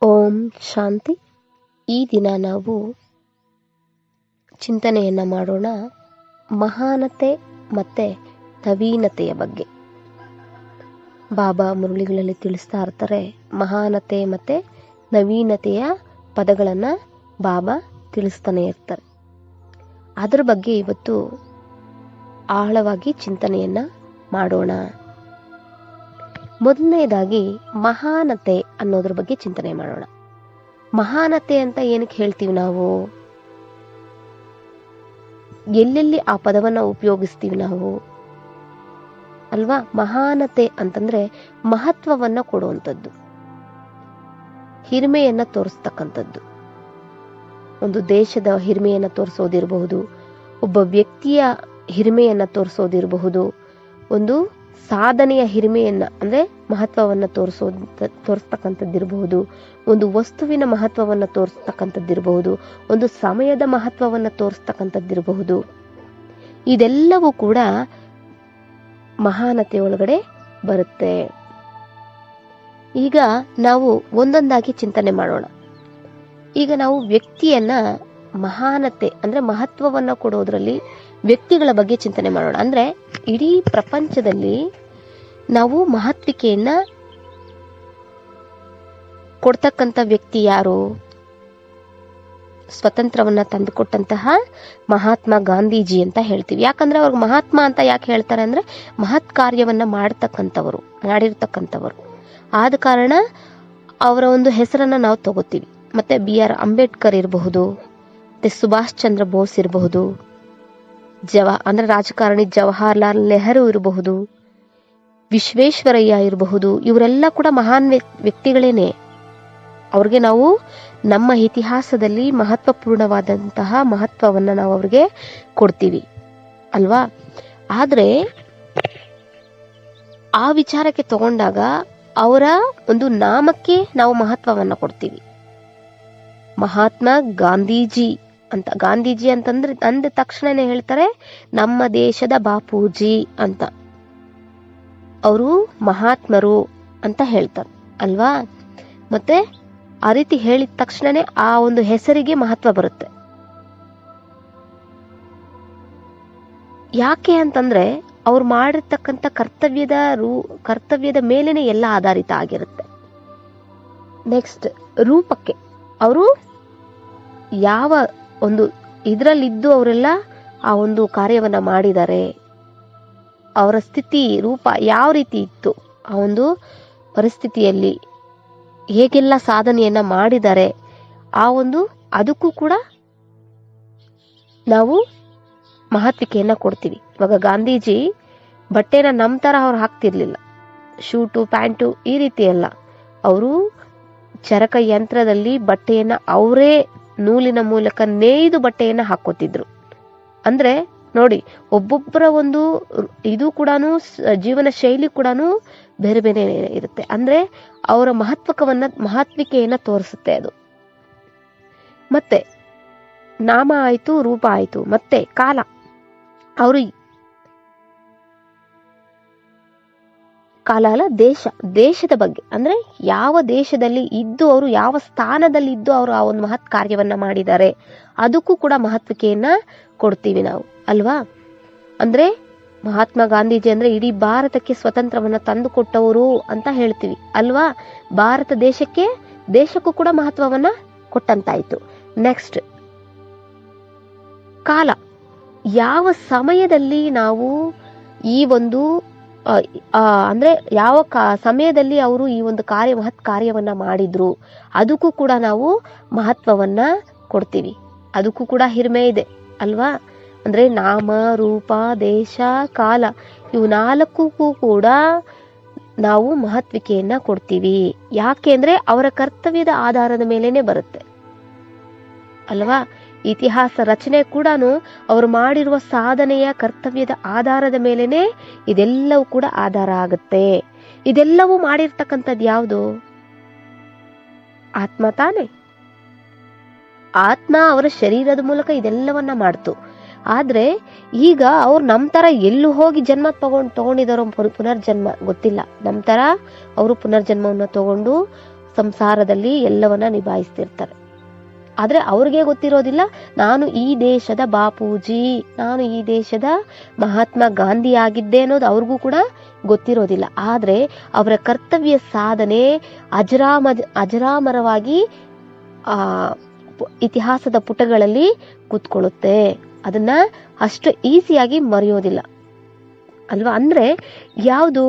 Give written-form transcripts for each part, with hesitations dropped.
ಓಂ ಶಾಂತಿ. ಈ ದಿನ ನಾವು ಚಿಂತನೆಯನ್ನು ಮಾಡೋಣ ಮಹಾನತೆ ಮತ್ತು ನವೀನತೆಯ ಬಗ್ಗೆ. ಬಾಬಾ ಮುರಳಿಗಳಲ್ಲಿ ತಿಳಿಸ್ತಾ ಇರ್ತಾರೆ, ಮಹಾನತೆ ಮತ್ತು ನವೀನತೆಯ ಪದಗಳನ್ನು ಬಾಬಾ ತಿಳಿಸ್ತಾನೆ ಇರ್ತಾರೆ. ಅದರ ಬಗ್ಗೆ ಇವತ್ತು ಆಳವಾಗಿ ಚಿಂತನೆಯನ್ನು ಮಾಡೋಣ. ಮೊದಲನೇದಾಗಿ ಮಹಾನತೆ ಅನ್ನೋದ್ರ ಬಗ್ಗೆ ಚಿಂತನೆ ಮಾಡೋಣ. ಮಹಾನತೆ ಅಂತ ಏನಕ್ಕೆ ಹೇಳ್ತೀವಿ ನಾವು? ಎಲ್ಲೆಲ್ಲಿ ಆ ಪದವನ್ನು ಉಪಯೋಗಿಸ್ತೀವಿ ನಾವು ಅಲ್ವಾ? ಮಹಾನತೆ ಅಂತಂದ್ರೆ ಮಹತ್ವವನ್ನ ಕೊಡುವಂಥದ್ದು, ಹಿರಿಮೆಯನ್ನ ತೋರಿಸ್ತಕ್ಕಂಥದ್ದು. ಒಂದು ದೇಶದ ಹಿರಿಮೆಯನ್ನ ತೋರಿಸೋದಿರಬಹುದು, ಒಬ್ಬ ವ್ಯಕ್ತಿಯ ಹಿರಿಮೆಯನ್ನ ತೋರಿಸೋದಿರಬಹುದು, ಒಂದು ಸಾಧನೆಯ ಹಿರಿಮೆಯನ್ನ ಅಂದ್ರೆ ಮಹತ್ವವನ್ನ ತೋರಿಸ್ತಕ್ಕಂಥದ್ದಿರಬಹುದು, ಒಂದು ವಸ್ತುವಿನ ಮಹತ್ವವನ್ನ ತೋರಿಸ್ತಕ್ಕಂಥದ್ದಿರಬಹುದು, ಒಂದು ಸಮಯದ ಮಹತ್ವವನ್ನ ತೋರಿಸ್ತಕ್ಕಂಥದ್ದಿರಬಹುದು. ಇದೆಲ್ಲವೂ ಕೂಡ ಮಹಾನತೆ ಒಳಗಡೆ ಬರುತ್ತೆ. ಈಗ ನಾವು ಒಂದೊಂದಾಗಿ ಚಿಂತನೆ ಮಾಡೋಣ. ಈಗ ನಾವು ವ್ಯಕ್ತಿಯನ್ನ ಮಹಾನತೆ ಅಂದ್ರೆ ಮಹತ್ವವನ್ನ ಕೊಡೋದ್ರಲ್ಲಿ ವ್ಯಕ್ತಿಗಳ ಬಗ್ಗೆ ಚಿಂತನೆ ಮಾಡೋಣ. ಅಂದ್ರೆ ಇಡೀ ಪ್ರಪಂಚದಲ್ಲಿ ನಾವು ಮಹತ್ವಿಕೆಯನ್ನ ಕೊಡ್ತಕ್ಕಂಥ ವ್ಯಕ್ತಿ ಯಾರು? ಸ್ವತಂತ್ರವನ್ನ ತಂದುಕೊಟ್ಟಂತಹ ಮಹಾತ್ಮ ಗಾಂಧೀಜಿ ಅಂತ ಹೇಳ್ತೀವಿ. ಯಾಕಂದ್ರೆ ಅವ್ರಿಗೆ ಮಹಾತ್ಮ ಅಂತ ಯಾಕೆ ಹೇಳ್ತಾರೆ ಅಂದ್ರೆ ಮಹತ್ ಕಾರ್ಯವನ್ನ ಮಾಡಿರ್ತಕ್ಕಂಥವರು. ಆದ ಕಾರಣ ಅವರ ಒಂದು ಹೆಸರನ್ನ ನಾವು ತಗೋತೀವಿ. ಮತ್ತೆ BR ಅಂಬೇಡ್ಕರ್ ಇರಬಹುದು, ಮತ್ತೆ ಸುಭಾಷ್ ಚಂದ್ರ ಬೋಸ್ ಇರಬಹುದು, ಅಂದ್ರೆ ರಾಜಕಾರಣಿ ಜವಾಹರ್ಲಾಲ್ ನೆಹರು ಇರಬಹುದು, ವಿಶ್ವೇಶ್ವರಯ್ಯ ಇರಬಹುದು. ಇವರೆಲ್ಲ ಕೂಡ ಮಹಾನ್ ವ್ಯಕ್ತಿಗಳೇನೆ. ಅವ್ರಿಗೆ ನಾವು ನಮ್ಮ ಇತಿಹಾಸದಲ್ಲಿ ಮಹತ್ವಪೂರ್ಣವಾದಂತಹ ಮಹತ್ವವನ್ನ ನಾವು ಅವ್ರಿಗೆ ಕೊಡ್ತೀವಿ ಅಲ್ವಾ? ಆದ್ರೆ ಆ ವಿಚಾರಕ್ಕೆ ತಗೊಂಡಾಗ ಅವರ ಒಂದು ನಾಮಕ್ಕೆ ನಾವು ಮಹತ್ವವನ್ನ ಕೊಡ್ತೀವಿ. ಮಹಾತ್ಮ ಗಾಂಧೀಜಿ ಅಂತ. ಗಾಂಧೀಜಿ ಅಂತಂದ್ರೆ ಅಂದ ತಕ್ಷಣನೇ ಹೇಳ್ತಾರೆ ನಮ್ಮ ದೇಶದ ಬಾಪೂಜಿ ಅಂತ. ಅವರು ಮಹಾತ್ಮರು ಅಂತ ಹೇಳ್ತಾರೆ ಅಲ್ವಾ? ಮತ್ತೆ ಆ ರೀತಿ ಹೇಳಿದ ತಕ್ಷಣನೇ ಆ ಒಂದು ಹೆಸರಿಗೆ ಮಹತ್ವ ಬರುತ್ತೆ. ಯಾಕೆ ಅಂತಂದ್ರೆ ಅವ್ರು ಮಾಡಿರ್ತಕ್ಕಂಥ ಕರ್ತವ್ಯದ ಮೇಲೇನೆ ಎಲ್ಲ ಆಧಾರಿತ ಆಗಿರುತ್ತೆ. ನೆಕ್ಸ್ಟ್, ರೂಪಕ್ಕೆ ಅವರು ಯಾವ ಒಂದು ಇದರಲ್ಲಿದ್ದು ಅವರೆಲ್ಲ ಆ ಒಂದು ಕಾರ್ಯವನ್ನ ಮಾಡಿದ್ದಾರೆ, ಅವರ ಸ್ಥಿತಿ ರೂಪ ಯಾವ ರೀತಿ ಇತ್ತು, ಆ ಒಂದು ಪರಿಸ್ಥಿತಿಯಲ್ಲಿ ಹೇಗೆಲ್ಲ ಸಾಧನೆಯನ್ನ ಮಾಡಿದ್ದಾರೆ, ಆ ಒಂದು ಅದಕ್ಕೂ ಕೂಡ ನಾವು ಮಹತ್ವಿಕೆಯನ್ನ ಕೊಡ್ತೀವಿ. ಇವಾಗ ಗಾಂಧೀಜಿ ಬಟ್ಟೆನ ನಮ್ಮ ತರ ಅವ್ರು ಹಾಕ್ತಿರ್ಲಿಲ್ಲ, ಶೂಟು ಪ್ಯಾಂಟು ಈ ರೀತಿ ಎಲ್ಲ. ಅವರು ಚರಕ ಯಂತ್ರದಲ್ಲಿ ಬಟ್ಟೆಯನ್ನ ಅವರೇ ನೂಲಿನ ಮೂಲಕ ನೇಯ್ದು ಬಟ್ಟೆಯನ್ನ ಹಾಕೋತಿದ್ರು. ಅಂದ್ರೆ ನೋಡಿ, ಒಬ್ಬೊಬ್ಬರ ಒಂದು ಇದು ಕೂಡ ಜೀವನ ಶೈಲಿ ಕೂಡ ಬೇರೆ ಬೇರೆ ಇರುತ್ತೆ. ಅಂದ್ರೆ ಅವರ ಮಹತ್ವಿಕೆಯನ್ನ ತೋರಿಸುತ್ತೆ ಅದು. ಮತ್ತೆ ನಾಮ ಆಯ್ತು, ರೂಪ ಆಯ್ತು, ಮತ್ತೆ ಕಾಲ. ಅವರು ಕಾಲ ಅಲ್ಲ, ದೇಶದ ಬಗ್ಗೆ. ಅಂದ್ರೆ ಯಾವ ದೇಶದಲ್ಲಿ ಇದ್ದು ಅವರು ಯಾವ ಸ್ಥಾನದಲ್ಲಿ ಇದ್ದು ಅವರು ಆ ಒಂದು ಮಹತ್ ಕಾರ್ಯವನ್ನ ಮಾಡಿದ್ದಾರೆ, ಅದಕ್ಕೂ ಕೂಡ ಮಹತ್ವಿಕೆಯನ್ನ ಕೊಡ್ತೀವಿ ನಾವು ಅಲ್ವಾ? ಅಂದ್ರೆ ಮಹಾತ್ಮ ಗಾಂಧೀಜಿ ಅಂದ್ರೆ ಇಡೀ ಭಾರತಕ್ಕೆ ಸ್ವತಂತ್ರವನ್ನ ತಂದು ಕೊಟ್ಟವರು ಅಂತ ಹೇಳ್ತೀವಿ ಅಲ್ವಾ? ಭಾರತ ದೇಶಕ್ಕೂ ಕೂಡ ಮಹತ್ವವನ್ನ ಕೊಟ್ಟಂತಾಯ್ತು. ನೆಕ್ಸ್ಟ್, ಕಾಲ. ಯಾವ ಸಮಯದಲ್ಲಿ ನಾವು ಈ ಒಂದು ಅಂದ್ರೆ ಯಾವ ಸಮಯದಲ್ಲಿ ಅವರು ಈ ಒಂದು ಮಹತ್ ಕಾರ್ಯವನ್ನ ಮಾಡಿದ್ರು, ಅದಕ್ಕೂ ಕೂಡ ನಾವು ಮಹತ್ವವನ್ನ ಕೊಡ್ತೀವಿ. ಅದಕ್ಕೂ ಕೂಡ ಹಿರಿಮೆ ಇದೆ ಅಲ್ವಾ? ಅಂದ್ರೆ ನಾಮ, ರೂಪ, ದೇಶ, ಕಾಲ, ಇವು ನಾಲ್ಕಕ್ಕೂ ಕೂಡ ನಾವು ಮಹತ್ವಿಕೆಯನ್ನ ಕೊಡ್ತೀವಿ. ಯಾಕೆ ಅಂದ್ರೆ ಅವರ ಕರ್ತವ್ಯದ ಆಧಾರದ ಮೇಲೇನೆ ಬರುತ್ತೆ ಅಲ್ವಾ? ಇತಿಹಾಸ ರಚನೆ ಕೂಡ ಅವರು ಮಾಡಿರುವ ಸಾಧನೆಯ ಕರ್ತವ್ಯದ ಆಧಾರದ ಮೇಲೇನೆ ಇದೆಲ್ಲವೂ ಕೂಡ ಆಧಾರ ಆಗುತ್ತೆ. ಇದೆಲ್ಲವೂ ಮಾಡಿರ್ತಕ್ಕಂಥದ್ದು ಯಾವುದು? ಆತ್ಮ ತಾನೆ. ಆತ್ಮ ಅವರ ಶರೀರದ ಮೂಲಕ ಇದೆಲ್ಲವನ್ನ ಮಾಡ್ತು. ಆದ್ರೆ ಈಗ ಅವ್ರು ನಮ್ ತರ ಎಲ್ಲೂ ಹೋಗಿ ಜನ್ಮ ತಗೊಂಡಿದಾರೋ, ಪುನರ್ಜನ್ಮ ಗೊತ್ತಿಲ್ಲ. ನಮ್ ತರ ಅವರು ಪುನರ್ಜನ್ಮವನ್ನ ತಗೊಂಡು ಸಂಸಾರದಲ್ಲಿ ಎಲ್ಲವನ್ನ ನಿಭಾಯಿಸ್ತಿರ್ತಾರೆ. ಆದ್ರೆ ಅವ್ರಿಗೆ ಗೊತ್ತಿರೋದಿಲ್ಲ, ನಾನು ಈ ದೇಶದ ಬಾಪೂಜಿ, ನಾನು ಈ ದೇಶದ ಮಹಾತ್ಮ ಗಾಂಧಿ ಆಗಿದ್ದೆ ಅನ್ನೋದು ಅವ್ರಿಗೂ ಕೂಡ ಗೊತ್ತಿರೋದಿಲ್ಲ. ಆದ್ರೆ ಅವರ ಕರ್ತವ್ಯ ಸಾಧನೆ ಅಜರಾಮರವಾಗಿ ಇತಿಹಾಸದ ಪುಟಗಳಲ್ಲಿ ಕೂತ್ಕೊಳ್ಳುತ್ತೆ. ಅದನ್ನ ಅಷ್ಟು ಈಸಿಯಾಗಿ ಮರೆಯೋದಿಲ್ಲ ಅಲ್ವಾ. ಅಂದ್ರೆ ಯಾವುದು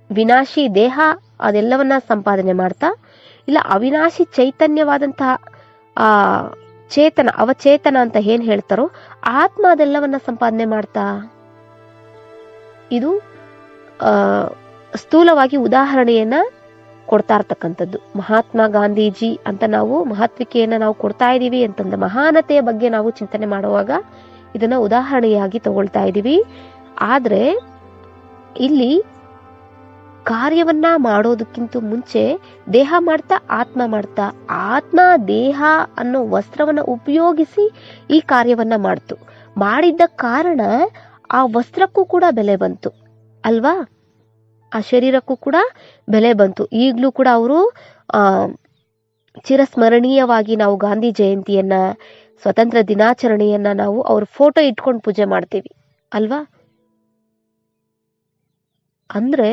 ವಿನಾಶಿ ದೇಹ ಅದೆಲ್ಲವನ್ನ ಸಂಪಾದನೆ ಮಾಡ್ತಾ, ಇಲ್ಲ ಅವಿನಾಶಿ ಚೈತನ್ಯವಾದಂತಹ ಚೇತನ, ಅವಚೇತನ ಅಂತ ಏನ್ ಹೇಳ್ತಾರೋ ಆತ್ಮ ಅದೆಲ್ಲವನ್ನ ಸಂಪಾದನೆ ಮಾಡ್ತಾ. ಇದು ಸ್ಥೂಲವಾಗಿ ಉದಾಹರಣೆಯನ್ನ ಕೊಡ್ತಾ ಇರ್ತಕ್ಕಂಥದ್ದು. ಮಹಾತ್ಮ ಗಾಂಧೀಜಿ ಅಂತ ನಾವು ಮಹತ್ವಿಕೆಯನ್ನ ನಾವು ಕೊಡ್ತಾ ಇದೀವಿ ಅಂತಂದ್ರೆ, ಮಹಾನತೆಯ ಬಗ್ಗೆ ನಾವು ಚಿಂತನೆ ಮಾಡುವಾಗ ಇದನ್ನ ಉದಾಹರಣೆಯಾಗಿ ತಗೊಳ್ತಾ ಇದೀವಿ. ಆದ್ರೆ ಇಲ್ಲಿ ಕಾರ್ಯವನ್ನ ಮಾಡೋದಕ್ಕಿಂತ ಮುಂಚೆ ದೇಹ ಮಾಡ್ತಾ ಆತ್ಮ ಮಾಡ್ತಾ, ಆತ್ಮ ದೇಹ ಅನ್ನೋ ವಸ್ತ್ರವನ್ನ ಉಪಯೋಗಿಸಿ ಈ ಕಾರ್ಯವನ್ನ ಮಾಡ್ತು. ಮಾಡಿದ್ದ ಕಾರಣ ಆ ವಸ್ತ್ರಕ್ಕೂ ಕೂಡ ಬೆಲೆ ಬಂತು ಅಲ್ವಾ, ಆ ಶರೀರಕ್ಕೂ ಕೂಡ ಬೆಲೆ ಬಂತು. ಈಗ್ಲೂ ಕೂಡ ಅವರು ಚಿರಸ್ಮರಣೀಯವಾಗಿ ನಾವು ಗಾಂಧಿ ಜಯಂತಿಯನ್ನ, ಸ್ವತಂತ್ರ ದಿನಾಚರಣೆಯನ್ನ ನಾವು ಅವ್ರ ಫೋಟೋ ಇಟ್ಕೊಂಡು ಪೂಜೆ ಮಾಡ್ತೀವಿ ಅಲ್ವಾ. ಅಂದ್ರೆ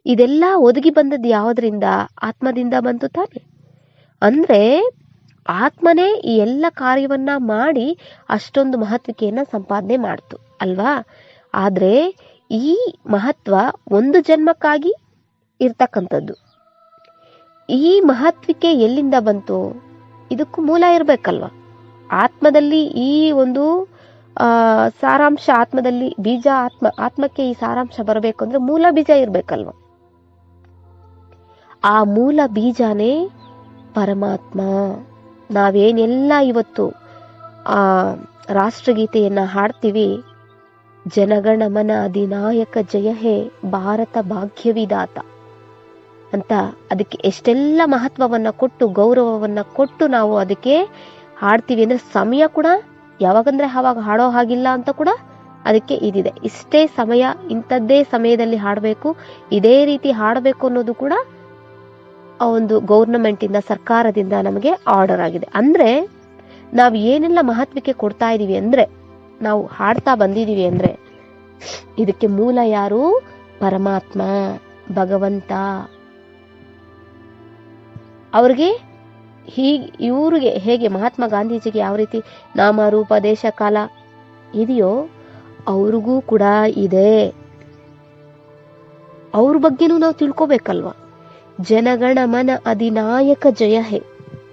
ಇದೆಲ್ಲ ಒದಗಿ ಬಂದದ್ದು ಯಾವುದರಿಂದ? ಆತ್ಮದಿಂದ ಬಂತು ತಾನೆ. ಅಂದ್ರೆ ಆತ್ಮನೇ ಈ ಎಲ್ಲ ಕಾರ್ಯವನ್ನ ಮಾಡಿ ಅಷ್ಟೊಂದು ಮಹತ್ವಿಕೆಯನ್ನ ಸಂಪಾದನೆ ಮಾಡ್ತು ಅಲ್ವಾ. ಆದ್ರೆ ಈ ಮಹತ್ವ ಒಂದು ಜನ್ಮಕ್ಕಾಗಿ ಇರ್ತಕ್ಕಂಥದ್ದು. ಈ ಮಹತ್ವಿಕೆ ಎಲ್ಲಿಂದ ಬಂತು? ಇದಕ್ಕೂ ಮೂಲ ಇರ್ಬೇಕಲ್ವಾ. ಆತ್ಮದಲ್ಲಿ ಈ ಒಂದು ಸಾರಾಂಶ, ಆತ್ಮದಲ್ಲಿ ಬೀಜ, ಆತ್ಮಕ್ಕೆ ಈ ಸಾರಾಂಶ ಬರಬೇಕು ಅಂದ್ರೆ ಮೂಲ ಬೀಜ ಇರ್ಬೇಕಲ್ವ. ಆ ಮೂಲ ಬೀಜನೇ ಪರಮಾತ್ಮ. ನಾವೇನೆಲ್ಲ ಇವತ್ತು ರಾಷ್ಟ್ರಗೀತೆಯನ್ನ ಹಾಡ್ತೀವಿ, ಜನಗಣ ಮನ ಅಧಿನಾಯಕ ಜಯ ಹೇ ಭಾರತ ಭಾಗ್ಯವಿದಾತ ಅಂತ, ಅದಕ್ಕೆ ಎಷ್ಟೆಲ್ಲ ಮಹತ್ವವನ್ನ ಕೊಟ್ಟು ಗೌರವವನ್ನ ಕೊಟ್ಟು ನಾವು ಅದಕ್ಕೆ ಹಾಡ್ತೀವಿ. ಅಂದ್ರೆ ಸಮಯ ಕೂಡ ಯಾವಾಗಂದ್ರೆ ಆವಾಗ ಹಾಡೋ ಹಾಗಿಲ್ಲ ಅಂತ ಕೂಡ ಅದಕ್ಕೆ ಇದಿದೆ. ಇಷ್ಟೇ ಸಮಯ, ಇಂಥದ್ದೇ ಸಮಯದಲ್ಲಿ ಹಾಡಬೇಕು, ಇದೇ ರೀತಿ ಹಾಡಬೇಕು ಅನ್ನೋದು ಕೂಡ ಆ ಒಂದು ಗೌರ್ನಮೆಂಟ್ ಇಂದ, ಸರ್ಕಾರದಿಂದ ನಮಗೆ ಆರ್ಡರ್ ಆಗಿದೆ. ಅಂದ್ರೆ ನಾವು ಏನೆಲ್ಲ ಮಹತ್ವಕ್ಕೆ ಕೊಡ್ತಾ ಇದೀವಿ ಅಂದ್ರೆ, ನಾವು ಹಾಡ್ತಾ ಬಂದಿದೀವಿ ಅಂದ್ರೆ ಇದಕ್ಕೆ ಮೂಲ ಯಾರು? ಪರಮಾತ್ಮ, ಭಗವಂತ. ಅವ್ರಿಗೆ ಇವ್ರಿಗೆ ಹೇಗೆ ಮಹಾತ್ಮ ಗಾಂಧೀಜಿಗೆ ಯಾವ ರೀತಿ ನಾಮ ರೂಪ ದೇಶ ಕಾಲ ಇದೆಯೋ ಅವ್ರಿಗೂ ಕೂಡ ಇದೆ. ಅವ್ರ ಬಗ್ಗೆನೂ ನಾವು ತಿಳ್ಕೊಬೇಕಲ್ವಾ. ಜನಗಣ ಮನ ಅಧಿನಾಯಕ ಜಯ ಹೇ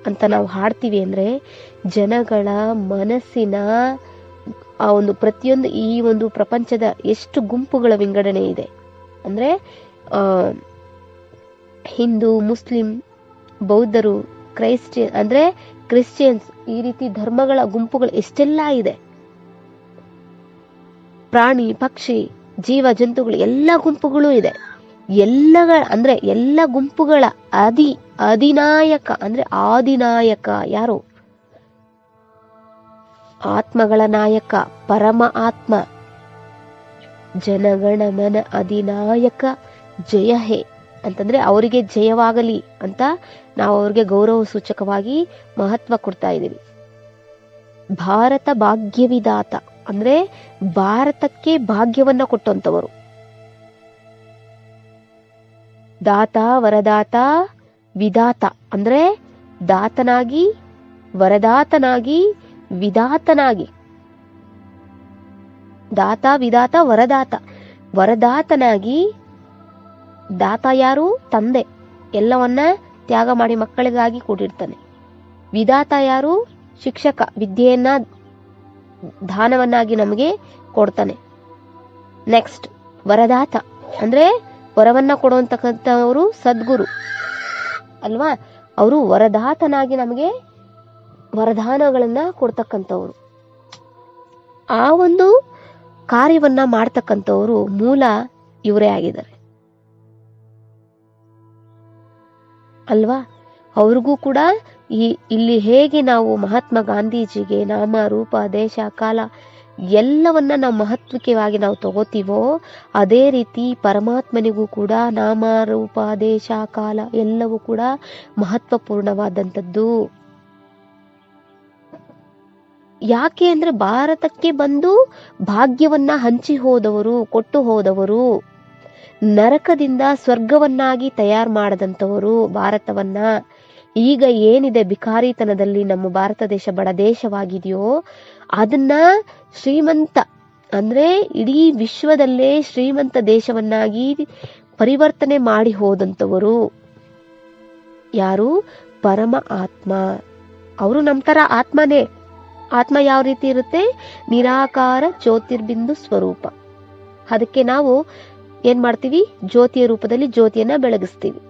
ಅಂತ ನಾವು ಹಾಡ್ತೀವಿ ಅಂದ್ರೆ, ಜನಗಳ ಮನಸ್ಸಿನ ಆ ಒಂದು ಪ್ರತಿಯೊಂದು, ಈ ಒಂದು ಪ್ರಪಂಚದ ಎಷ್ಟು ಗುಂಪುಗಳ ವಿಂಗಡಣೆ ಇದೆ ಅಂದ್ರೆ, ಹಿಂದೂ, ಮುಸ್ಲಿಂ, ಬೌದ್ಧರು, ಕ್ರಿಶ್ಚಿಯನ್ಸ್, ಈ ರೀತಿ ಧರ್ಮಗಳ ಗುಂಪುಗಳು ಎಷ್ಟೆಲ್ಲ ಇದೆ. ಪ್ರಾಣಿ, ಪಕ್ಷಿ, ಜೀವ ಜಂತುಗಳು ಎಲ್ಲ ಗುಂಪುಗಳು ಇದೆ. ಎಲ್ಲ ಗುಂಪುಗಳ ಅಧಿನಾಯಕ ಅಂದ್ರೆ ಆದಿನಾಯಕ ಯಾರು? ಆತ್ಮಗಳ ನಾಯಕ ಪರಮ ಆತ್ಮ. ಜನಗಣ ಮನ ಅಧಿನಾಯಕ ಜಯ ಹೇ ಅಂತಂದ್ರೆ ಅವರಿಗೆ ಜಯವಾಗಲಿ ಅಂತ ನಾವು ಅವ್ರಿಗೆ ಗೌರವ ಸೂಚಕವಾಗಿ ಮಹತ್ವ ಕೊಡ್ತಾ ಇದ್ದೀವಿ. ಭಾರತ ಭಾಗ್ಯವಿದಾತ ಅಂದ್ರೆ ಭಾರತಕ್ಕೆ ಭಾಗ್ಯವನ್ನ ಕೊಟ್ಟಂತವರು. ದಾತ, ವರದಾತ, ವಿದಾತ ಅಂದ್ರೆ ದಾತನಾಗಿ, ವರದಾತನಾಗಿ, ವಿದಾತನಾಗಿ. ದಾತ, ವಿದಾತ, ವರದಾತ. ವರದಾತನಾಗಿ, ದಾತ ಯಾರು? ತಂದೆ, ಎಲ್ಲವನ್ನ ತ್ಯಾಗ ಮಾಡಿ ಮಕ್ಕಳಿಗಾಗಿ ಕೂಡಿರ್ತಾನೆ. ವಿದಾತ ಯಾರು? ಶಿಕ್ಷಕ, ವಿದ್ಯೆಯನ್ನ ದಾನವನ್ನಾಗಿ ನಮಗೆ ಕೊಡ್ತಾನೆ. ನೆಕ್ಸ್ಟ್ ವರದಾತ ಅಂದ್ರೆ ವರವನ್ನ ಕೊಡುವಂತಕ್ಕಂಥವರು ಸದ್ಗುರು ಅಲ್ವಾ. ಅವರು ವರದಾತನಾಗಿ ನಮಗೆ ವರದಾನಗಳನ್ನ ಕೊಡ್ತಕ್ಕಂಥವ್ರು. ಆ ಒಂದು ಕಾರ್ಯವನ್ನ ಮಾಡ್ತಕ್ಕಂಥವ್ರು ಮೂಲ ಇವರೇ ಆಗಿದ್ದಾರೆ ಅಲ್ವಾ. ಅವ್ರಿಗೂ ಕೂಡ ಇಲ್ಲಿ ಹೇಗೆ ನಾವು ಮಹಾತ್ಮ ಗಾಂಧೀಜಿಗೆ ನಾಮ ರೂಪ ದೇಶ ಕಾಲ ಎಲ್ಲವನ್ನ ನಾವು ಮಹತ್ವವಾಗಿ ನಾವು ತಗೋತೀವೋ ಅದೇ ರೀತಿ ಪರಮಾತ್ಮನಿಗೂ ಕೂಡ ನಾಮ ರೂಪ ದೇಶ ಕಾಲ ಎಲ್ಲವೂ ಕೂಡ ಮಹತ್ವಪೂರ್ಣವಾದಂಥದ್ದು. ಯಾಕೆ ಅಂದ್ರೆ ಭಾರತಕ್ಕೆ ಬಂದು ಭಾಗ್ಯವನ್ನ ಹಂಚಿ ಹೋದವರು, ಕೊಟ್ಟು ಹೋದವರು, ನರಕದಿಂದ ಸ್ವರ್ಗವನ್ನಾಗಿ ತಯಾರು ಮಾಡದಂಥವರು ಭಾರತವನ್ನ. ಈಗ ಏನಿದೆ ಬಿಕಾರಿತನದಲ್ಲಿ ನಮ್ಮ ಭಾರತ ದೇಶ ಬಡ ದೇಶವಾಗಿದೆಯೋ ಅದನ್ನ ಶ್ರೀಮಂತ ಅಂದ್ರೆ ಇಡೀ ವಿಶ್ವದಲ್ಲೇ ಶ್ರೀಮಂತ ದೇಶವನ್ನಾಗಿ ಪರಿವರ್ತನೆ ಮಾಡಿ ಹೋದಂಥವರು ಯಾರು? ಪರಮ ಆತ್ಮ. ಅವರು ನಮ್ಮ ತರ ಆತ್ಮನೇ. ಆತ್ಮ ಯಾವ ರೀತಿ ಇರುತ್ತೆ? ನಿರಾಕಾರ ಜ್ಯೋತಿರ್ಬಿಂದು ಸ್ವರೂಪ. ಅದಕ್ಕೆ ನಾವು ಏನ್ ಮಾಡ್ತೀವಿ? ಜ್ಯೋತಿಯ ರೂಪದಲ್ಲಿ ಜ್ಯೋತಿಯನ್ನ ಬೆಳಗಿಸ್ತೀವಿ.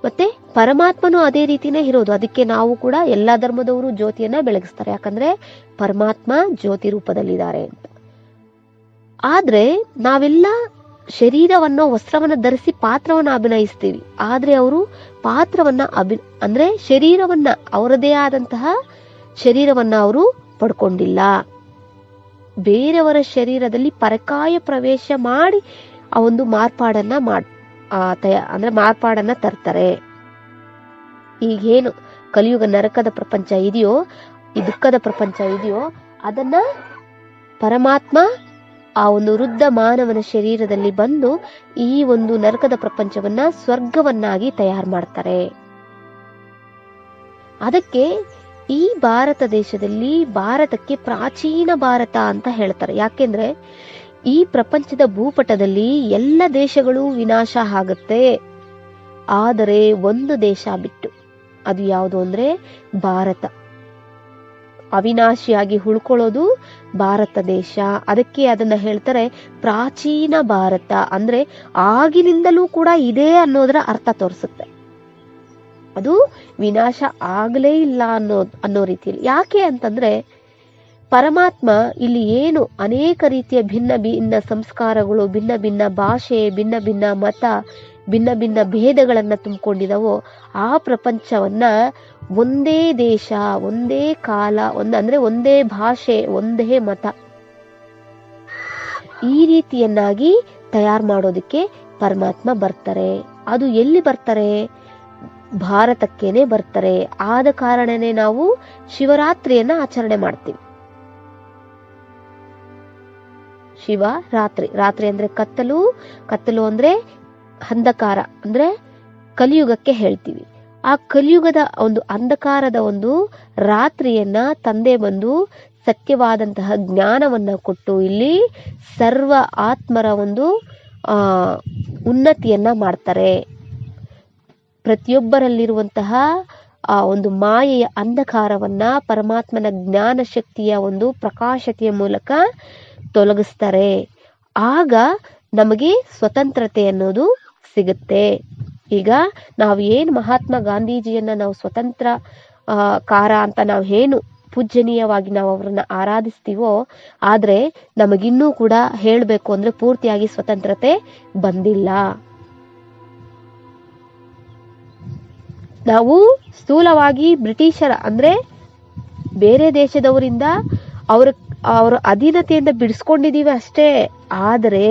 ಮತ್ತೆ ಪರಮಾತ್ಮನು ಅದೇ ರೀತಿನೇ ಇರೋದು. ಅದಕ್ಕೆ ನಾವು ಕೂಡ ಎಲ್ಲಾ ಧರ್ಮದವರು ಜ್ಯೋತಿಯನ್ನ ಬೆಳಗಿಸ್ತಾರೆ. ಯಾಕಂದ್ರೆ ಪರಮಾತ್ಮ ಜ್ಯೋತಿ ರೂಪದಲ್ಲಿದ್ದಾರೆ ಅಂತ. ಆದ್ರೆ ನಾವೆಲ್ಲ ಶರೀರವನ್ನ ವಸ್ತ್ರವನ್ನ ಧರಿಸಿ ಪಾತ್ರವನ್ನ ಅಭಿನಯಿಸ್ತೀವಿ. ಆದ್ರೆ ಅವರು ಪಾತ್ರವನ್ನ ಅಂದ್ರೆ ಶರೀರವನ್ನ, ಅವರದೇ ಆದಂತಹ ಶರೀರವನ್ನ ಅವರು ಪಡ್ಕೊಂಡಿಲ್ಲ. ಬೇರೆಯವರ ಶರೀರದಲ್ಲಿ ಪರಕಾಯ ಪ್ರವೇಶ ಮಾಡಿ ಆ ಒಂದು ಮಾರ್ಪಾಡನ್ನ ಅಂದ್ರೆ ಮಾರ್ಪಾಡನ್ನ ತರ್ತಾರೆ. ಈಗೇನು ಕಲಿಯುಗ ನರಕದ ಪ್ರಪಂಚ ಇದೆಯೋ, ಈ ದುಃಖದ ಪ್ರಪಂಚ ಇದೆಯೋ, ಅದನ್ನ ಪರಮಾತ್ಮ ಆ ಒಂದು ವೃದ್ಧ ಮಾನವನ ಶರೀರದಲ್ಲಿ ಬಂದು ಈ ಒಂದು ನರಕದ ಪ್ರಪಂಚವನ್ನ ಸ್ವರ್ಗವನ್ನಾಗಿ ತಯಾರು ಮಾಡ್ತಾರೆ. ಅದಕ್ಕೆ ಈ ಭಾರತ ದೇಶದಲ್ಲಿ ಭಾರತಕ್ಕೆ ಪ್ರಾಚೀನ ಭಾರತ ಅಂತ ಹೇಳ್ತಾರೆ. ಯಾಕೆಂದ್ರೆ ಈ ಪ್ರಪಂಚದ ಭೂಪಟದಲ್ಲಿ ಎಲ್ಲ ದೇಶಗಳು ವಿನಾಶ ಆಗುತ್ತೆ, ಆದರೆ ಒಂದು ದೇಶ ಬಿಟ್ಟು. ಅದು ಯಾವುದು ಅಂದ್ರೆ ಭಾರತ. ಅವಿನಾಶಿಯಾಗಿ ಉಳ್ಕೊಳ್ಳೋದು ಭಾರತ ದೇಶ. ಅದಕ್ಕೆ ಅದನ್ನ ಹೇಳ್ತಾರೆ ಪ್ರಾಚೀನ ಭಾರತ. ಅಂದ್ರೆ ಆಗಿನಿಂದಲೂ ಕೂಡ ಇದೆ ಅನ್ನೋದರ ಅರ್ಥ ತೋರಿಸುತ್ತೆ. ಅದು ವಿನಾಶ ಆಗಲೇ ಇಲ್ಲ ಅನ್ನೋ ರೀತಿಯಲ್ಲಿ. ಯಾಕೆ ಅಂತಂದ್ರೆ ಪರಮಾತ್ಮ ಇಲ್ಲಿ ಏನು ಅನೇಕ ರೀತಿಯ ಭಿನ್ನ ಭಿನ್ನ ಸಂಸ್ಕಾರಗಳು, ಭಿನ್ನ ಭಿನ್ನ ಭಾಷೆ, ಭಿನ್ನ ಭಿನ್ನ ಮತ, ಭಿನ್ನ ಭಿನ್ನ ಭೇದಗಳನ್ನ ತುಂಬಿಕೊಂಡಿದಾವೋ ಆ ಪ್ರಪಂಚವನ್ನ ಒಂದೇ ದೇಶ, ಒಂದೇ ಕಾಲ, ಅಂದ್ರೆ ಒಂದೇ ಭಾಷೆ, ಒಂದೇ ಮತ, ಈ ರೀತಿಯನ್ನಾಗಿ ತಯಾರು ಮಾಡೋದಕ್ಕೆ ಪರಮಾತ್ಮ ಬರ್ತಾರೆ. ಅದು ಎಲ್ಲಿ ಬರ್ತಾರೆ? ಭಾರತಕ್ಕೇನೆ ಬರ್ತಾರೆ. ಆದ ಕಾರಣನೇ ನಾವು ಶಿವರಾತ್ರಿಯನ್ನ ಆಚರಣೆ ಮಾಡ್ತೀವಿ. ಶಿವ ರಾತ್ರಿ. ರಾತ್ರಿ ಅಂದ್ರೆ ಕತ್ತಲು, ಕತ್ತಲು ಅಂದ್ರೆ ಅಂಧಕಾರ, ಅಂದ್ರೆ ಕಲಿಯುಗಕ್ಕೆ ಹೇಳ್ತೀವಿ. ಆ ಕಲಿಯುಗದ ಒಂದು ಅಂಧಕಾರದ ಒಂದು ರಾತ್ರಿಯನ್ನ ತಂದೆ ಬಂದು ಸತ್ಯವಾದಂತಹ ಜ್ಞಾನವನ್ನ ಕೊಟ್ಟು ಇಲ್ಲಿ ಸರ್ವ ಆತ್ಮರ ಒಂದು ಉನ್ನತಿಯನ್ನ ಮಾಡ್ತಾರೆ. ಪ್ರತಿಯೊಬ್ಬರಲ್ಲಿರುವಂತಹ ಆ ಒಂದು ಮಾಯೆಯ ಅಂಧಕಾರವನ್ನ ಪರಮಾತ್ಮನ ಜ್ಞಾನ ಶಕ್ತಿಯ ಒಂದು ಪ್ರಕಾಶತೆಯ ಮೂಲಕ ತೊಲಗಿಸ್ತಾರೆ. ಆಗ ನಮಗೆ ಸ್ವತಂತ್ರತೆ ಅನ್ನೋದು ಸಿಗುತ್ತೆ. ಈಗ ನಾವು ಏನು ಮಹಾತ್ಮ ಗಾಂಧೀಜಿಯನ್ನ ನಾವು ಸ್ವತಂತ್ರ ಕಾರ ಅಂತ ನಾವು ಏನು ಪೂಜನೀಯವಾಗಿ ನಾವು ಅವರನ್ನ ಆರಾಧಿಸ್ತೀವೋ, ಆದ್ರೆ ನಮಗಿನ್ನೂ ಕೂಡ ಹೇಳ್ಬೇಕು ಅಂದ್ರೆ ಪೂರ್ತಿಯಾಗಿ ಸ್ವತಂತ್ರತೆ ಬಂದಿಲ್ಲ. ನಾವು ಸ್ಥೂಲವಾಗಿ ಬ್ರಿಟಿಷರ ಅಂದ್ರೆ ಬೇರೆ ದೇಶದವರಿಂದ ಅವರ ಅಧೀನತೆಯಿಂದ ಬಿಡಿಸ್ಕೊಂಡಿದೀವಿ ಅಷ್ಟೇ. ಆದರೆ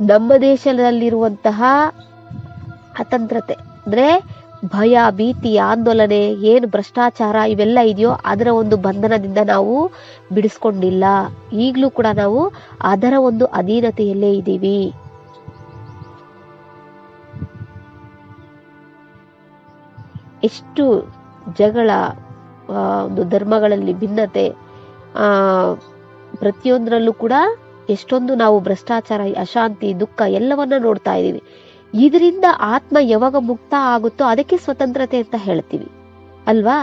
ನಮ್ಮ ದೇಶದಲ್ಲಿರುವಂತಹ ಅತಂತ್ರತೆ ಅಂದ್ರೆ ಭಯ, ಭೀತಿ, ಆಂದೋಲನೆ, ಏನು ಭ್ರಷ್ಟಾಚಾರ ಇವೆಲ್ಲ ಇದೆಯೋ ಅದರ ಒಂದು ಬಂಧನದಿಂದ ನಾವು ಬಿಡಿಸ್ಕೊಂಡಿಲ್ಲ. ಈಗಲೂ ಕೂಡ ನಾವು ಅದರ ಒಂದು ಅಧೀನತೆಯಲ್ಲೇ ಇದ್ದೀವಿ. ಎಷ್ಟು ಜಗಳ, ಒಂದು ಧರ್ಮಗಳಲ್ಲಿ ಭಿನ್ನತೆ, ಪ್ರತಿಯೊಂದರಲ್ಲೂ ಕೂಡ ಎಷ್ಟೊಂದು ನಾವು ಭ್ರಷ್ಟಾಚಾರ, ಅಶಾಂತಿ, ದುಃಖ ಎಲ್ಲವನ್ನ ನೋಡ್ತಾ ಇದ್ದೀವಿ. ಇದರಿಂದ ಆತ್ಮ ಯಾವಾಗ ಮುಕ್ತ ಆಗುತ್ತೋ ಅದಕ್ಕೆ ಸ್ವತಂತ್ರತೆ ಅಂತ ಹೇಳ್ತೀವಿ ಅಲ್ವಾ?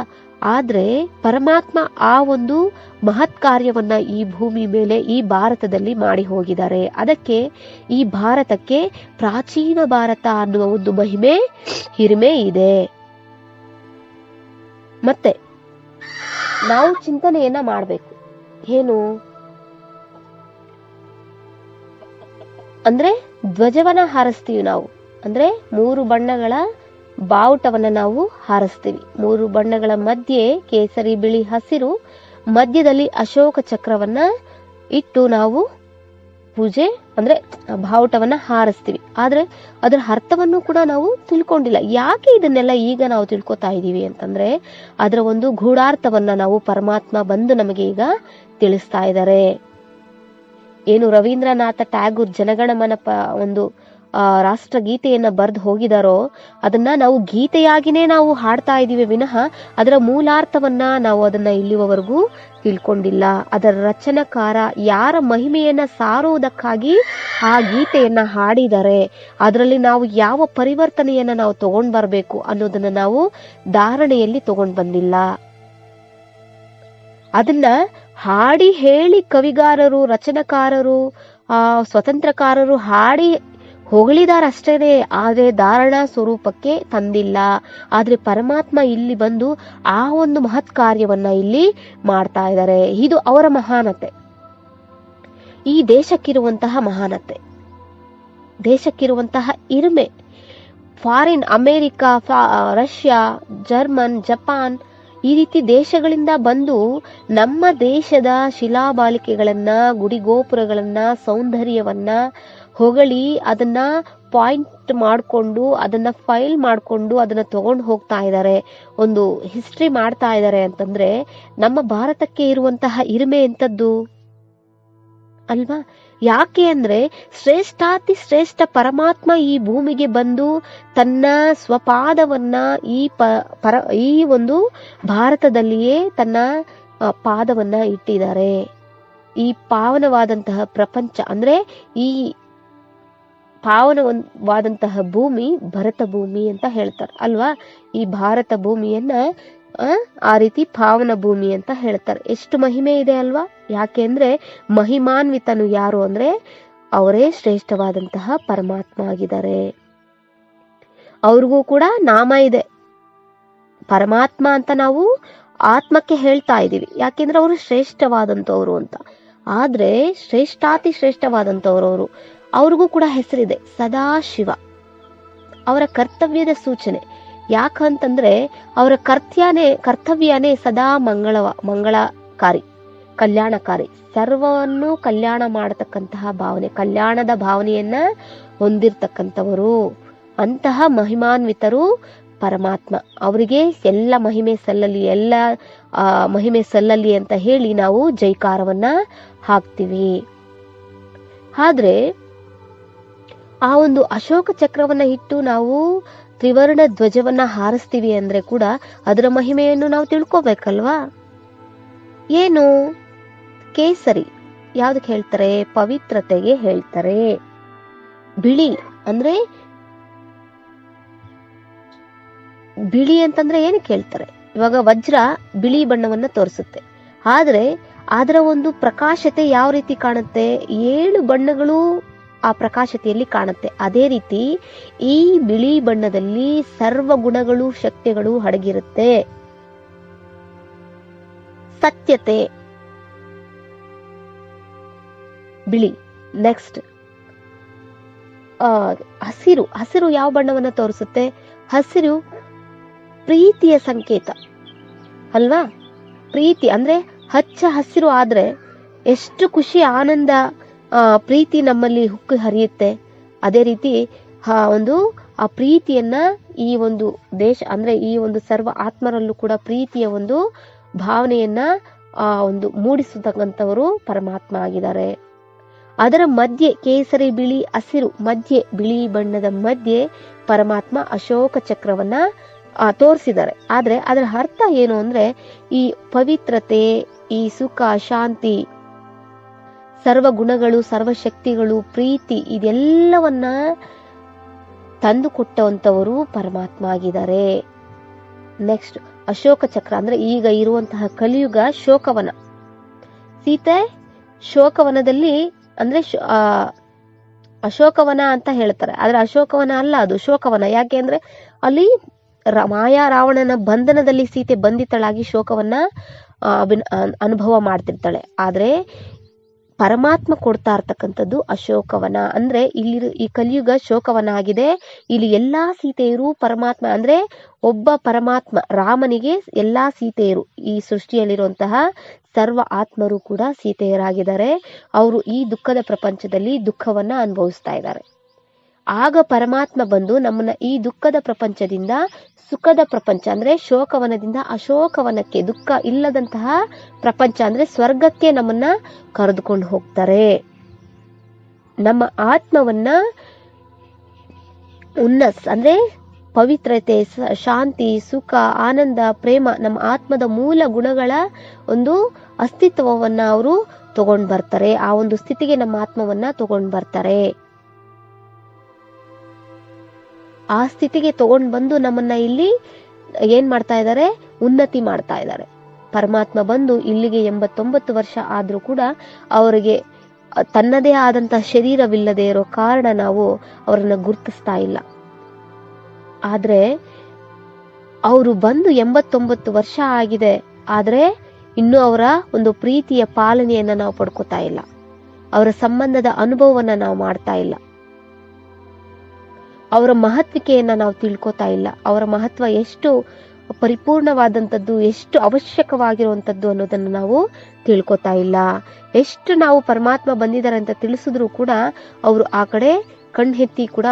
ಆದ್ರೆ ಪರಮಾತ್ಮ ಆ ಒಂದು ಮಹತ್ ಕಾರ್ಯವನ್ನ ಈ ಭೂಮಿ ಮೇಲೆ ಈ ಭಾರತದಲ್ಲಿ ಮಾಡಿ ಹೋಗಿದ್ದಾರೆ. ಅದಕ್ಕೆ ಈ ಭಾರತಕ್ಕೆ ಪ್ರಾಚೀನ ಭಾರತ ಅನ್ನುವ ಒಂದು ಮಹಿಮೆ, ಹಿರಿಮೆ ಇದೆ. ಮತ್ತೆ ನಾವು ಚಿಂತನೆಯನ್ನ ಮಾಡಬೇಕು. ಏನು ಅಂದ್ರೆ ಧ್ವಜವನ್ನ ಹಾರಿಸ್ತೀವಿ ನಾವು. ಅಂದ್ರೆ 3 ಬಣ್ಣಗಳ ಬಾವುಟವನ್ನ ನಾವು ಹಾರಿಸ್ತೀವಿ. 3 ಬಣ್ಣಗಳ ಮಧ್ಯೆ ಕೇಸರಿ, ಬಿಳಿ, ಹಸಿರು, ಮಧ್ಯದಲ್ಲಿ ಅಶೋಕ ಚಕ್ರವನ್ನ ಇಟ್ಟು ನಾವು ಪೂಜೆ ಅಂದ್ರೆ ಬಾವುಟವನ್ನ ಹಾರಿಸ್ತೀವಿ. ಆದ್ರೆ ಅದರ ಅರ್ಥವನ್ನು ಕೂಡ ನಾವು ತಿಳ್ಕೊಂಡಿಲ್ಲ. ಯಾಕೆ ಇದನ್ನೆಲ್ಲ ಈಗ ನಾವು ತಿಳ್ಕೊತಾ ಇದೀವಿ ಅಂತಂದ್ರೆ ಅದರ ಒಂದು ಗೂಢಾರ್ಥವನ್ನ ನಾವು ಪರಮಾತ್ಮ ಬಂದು ನಮಗೆ ಈಗ ತಿಳಿಸ್ತಾ ಇದ್ದಾರೆ. ಏನು ರವೀಂದ್ರನಾಥ ಟ್ಯಾಗೂರ್ ಜನಗಣಮನ ಒಂದು ರಾಷ್ಟ್ರಗೀತೆಯನ್ನ ಬರೆದು ಹೋಗಿದಾರೋ ಅದನ್ನ ನಾವು ಗೀತೆಯಾಗಿನೇ ನಾವು ಹಾಡ್ತಾ ಇದೀವಿ ವಿನಃ ಅದರ ಮೂಲಾರ್ಥವನ್ನ ನಾವು ಅದನ್ನ ಇಲ್ಲಿವರೆಗೂ ತಿಳ್ಕೊಂಡಿಲ್ಲ. ಅದರ ರಚನಕಾರ ಯಾರ ಮಹಿಮೆಯನ್ನ ಸಾರುವುದಕ್ಕಾಗಿ ಆ ಗೀತೆಯನ್ನ ಹಾಡಿದರೆ ಅದರಲ್ಲಿ ನಾವು ಯಾವ ಪರಿವರ್ತನೆಯನ್ನ ನಾವು ತಗೊಂಡ್ ಬರ್ಬೇಕು ಅನ್ನೋದನ್ನ ನಾವು ಧಾರಣೆಯಲ್ಲಿ ತಗೊಂಡ್ ಬಂದಿಲ್ಲ. ಅದನ್ನ ಹಾಡಿ ಹೇಳಿ ಕವಿಗಾರರು, ರಚನಕಾರರು, ಸ್ವತಂತ್ರಕಾರರು ಹಾಡಿ ಹೊಗಳಿದಾರಷ್ಟೇನೆ, ಆದ್ರೆ ಧಾರಣಾ ಸ್ವರೂಪಕ್ಕೆ ತಂದಿಲ್ಲ. ಆದ್ರೆ ಪರಮಾತ್ಮ ಇಲ್ಲಿ ಬಂದು ಆ ಒಂದು ಮಹತ್ ಕಾರ್ಯವನ್ನ ಇಲ್ಲಿ ಮಾಡ್ತಾ ಇದ್ದಾರೆ. ಇದು ಅವರ ಮಹಾನತೆ, ಈ ದೇಶಕ್ಕಿರುವಂತಹ ಮಹಾನತೆ, ದೇಶಕ್ಕಿರುವಂತಹ ಇರುಮೆ. Foreign America, Russia, German, Japan ಈ ರೀತಿ ದೇಶಗಳಿಂದ ಬಂದು ನಮ್ಮ ದೇಶದ ಶಿಲಾಬಾಲಿಕೆಗಳನ್ನ, ಗುಡಿಗೋಪುರಗಳನ್ನ, ಸೌಂದರ್ಯವನ್ನ ಹೊಗಳಿ ಅದನ್ನ ಪಾಯಿಂಟ್ ಮಾಡಿಕೊಂಡು ಅದನ್ನ ಫೈಲ್ ಮಾಡಿಕೊಂಡು ಅದನ್ನ ತಗೊಂಡು ಹೋಗ್ತಾ ಇದ್ದಾರೆ, ಒಂದು ಹಿಸ್ಟ್ರಿ ಮಾಡ್ತಾ ಇದ್ದಾರೆ ಅಂತಂದ್ರೆ ನಮ್ಮ ಭಾರತಕ್ಕೆ ಇರುವಂತಹ ಹಿರಿಮೆ ಎಂತದ್ದು ಅಲ್ವಾ? ಯಾಕೆ ಅಂದ್ರೆ ಶ್ರೇಷ್ಠಾತಿ ಶ್ರೇಷ್ಠ ಪರಮಾತ್ಮ ಈ ಭೂಮಿಗೆ ಬಂದು ತನ್ನ ಸ್ವಪಾದವನ್ನ ಈ ಒಂದು ಭಾರತದಲ್ಲಿಯೇ ತನ್ನ ಪಾದವನ್ನ ಇಟ್ಟಿದ್ದಾರೆ. ಈ ಪಾವನವಾದಂತಹ ಪ್ರಪಂಚ ಅಂದ್ರೆ ಈ ಪಾವನವಾದಂತಹ ಭೂಮಿ ಭರತ ಭೂಮಿ ಅಂತ ಹೇಳ್ತಾರೆ ಅಲ್ವಾ? ಈ ಭಾರತ ಭೂಮಿಯನ್ನ ಆ ರೀತಿ ಪಾವನ ಭೂಮಿ ಅಂತ ಹೇಳ್ತಾರೆ. ಎಷ್ಟು ಮಹಿಮೆ ಇದೆ ಅಲ್ವಾ? ಯಾಕೆಂದ್ರೆ ಮಹಿಮಾನ್ವಿತನು ಯಾರು ಅಂದ್ರೆ ಅವರೇ ಶ್ರೇಷ್ಠವಾದಂತಹ ಪರಮಾತ್ಮ ಆಗಿದ್ದಾರೆ. ಅವ್ರಿಗೂ ಕೂಡ ನಾಮ ಇದೆ, ಪರಮಾತ್ಮ ಅಂತ ನಾವು ಆತ್ಮಕ್ಕೆ ಹೇಳ್ತಾ ಇದೀವಿ. ಯಾಕೆಂದ್ರೆ ಅವರು ಶ್ರೇಷ್ಠವಾದಂತವ್ರು ಅಂತ. ಆದ್ರೆ ಶ್ರೇಷ್ಠಾತಿ ಶ್ರೇಷ್ಠವಾದಂತವ್ರು ಅವರು, ಅವ್ರಿಗೂ ಕೂಡ ಹೆಸರಿದೆ, ಸದಾಶಿವ. ಅವರ ಕರ್ತವ್ಯದ ಸೂಚನೆ. ಯಾಕಂತಂದ್ರೆ ಅವರ ಕರ್ತವ್ಯನೇ ಸದಾ ಮಂಗಳಕಾರಿ, ಕಲ್ಯಾಣಕಾರಿ, ಸರ್ವವನ್ನು ಕಲ್ಯಾಣ ಮಾಡತಕ್ಕಂತಹ ಭಾವನೆ, ಕಲ್ಯಾಣದ ಭಾವನೆಯನ್ನ ಹೊಂದಿರ್ತಕ್ಕಂಥವರು. ಅಂತಹ ಮಹಿಮಾನ್ವಿತರು ಪರಮಾತ್ಮ. ಅವರಿಗೆ ಎಲ್ಲ ಮಹಿಮೆ ಸಲ್ಲಲಿ ಅಂತ ಹೇಳಿ ನಾವು ಜೈಕಾರವನ್ನ ಹಾಕ್ತಿವಿ. ಆದ್ರೆ ಆ ಒಂದು ಅಶೋಕ ಚಕ್ರವನ್ನ ಇಟ್ಟು ನಾವು ತ್ರಿವರ್ಣ ಧ್ವಜವನ್ನ ಹಾರಿಸ್ತೀವಿ ಅಂದ್ರೆ ಕೂಡ ಅದರ ಮಹಿಮೆಯನ್ನು ನಾವು ತಿಳ್ಕೊಬೇಕಲ್ವಾ? ಏನು? ಕೇಸರಿ ಯಾವ್ದಕ್ಕೆ ಹೇಳ್ತಾರೆ? ಪವಿತ್ರತೆಗೆ ಹೇಳ್ತಾರೆ. ಬಿಳಿ ಅಂದ್ರೆ ಬಿಳಿ ಅಂತಂದ್ರೆ ಏನಕ್ಕೆ ಹೇಳ್ತಾರೆ? ಇವಾಗ ವಜ್ರ ಬಿಳಿ ಬಣ್ಣವನ್ನ ತೋರಿಸುತ್ತೆ, ಆದ್ರೆ ಅದರ ಒಂದು ಪ್ರಕಾಶತೆ ಯಾವ ರೀತಿ ಕಾಣುತ್ತೆ? 7 ಬಣ್ಣಗಳು ಆ ಪ್ರಕಾಶತೆಯಲ್ಲಿ ಕಾಣುತ್ತೆ. ಅದೇ ರೀತಿ ಈ ಬಿಳಿ ಬಣ್ಣದಲ್ಲಿ ಸರ್ವ ಗುಣಗಳು, ಶಕ್ತಿಗಳು ಅಡಗಿರುತ್ತೆ. ಸತ್ಯತೆ ಬಿಳಿ. ನೆಕ್ಸ್ಟ್ ಹಸಿರು ಯಾವ ಬಣ್ಣವನ್ನ ತೋರಿಸುತ್ತೆ? ಹಸಿರು ಪ್ರೀತಿಯ ಸಂಕೇತ ಅಲ್ವಾ? ಪ್ರೀತಿ ಅಂದ್ರೆ ಹಚ್ಚ ಹಸಿರು ಆದ್ರೆ ಎಷ್ಟು ಖುಷಿ, ಆನಂದ, ಪ್ರೀತಿ ನಮ್ಮಲ್ಲಿ ಹುಕ್ಕಿ ಹರಿಯುತ್ತೆ. ಅದೇ ರೀತಿ ಆ ಪ್ರೀತಿಯನ್ನ ಈ ಒಂದು ದೇಶ ಅಂದ್ರೆ ಈ ಒಂದು ಸರ್ವ ಆತ್ಮರಲ್ಲೂ ಕೂಡ ಪ್ರೀತಿಯ ಒಂದು ಭಾವನೆಯನ್ನ ಒಂದು ಮೂಡಿಸತಕ್ಕಂಥವರು ಪರಮಾತ್ಮ ಆಗಿದ್ದಾರೆ. ಅದರ ಮಧ್ಯೆ ಕೇಸರಿ, ಬಿಳಿ, ಹಸಿರು ಮಧ್ಯೆ, ಬಿಳಿ ಬಣ್ಣದ ಮಧ್ಯೆ ಪರಮಾತ್ಮ ಅಶೋಕ ಚಕ್ರವನ್ನ ತೋರಿಸಿದ್ದಾರೆ. ಆದ್ರೆ ಅದರ ಅರ್ಥ ಏನು ಅಂದ್ರೆ ಈ ಪವಿತ್ರತೆ, ಈ ಸುಖ, ಶಾಂತಿ, ಸರ್ವ ಗುಣಗಳು, ಸರ್ವಶಕ್ತಿಗಳು, ಪ್ರೀತಿ ಇದೆಲ್ಲವನ್ನ ತಂದು ಕೊಟ್ಟಂತವರು ಪರಮಾತ್ಮ ಆಗಿದ್ದಾರೆ. ನೆಕ್ಸ್ಟ್ ಅಶೋಕ ಚಕ್ರ ಅಂದ್ರೆ ಈಗ ಇರುವಂತಹ ಕಲಿಯುಗ ಶೋಕವನ. ಸೀತೆ ಶೋಕವನದಲ್ಲಿ ಅಂದ್ರೆ ಅಶೋಕವನ ಅಂತ ಹೇಳ್ತಾರೆ, ಆದ್ರೆ ಅಶೋಕವನ ಅಲ್ಲ, ಅದು ಶೋಕವನ. ಯಾಕೆ ಅಂದ್ರೆ ಅಲ್ಲಿ ಮಾಯಾ ರಾವಣನ ಬಂಧನದಲ್ಲಿ ಸೀತೆ ಬಂಧಿತಳಾಗಿ ಶೋಕವನ್ನ ಅನುಭವ ಮಾಡ್ತಿರ್ತಾಳೆ. ಆದ್ರೆ ಪರಮಾತ್ಮ ಕೊಡ್ತಾ ಇರ್ತಕ್ಕಂಥದ್ದು ಅಶೋಕವನ. ಅಂದ್ರೆ ಇಲ್ಲಿ ಈ ಕಲಿಯುಗ ಶೋಕವನ ಆಗಿದೆ. ಇಲ್ಲಿ ಎಲ್ಲಾ ಸೀತೆಯರು ಪರಮಾತ್ಮ ಅಂದ್ರೆ ಒಬ್ಬ ಪರಮಾತ್ಮ ರಾಮನಿಗೆ ಎಲ್ಲಾ ಸೀತೆಯರು, ಈ ಸೃಷ್ಟಿಯಲ್ಲಿರುವಂತಹ ಸರ್ವ ಆತ್ಮರು ಕೂಡ ಸೀತೆಯರಾಗಿದ್ದಾರೆ. ಅವರು ಈ ದುಃಖದ ಪ್ರಪಂಚದಲ್ಲಿ ದುಃಖವನ್ನ ಅನುಭವಿಸ್ತಾ ಇದ್ದಾರೆ. ಆಗ ಪರಮಾತ್ಮ ಬಂದು ನಮ್ಮನ್ನ ಈ ದುಃಖದ ಪ್ರಪಂಚದಿಂದ ಸುಖದ ಪ್ರಪಂಚ ಅಂದ್ರೆ ಶೋಕವನದಿಂದ ಅಶೋಕವನಕ್ಕೆ, ದುಃಖ ಇಲ್ಲದಂತಹ ಪ್ರಪಂಚ ಅಂದ್ರೆ ಸ್ವರ್ಗಕ್ಕೆ ನಮ್ಮನ್ನ ಕರೆದುಕೊಂಡು ಹೋಗ್ತಾರೆ. ನಮ್ಮ ಆತ್ಮವನ್ನ ಅಂದ್ರೆ ಪವಿತ್ರತೆ, ಶಾಂತಿ, ಸುಖ, ಆನಂದ, ಪ್ರೇಮ, ನಮ್ಮ ಆತ್ಮದ ಮೂಲ ಗುಣಗಳ ಒಂದು ಅಸ್ತಿತ್ವವನ್ನ ಅವರು ತಗೊಂಡ್ ಬರ್ತಾರೆ. ಆ ಒಂದು ಸ್ಥಿತಿಗೆ ನಮ್ಮ ಆತ್ಮವನ್ನ ತಗೊಂಡ್ ಬರ್ತಾರೆ. ಆ ಸ್ಥಿತಿಗೆ ತಗೊಂಡ್ ಬಂದು ನಮ್ಮನ್ನ ಇಲ್ಲಿ ಏನ್ ಮಾಡ್ತಾ ಇದ್ದಾರೆ, ಉನ್ನತಿ ಮಾಡ್ತಾ ಇದ್ದಾರೆ. ಪರಮಾತ್ಮ ಬಂದು ಇಲ್ಲಿಗೆ 89 ವರ್ಷ ಆದ್ರೂ ಕೂಡ ಅವರಿಗೆ ತನ್ನದೇ ಆದಂತಹ ಶರೀರವಿಲ್ಲದೆ ಇರೋ ಕಾರಣ ನಾವು ಅವರನ್ನ ಗುರುತಿಸ್ತಾ ಇಲ್ಲ. ಆದ್ರೆ ಅವರು ಬಂದು 89 ವರ್ಷ ಆಗಿದೆ, ಆದ್ರೆ ಇನ್ನು ಅವರ ಒಂದು ಪ್ರೀತಿಯ ಪಾಲನೆಯನ್ನ ನಾವು ಪಡ್ಕೋತಾ ಇಲ್ಲ. ಅವರ ಸಂಬಂಧದ ಅನುಭವವನ್ನ ನಾವು ಮಾಡ್ತಾ ಇಲ್ಲ. ಅವರ ಮಹತ್ವಿಕೆಯನ್ನ ನಾವು ತಿಳ್ಕೊತಾ ಇಲ್ಲ. ಅವರ ಮಹತ್ವ ಎಷ್ಟು ಪರಿಪೂರ್ಣವಾದಂಥದ್ದು, ಎಷ್ಟು ಅವಶ್ಯಕವಾಗಿರುವಂಥದ್ದು ಅನ್ನೋದನ್ನು ನಾವು ತಿಳ್ಕೊತಾ ಇಲ್ಲ. ಎಷ್ಟು ನಾವು ಪರಮಾತ್ಮ ಬಂದಿದ್ದಾರೆ ಅಂತ ತಿಳಿಸಿದ್ರು ಕೂಡ ಅವರು ಆ ಕಡೆ ಕಣ್ಣೆತ್ತಿ ಕೂಡ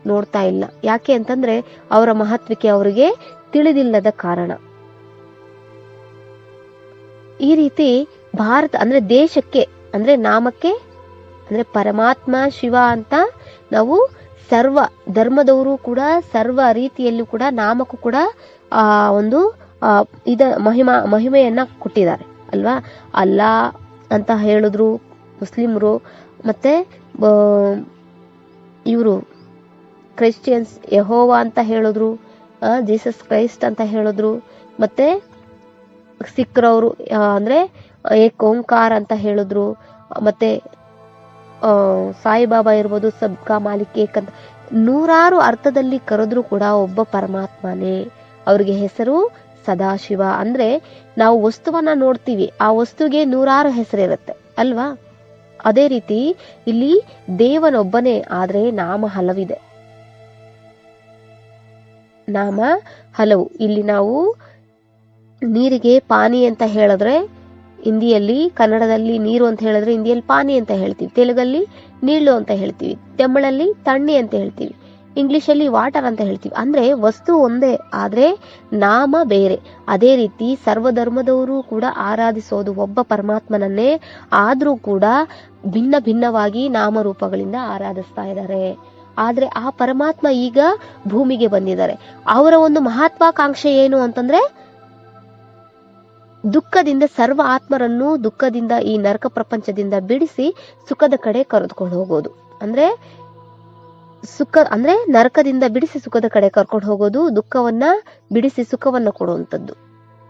ನೋಡ್ತಾ ಇಲ್ಲ. ಯಾಕೆ ಅಂತಂದ್ರೆ ಅವರ ಮಹತ್ವಿಕೆ ಅವರಿಗೆ ತಿಳಿದಿಲ್ಲದ ಕಾರಣ. ಈ ರೀತಿ ಭಾರತ ಅಂದ್ರೆ ದೇಶಕ್ಕೆ, ಅಂದ್ರೆ ನಾಮಕ್ಕೆ, ಅಂದ್ರೆ ಪರಮಾತ್ಮ ಶಿವ ಅಂತ ನಾವು ಸರ್ವ ಧರ್ಮದವರು ಕೂಡ ಸರ್ವ ರೀತಿಯಲ್ಲೂ ಕೂಡ ನಾಮಕ್ಕೂ ಕೂಡ ಒಂದು ಮಹಿಮೆಯನ್ನ ಕೊಟ್ಟಿದ್ದಾರೆ ಅಲ್ವಾ. ಅಲ್ಲಾ ಅಂತ ಹೇಳಿದ್ರು ಮುಸ್ಲಿಮ್ರು, ಮತ್ತೆ ಇವರು ಕ್ರಿಶ್ಚಿಯನ್ಸ್ ಯೆಹೋವಾ ಅಂತ ಹೇಳಿದ್ರು, ಜೀಸಸ್ ಕ್ರೈಸ್ಟ್ ಅಂತ ಹೇಳಿದ್ರು, ಮತ್ತೆ ಸಿಖ್ರವರು ಅಂದ್ರೆ ಏಕ್ ಓಂಕಾರ ಅಂತ ಹೇಳಿದ್ರು, ಮತ್ತೆ ಸಾಯಿಬಾಬಾ ಇರ್ಬೋದು, ಸಬ್ಕಾ ಮಾಲಿಕ್ ಏಕ್ ಅಂತ ನೂರಾರು ಅರ್ಥದಲ್ಲಿ ಕರೆದ್ರು ಕೂಡ ಒಬ್ಬ ಪರಮಾತ್ಮನೇ. ಅವ್ರಿಗೆ ಹೆಸರು ಸದಾಶಿವ. ಅಂದ್ರೆ ನಾವು ವಸ್ತುವನ್ನ ನೋಡ್ತೀವಿ, ಆ ವಸ್ತುಗೆ ನೂರಾರು ಹೆಸರಿರುತ್ತೆ ಅಲ್ವಾ. ಅದೇ ರೀತಿ ಇಲ್ಲಿ ದೇವನೊಬ್ಬನೇ, ಆದ್ರೆ ನಾಮ ಹಲವಿದೆ. ನಾಮ ಹಲವು. ಇಲ್ಲಿ ನಾವು ನೀರಿಗೆ ಪಾನಿ ಅಂತ ಹೇಳಿದ್ರೆ ಹಿಂದಿಯಲ್ಲಿ, ಕನ್ನಡದಲ್ಲಿ ನೀರು ಅಂತ ಹೇಳಿದ್ರೆ ಹಿಂದಿಯಲ್ಲಿ ಪಾನಿ ಅಂತ ಹೇಳ್ತೀವಿ, ತೆಲುಗಲ್ಲಿ ನೀಳು ಅಂತ ಹೇಳ್ತೀವಿ, ತಮಿಳಲ್ಲಿ ತಣ್ಣಿ ಅಂತ ಹೇಳ್ತೀವಿ, ಇಂಗ್ಲಿಷಲ್ಲಿ ವಾಟರ್ ಅಂತ ಹೇಳ್ತೀವಿ. ಅಂದ್ರೆ ವಸ್ತು ಒಂದೇ, ಆದ್ರೆ ನಾಮ ಬೇರೆ. ಅದೇ ರೀತಿ ಸರ್ವಧರ್ಮದವರು ಕೂಡ ಆರಾಧಿಸೋದು ಒಬ್ಬ ಪರಮಾತ್ಮನನ್ನೇ, ಆದ್ರೂ ಕೂಡ ಭಿನ್ನ ಭಿನ್ನವಾಗಿ ನಾಮರೂಪಗಳಿಂದ ಆರಾಧಿಸ್ತಾ ಇದ್ದಾರೆ. ಆದ್ರೆ ಆ ಪರಮಾತ್ಮ ಈಗ ಭೂಮಿಗೆ ಬಂದಿದ್ದಾರೆ. ಅವರ ಒಂದು ಮಹತ್ವಾಕಾಂಕ್ಷೆ ಏನು ಅಂತಂದ್ರೆ ದುಃಖದಿಂದ ಸರ್ವ ಆತ್ಮರನ್ನು ದುಃಖದಿಂದ ಈ ನರಕ ಪ್ರಪಂಚದಿಂದ ಬಿಡಿಸಿ ಸುಖದ ಕಡೆ ಕರೆದುಕೊಂಡು ಹೋಗೋದು. ಅಂದ್ರೆ ನರಕದಿಂದ ಬಿಡಿಸಿ ಸುಖದ ಕಡೆ ಕರ್ಕೊಂಡು ಹೋಗೋದು, ದುಃಖವನ್ನ ಬಿಡಿಸಿ ಸುಖವನ್ನ ಕೊಡುವಂಥದ್ದು.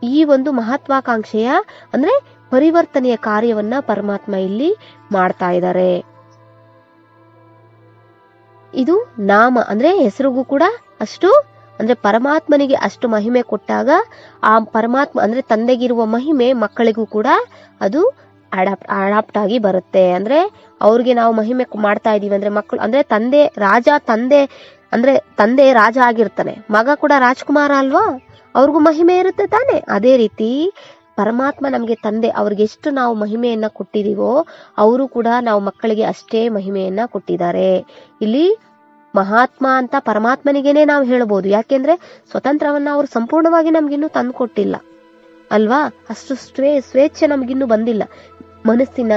ಈ ಒಂದು ಮಹತ್ವಾಕಾಂಕ್ಷೆಯ ಅಂದ್ರೆ ಪರಿವರ್ತನೆಯ ಕಾರ್ಯವನ್ನ ಪರಮಾತ್ಮ ಇಲ್ಲಿ ಮಾಡ್ತಾ ಇದ್ದಾರೆ. ಇದು ನಾಮ ಅಂದ್ರೆ ಹೆಸರಿಗೂ ಕೂಡ ಅಷ್ಟು, ಅಂದ್ರೆ ಪರಮಾತ್ಮನಿಗೆ ಅಷ್ಟು ಮಹಿಮೆ ಕೊಟ್ಟಾಗ ಆ ಪರಮಾತ್ಮ ಅಂದ್ರೆ ತಂದೆಗಿರುವ ಮಹಿಮೆ ಮಕ್ಕಳಿಗೂ ಕೂಡ ಅದು ಅಡಾಪ್ಟ್ ಆಗಿ ಬರುತ್ತೆ. ಅಂದ್ರೆ ಅವ್ರಿಗೆ ನಾವು ಮಹಿಮೆ ಮಾಡ್ತಾ ಇದೀವಿ ಅಂದ್ರೆ ಮಕ್ಕಳು ಅಂದ್ರೆ ತಂದೆ ರಾಜ ಆಗಿರ್ತಾನೆ, ಮಗ ಕೂಡ ರಾಜ್ಕುಮಾರ ಅಲ್ವಾ, ಅವ್ರಿಗೂ ಮಹಿಮೆ ಇರುತ್ತೆ ತಾನೆ. ಅದೇ ರೀತಿ ಪರಮಾತ್ಮ ನಮ್ಗೆ ತಂದೆ, ಅವ್ರಿಗೆ ಎಷ್ಟು ನಾವು ಮಹಿಮೆಯನ್ನ ಕೊಟ್ಟಿದೀವೋ ಅವರು ಕೂಡ ನಾವು ಮಕ್ಕಳಿಗೆ ಅಷ್ಟೇ ಮಹಿಮೆಯನ್ನ ಕೊಟ್ಟಿದ್ದಾರೆ. ಇಲ್ಲಿ ಮಹಾತ್ಮ ಅಂತ ಪರಮಾತ್ಮನಿಗೇನೆ ನಾವು ಹೇಳ್ಬೋದು. ಯಾಕೆಂದ್ರೆ ಸ್ವತಂತ್ರವನ್ನ ಅವರು ಸಂಪೂರ್ಣವಾಗಿ ನಮ್ಗಿನ್ನೂ ತಂದು ಕೊಟ್ಟಿಲ್ಲ ಅಲ್ವಾ. ಅಷ್ಟು ಸ್ವೇಚ್ಛೆ ನಮ್ಗಿನ್ನೂ ಬಂದಿಲ್ಲ. ಮನಸ್ಸಿನ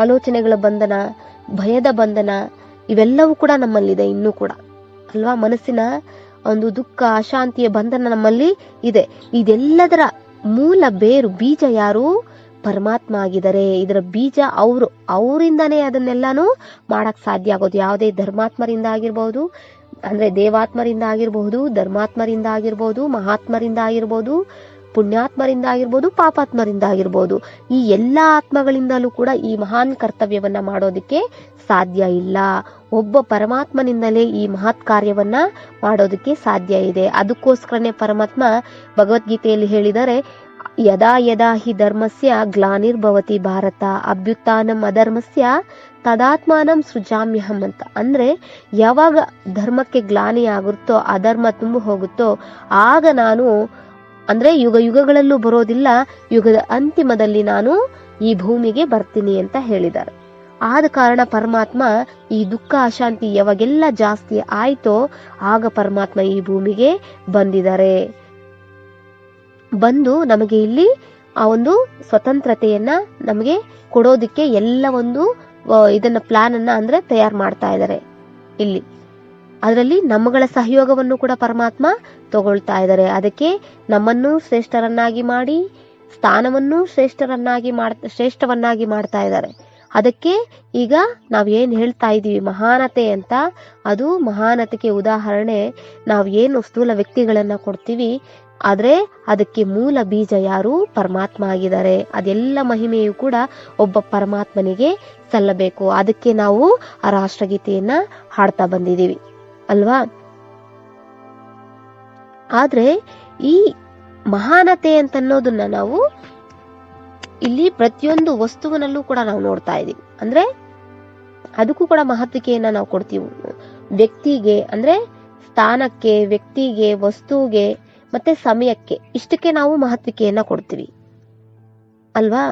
ಆಲೋಚನೆಗಳ ಬಂಧನ, ಭಯದ ಬಂಧನ ಇವೆಲ್ಲವೂ ಕೂಡ ನಮ್ಮಲ್ಲಿದೆ ಇನ್ನೂ ಕೂಡ ಅಲ್ವಾ. ಮನಸ್ಸಿನ ಒಂದು ದುಃಖ, ಅಶಾಂತಿಯ ಬಂಧನ ನಮ್ಮಲ್ಲಿ ಇದೆ. ಇದೆಲ್ಲದರ ಮೂಲ ಬೇರು ಬೀಜ ಯಾರು? ಪರಮಾತ್ಮ ಆಗಿದ್ದಾರೆ. ಇದರ ಬೀಜ ಅವರಿಂದಾನೇ ಅದನ್ನೆಲ್ಲಾನು ಮಾಡಕ್ ಸಾಧ್ಯ ಆಗೋದು. ಯಾವುದೇ ಧರ್ಮಾತ್ಮರಿಂದ ಆಗಿರ್ಬಹುದು, ಅಂದ್ರೆ ದೇವಾತ್ಮರಿಂದ ಆಗಿರಬಹುದು, ಧರ್ಮಾತ್ಮರಿಂದ ಆಗಿರ್ಬೋದು, ಮಹಾತ್ಮರಿಂದ ಆಗಿರ್ಬೋದು, ಪುಣ್ಯಾತ್ಮರಿಂದ ಆಗಿರ್ಬೋದು, ಪಾಪಾತ್ಮರಿಂದ ಆಗಿರ್ಬೋದು. ಈ ಎಲ್ಲಾ ಆತ್ಮಗಳಿಂದಲೂ ಕೂಡ ಈ ಮಹಾನ್ ಕರ್ತವ್ಯವನ್ನ ಮಾಡೋದಕ್ಕೆ ಸಾಧ್ಯ ಇಲ್ಲ. ಒಬ್ಬ ಪರಮಾತ್ಮನಿಂದಲೇ ಈ ಮಹತ್ ಕಾರ್ಯವನ್ನ ಮಾಡೋದಕ್ಕೆ ಸಾಧ್ಯ ಇದೆ. ಅದಕ್ಕೋಸ್ಕರನೇ ಪರಮಾತ್ಮ ಭಗವದ್ಗೀತೆಯಲ್ಲಿ ಹೇಳಿದರೆ, ಯದಾ ಯದಾ ಹಿ ಧರ್ಮಸ್ಯ ಗ್ಲಾನಿರ್ಭವತಿ ಭಾರತ ಅಭ್ಯುತ್ಥಾನಂ ಅಧರ್ಮಸ್ಯ ತದಾತ್ಮಾನಂ ಸೃಜಾಮ್ಯಹಂ ಅಂತ. ಅಂದ್ರೆ ಯಾವಾಗ ಧರ್ಮಕ್ಕೆ ಗ್ಲಾನಿ ಆಗುತ್ತೋ, ಅಧರ್ಮ ತುಂಬಿ ಹೋಗುತ್ತೋ, ಆಗ ನಾನು ಅಂದ್ರೆ ಯುಗ ಯುಗಗಳಲ್ಲೂ ಬರೋದಿಲ್ಲ, ಯುಗದ ಅಂತಿಮದಲ್ಲಿ ನಾನು ಈ ಭೂಮಿಗೆ ಬರ್ತೀನಿ ಅಂತ ಹೇಳಿದ್ದಾರೆ. ಆದ ಕಾರಣ ಪರಮಾತ್ಮ ಈ ದುಃಖ ಅಶಾಂತಿ ಯಾವಾಗೆಲ್ಲ ಜಾಸ್ತಿ ಆಯ್ತೋ ಆಗ ಪರಮಾತ್ಮ ಈ ಭೂಮಿಗೆ ಬಂದಿದ್ದಾರೆ. ಬಂದು ನಮಗೆ ಇಲ್ಲಿ ಆ ಒಂದು ಸ್ವತಂತ್ರತೆಯನ್ನ ನಮಗೆ ಕೊಡೋದಿಕ್ಕೆ ಎಲ್ಲ ಒಂದು ಇದನ್ನ ಪ್ಲಾನ್ ಅನ್ನ ಅಂದ್ರೆ ತಯಾರು ಮಾಡ್ತಾ ಇದ್ದಾರೆ ಇಲ್ಲಿ. ಅದರಲ್ಲಿ ನಮ್ಮಗಳ ಸಹಯೋಗವನ್ನು ಕೂಡ ಪರಮಾತ್ಮ ತಗೊಳ್ತಾ ಇದ್ದಾರೆ. ಅದಕ್ಕೆ ನಮ್ಮನ್ನು ಶ್ರೇಷ್ಠರನ್ನಾಗಿ ಮಾಡಿ ಸ್ಥಾನವನ್ನು ಶ್ರೇಷ್ಠವನ್ನಾಗಿ ಮಾಡ್ತಾ ಇದ್ದಾರೆ. ಅದಕ್ಕೆ ಈಗ ನಾವೇನ್ ಹೇಳ್ತಾ ಇದೀವಿ ಮಹಾನತೆ ಅಂತ, ಅದು ಮಹಾನತೆಗೆ ಉದಾಹರಣೆ ನಾವು ಏನು ಸ್ಥೂಲ ವ್ಯಕ್ತಿಗಳನ್ನ ಕೊಡ್ತೀವಿ, ಆದ್ರೆ ಅದಕ್ಕೆ ಮೂಲ ಬೀಜ ಯಾರು? ಪರಮಾತ್ಮ ಆಗಿದ್ದಾರೆ. ಅದೆಲ್ಲ ಮಹಿಮೆಯು ಕೂಡ ಒಬ್ಬ ಪರಮಾತ್ಮನಿಗೆ ಸಲ್ಲಬೇಕು. ಅದಕ್ಕೆ ನಾವು ಆ ರಾಷ್ಟ್ರಗೀತೆಯನ್ನ ಹಾಡ್ತಾ ಬಂದಿದ್ದೀವಿ ಅಲ್ವಾ. ಆದ್ರೆ ಈ ಮಹಾನತೆ ಅಂತ ಅನ್ನೋದನ್ನ ನಾವು ಇಲ್ಲಿ ಪ್ರತಿಯೊಂದು ವಸ್ತುವಿನಲ್ಲೂ ಕೂಡ ನಾವು ನೋಡ್ತಾ ಇದೀವಿ. ಅಂದ್ರೆ ಅದಕ್ಕೂ ಕೂಡ ಮಹತ್ವಿಕೆಯನ್ನ ನಾವು ಕೊಡ್ತೀವಿ. ವ್ಯಕ್ತಿಗೆ ಅಂದ್ರೆ ಸ್ಥಾನಕ್ಕೆ, ವ್ಯಕ್ತಿಗೆ, ವಸ್ತುಗೆ ಮತ್ತೆ ಸಮಯಕ್ಕೆ, ಇಷ್ಟಕ್ಕೆ ನಾವು ಮಹತ್ವಿಕೆಯನ್ನ ಕೊಡ್ತೀವಿ ಅಲ್ವಾ.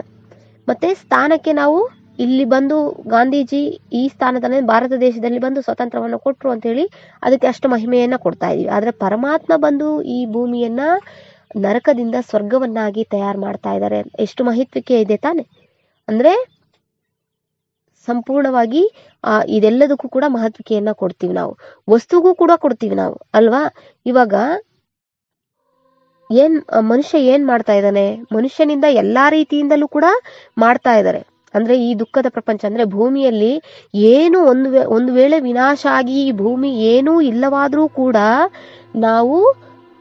ಮತ್ತೆ ಸ್ಥಾನಕ್ಕೆ ನಾವು ಇಲ್ಲಿ ಬಂದು ಗಾಂಧೀಜಿ ಈ ಸ್ಥಾನದಲ್ಲಿ ಭಾರತ ದೇಶದಲ್ಲಿ ಬಂದು ಸ್ವತಂತ್ರವನ್ನು ಕೊಟ್ರು ಅಂತ ಹೇಳಿ ಅದಕ್ಕೆ ಅಷ್ಟು ಮಹಿಮೆಯನ್ನ ಕೊಡ್ತಾ ಇದೀವಿ. ಆದ್ರೆ ಪರಮಾತ್ಮ ಬಂದು ಈ ಭೂಮಿಯನ್ನ ನರಕದಿಂದ ಸ್ವರ್ಗವನ್ನಾಗಿ ತಯಾರು ಮಾಡ್ತಾ ಇದ್ದಾರೆ. ಎಷ್ಟು ಮಹತ್ವಿಕೆ ಇದೆ ತಾನೆ. ಅಂದ್ರೆ ಸಂಪೂರ್ಣವಾಗಿ ಇದೆಲ್ಲದಕ್ಕೂ ಕೂಡ ಮಹತ್ವಿಕೆಯನ್ನ ಕೊಡ್ತೀವಿ ನಾವು. ವಸ್ತುಗೂ ಕೂಡ ಕೊಡ್ತೀವಿ ನಾವು ಅಲ್ವಾ. ಇವಾಗ ಮನುಷ್ಯ ಏನ್ ಮಾಡ್ತಾ ಇದ್ದಾನೆ? ಮನುಷ್ಯನಿಂದ ಎಲ್ಲಾ ರೀತಿಯಿಂದಲೂ ಕೂಡ ಮಾಡ್ತಾ ಇದ್ದಾರೆ. ಅಂದ್ರೆ ಈ ದುಃಖದ ಪ್ರಪಂಚ ಅಂದ್ರೆ ಭೂಮಿಯಲ್ಲಿ ಏನು ಒಂದು ವೇಳೆ ವಿನಾಶ ಆಗಿ ಈ ಭೂಮಿ ಏನೂ ಇಲ್ಲವಾದ್ರೂ ಕೂಡ ನಾವು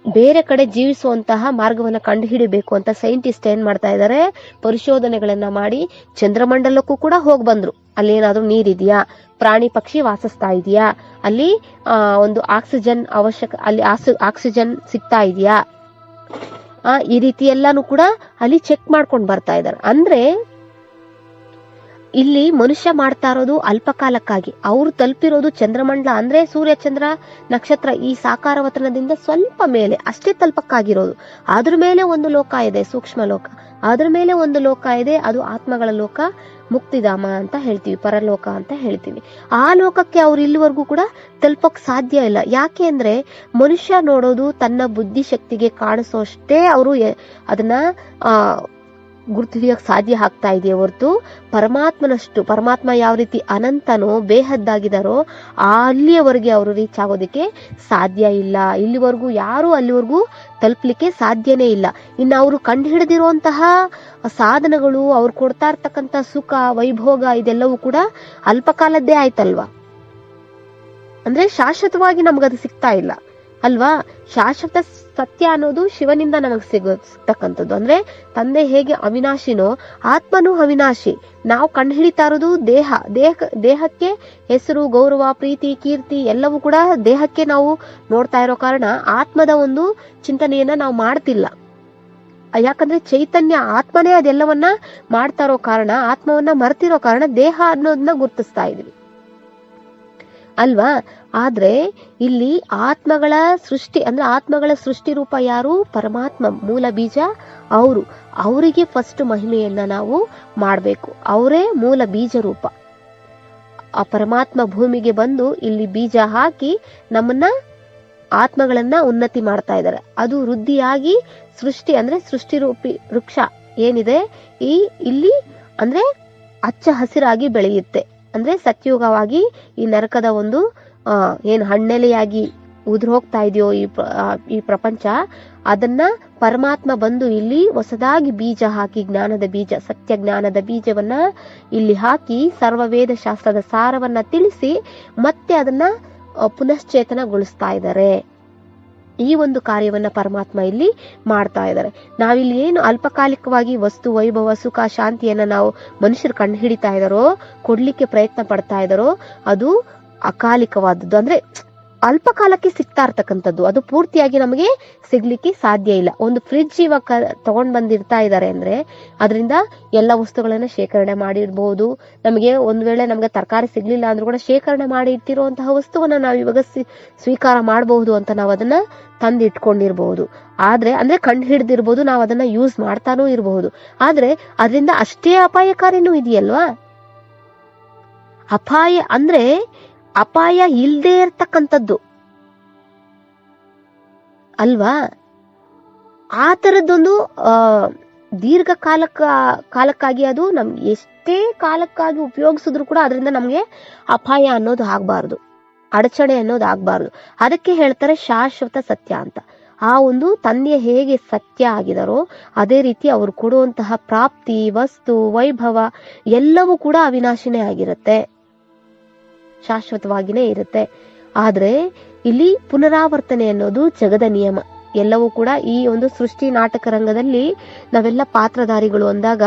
ಬೇರೆ ಕಡೆ ಜೀವಿಸುವಂತಹ ಮಾರ್ಗವನ್ನ ಕಂಡುಹಿಡಿಬೇಕು ಅಂತ ಸೈಂಟಿಸ್ಟ್ ಏನ್ ಮಾಡ್ತಾ ಇದ್ದಾರೆ? ಪರಿಶೋಧನೆಗಳನ್ನ ಮಾಡಿ ಚಂದ್ರಮಂಡಲಕ್ಕೂ ಕೂಡ ಹೋಗಿ ಬಂದ್ರು. ಅಲ್ಲಿ ಏನಾದ್ರೂ ನೀರಿದೆಯಾ, ಪ್ರಾಣಿ ಪಕ್ಷಿ ವಾಸಿಸ್ತಾ ಇದೆಯಾ, ಅಲ್ಲಿ ಒಂದು ಆಕ್ಸಿಜನ್ ಅಲ್ಲಿ ಆಕ್ಸಿಜನ್ ಸಿಗ್ತಾ ಇದೆಯಾ, ಈ ರೀತಿ ಎಲ್ಲಾನು ಕೂಡ ಅಲ್ಲಿ ಚೆಕ್ ಮಾಡ್ಕೊಂಡು ಬರ್ತಾ ಇದ್ದಾರೆ. ಅಂದ್ರೆ ಇಲ್ಲಿ ಮನುಷ್ಯ ಮಾಡ್ತಾ ಇರೋದು ಅಲ್ಪಕಾಲಕ್ಕಾಗಿ. ಅವ್ರು ತಲುಪಿರೋದು ಚಂದ್ರಮಂಡಲ ಅಂದ್ರೆ ಸೂರ್ಯ, ಚಂದ್ರ, ನಕ್ಷತ್ರ ಈ ಸಾಕಾರವತನದಿಂದ ಸ್ವಲ್ಪ ಮೇಲೆ ಅಷ್ಟೇ ತಲುಪಕ್ಕಾಗಿರೋದು. ಅದ್ರ ಮೇಲೆ ಒಂದು ಲೋಕ ಇದೆ, ಸೂಕ್ಷ್ಮ ಲೋಕ. ಅದ್ರ ಮೇಲೆ ಒಂದು ಲೋಕ ಇದೆ, ಅದು ಆತ್ಮಗಳ ಲೋಕ, ಮುಕ್ತಿಧಾಮ ಅಂತ ಹೇಳ್ತೀವಿ, ಪರಲೋಕ ಅಂತ ಹೇಳ್ತೀವಿ. ಆ ಲೋಕಕ್ಕೆ ಅವ್ರು ಇಲ್ಲಿವರೆಗೂ ಕೂಡ ತಲುಪಕ್ ಸಾಧ್ಯ ಇಲ್ಲ. ಯಾಕೆ ಅಂದ್ರೆ ಮನುಷ್ಯ ನೋಡೋದು ತನ್ನ ಬುದ್ಧಿಶಕ್ತಿಗೆ ಕಾಣಿಸೋಷ್ಟೇ ಅವರು ಅದನ್ನ ಗುರುತು ಹಿಡಿಯೋಕ್ ಸಾಧ್ಯ ಆಗ್ತಾ ಇದೆಯೇ ಹೊರತು ಪರಮಾತ್ಮ ಯಾವ ರೀತಿ ಅನಂತನೋ ಬೇಹದ್ದಾಗಿದಾರೋ ಅಲ್ಲಿಯವರೆಗೆ ಅವರು ರೀಚ್ ಆಗೋದಕ್ಕೆ ಸಾಧ್ಯ ಇಲ್ಲ. ಇಲ್ಲಿವರೆಗೂ ಯಾರು ಅಲ್ಲಿವರೆಗೂ ತಲುಪಲಿಕ್ಕೆ ಸಾಧ್ಯನೇ ಇಲ್ಲ. ಇನ್ನು ಅವರು ಕಂಡು ಹಿಡಿದಿರುವಂತಹ ಸಾಧನಗಳು, ಅವ್ರು ಕೊಡ್ತಾ ಇರ್ತಕ್ಕಂಥ ಸುಖ, ವೈಭೋಗ ಇದೆಲ್ಲವೂ ಕೂಡ ಅಲ್ಪಕಾಲದ್ದೇ ಆಯ್ತಲ್ವಾ. ಅಂದ್ರೆ ಶಾಶ್ವತವಾಗಿ ನಮಗದು ಸಿಗ್ತಾ ಇಲ್ಲ ಅಲ್ವಾ. ಶಾಶ್ವತ ಸತ್ಯ ಅನ್ನೋದು ಶಿವನಿಂದ ನಮಗ್ ಸಿಗ್ತಕ್ಕಂಥದ್ದು. ಅಂದ್ರೆ ತಂದೆ ಹೇಗೆ ಅವಿನಾಶಿನೋ ಆತ್ಮನೂ ಅವಿನಾಶಿ. ನಾವು ಕಂಡು ಹಿಡಿತಾ ಇರೋದು ದೇಹಕ್ಕೆ ಹೆಸರು, ಗೌರವ, ಪ್ರೀತಿ, ಕೀರ್ತಿ ಎಲ್ಲವೂ ಕೂಡ ದೇಹಕ್ಕೆ ನಾವು ನೋಡ್ತಾ ಇರೋ ಕಾರಣ ಆತ್ಮದ ಒಂದು ಚಿಂತನೆಯನ್ನ ನಾವು ಮಾಡ್ತಿಲ್ಲ. ಯಾಕಂದ್ರೆ ಚೈತನ್ಯ ಆತ್ಮನೇ ಅದೆಲ್ಲವನ್ನ ಮಾಡ್ತಾ ಇರೋ ಕಾರಣ, ಆತ್ಮವನ್ನ ಮರ್ತಿರೋ ಕಾರಣ ದೇಹ ಅನ್ನೋದನ್ನ ಗುರ್ತಿಸ್ತಾ ಇದೀವಿ ಅಲ್ವಾ. ಆದ್ರೆ ಇಲ್ಲಿ ಆತ್ಮಗಳ ಸೃಷ್ಟಿ ರೂಪ ಯಾರು? ಪರಮಾತ್ಮ, ಮೂಲ ಬೀಜ ಅವರಿಗೆ ಫಸ್ಟ್ ಮಹಿಮೆಯನ್ನ ನಾವು ಮಾಡ್ಬೇಕು. ಅವರೇ ಮೂಲ ಬೀಜ ರೂಪ. ಆ ಪರಮಾತ್ಮ ಭೂಮಿಗೆ ಬಂದು ಇಲ್ಲಿ ಬೀಜ ಹಾಕಿ ನಮ್ಮನ್ನ ಆತ್ಮಗಳನ್ನ ಉನ್ನತಿ ಮಾಡ್ತಾ ಇದ್ದಾರೆ. ಅದು ವೃದ್ಧಿಯಾಗಿ ಸೃಷ್ಟಿ ರೂಪಿ ವೃಕ್ಷ ಏನಿದೆ ಇಲ್ಲಿ ಅಂದ್ರೆ ಹಚ್ಚ ಹಸಿರಾಗಿ ಬೆಳೆಯುತ್ತೆ. ಅಂದ್ರೆ ಸತ್ಯುಗವಾಗಿ ಈ ನರಕದ ಒಂದು ಏನ್ ಹಣ್ಣೆಲೆಯಾಗಿ ಉದುರು ಹೋಗ್ತಾ ಇದೆಯೋ ಈ ಪ್ರಪಂಚ, ಅದನ್ನ ಪರಮಾತ್ಮ ಬಂದು ಇಲ್ಲಿ ಹೊಸದಾಗಿ ಬೀಜ ಹಾಕಿ, ಜ್ಞಾನದ ಬೀಜ, ಸತ್ಯ ಜ್ಞಾನದ ಬೀಜವನ್ನ ಇಲ್ಲಿ ಹಾಕಿ ಸರ್ವವೇದ ಶಾಸ್ತ್ರದ ಸಾರವನ್ನ ತಿಳಿಸಿ ಮತ್ತೆ ಅದನ್ನ ಪುನಶ್ಚೇತನಗೊಳಿಸ್ತಾ ಇದ್ದಾರೆ. ಈ ಒಂದು ಕಾರ್ಯವನ್ನ ಪರಮಾತ್ಮ ಇಲ್ಲಿ ಮಾಡ್ತಾ ಇದ್ದಾರೆ. ನಾವಿಲ್ಲಿ ಏನು ಅಲ್ಪಕಾಲಿಕವಾಗಿ ವಸ್ತು, ವೈಭವ, ಸುಖ, ಶಾಂತಿಯನ್ನ ನಾವು ಮನುಷ್ಯರು ಕಂಡು ಹಿಡಿತಾ ಇದಾರೋ, ಕೊಡ್ಲಿಕ್ಕೆ ಪ್ರಯತ್ನ ಪಡ್ತಾ ಇದಾರೋ, ಅದು ಅಕಾಲಿಕವಾದದ್ದು. ಅಂದ್ರೆ ಅಲ್ಪ ಕಾಲಕ್ಕೆ ಸಿಗ್ತಾ ಇರ್ತಕ್ಕಂಥದ್ದು, ಅದು ಪೂರ್ತಿಯಾಗಿ ನಮಗೆ ಸಿಗ್ಲಿಕ್ಕೆ ಸಾಧ್ಯ ಇಲ್ಲ. ಒಂದು ಫ್ರಿಡ್ಜ್ ಇವಾಗ ತಗೊಂಡ್ ಬಂದಿರ್ತಾ ಇದ್ದಾರೆ ಅಂದ್ರೆ ಅದರಿಂದ ಎಲ್ಲ ವಸ್ತುಗಳನ್ನ ಶೇಖರಣೆ ಮಾಡಿರ್ಬಹುದು. ನಮಗೆ ಒಂದ್ ವೇಳೆ ನಮ್ಗೆ ತರಕಾರಿ ಸಿಗ್ಲಿಲ್ಲ ಅಂದ್ರೂ ಕೂಡ ಶೇಖರಣೆ ಮಾಡಿ ಇಟ್ಟಿರುವಂತಹ ವಸ್ತುವನ್ನ ನಾವು ಇವಾಗ ಸ್ವೀಕಾರ ಮಾಡಬಹುದು ಅಂತ ನಾವು ಅದನ್ನ ತಂದು ಇಟ್ಕೊಂಡಿರ್ಬಹುದು. ಆದ್ರೆ ಅಂದ್ರೆ ಕಂಡು ಹಿಡ್ದಿರ್ಬೋದು, ನಾವು ಅದನ್ನ ಯೂಸ್ ಮಾಡ್ತಾನೂ ಇರಬಹುದು. ಆದ್ರೆ ಅದರಿಂದ ಅಷ್ಟೇ ಅಪಾಯಕಾರಿನೂ ಇದೆಯಲ್ವಾ. ಅಪಾಯ ಅಂದ್ರೆ ಅಪಾಯ ಇಲ್ದೇ ಇರ್ತಕ್ಕಂಥದ್ದು ಅಲ್ವಾ. ಆ ತರದ್ದೊಂದು ದೀರ್ಘ ಕಾಲಕ್ಕಾಗಿ ಅದು ನಮ್ಗೆ ಎಷ್ಟೇ ಕಾಲಕ್ಕಾಗಿ ಉಪಯೋಗಿಸಿದ್ರು ಕೂಡ ಅದರಿಂದ ನಮ್ಗೆ ಅಪಾಯ ಅನ್ನೋದು ಆಗ್ಬಾರ್ದು, ಅಡಚಣೆ ಅನ್ನೋದು ಆಗ್ಬಾರ್ದು. ಅದಕ್ಕೆ ಹೇಳ್ತಾರೆ ಶಾಶ್ವತ ಸತ್ಯ ಅಂತ. ಆ ಒಂದು ತಂದೆ ಹೇಗೆ ಸತ್ಯ ಆಗಿದಾರೋ ಅದೇ ರೀತಿ ಅವರು ಕೊಡುವಂತಹ ಪ್ರಾಪ್ತಿ, ವಸ್ತು, ವೈಭವ ಎಲ್ಲವೂ ಕೂಡ ಅವಿನಾಶಿನೇ ಆಗಿರುತ್ತೆ, ಶಾಶ್ವತವಾಗಿನೇ ಇರುತ್ತೆ. ಆದ್ರೆ ಇಲ್ಲಿ ಪುನರಾವರ್ತನೆ ಅನ್ನೋದು ಜಗದ ನಿಯಮ. ಎಲ್ಲವೂ ಕೂಡ ಈ ಒಂದು ಸೃಷ್ಟಿ ನಾಟಕ ರಂಗದಲ್ಲಿ ನಾವೆಲ್ಲ ಪಾತ್ರಧಾರಿಗಳು ಅಂದಾಗ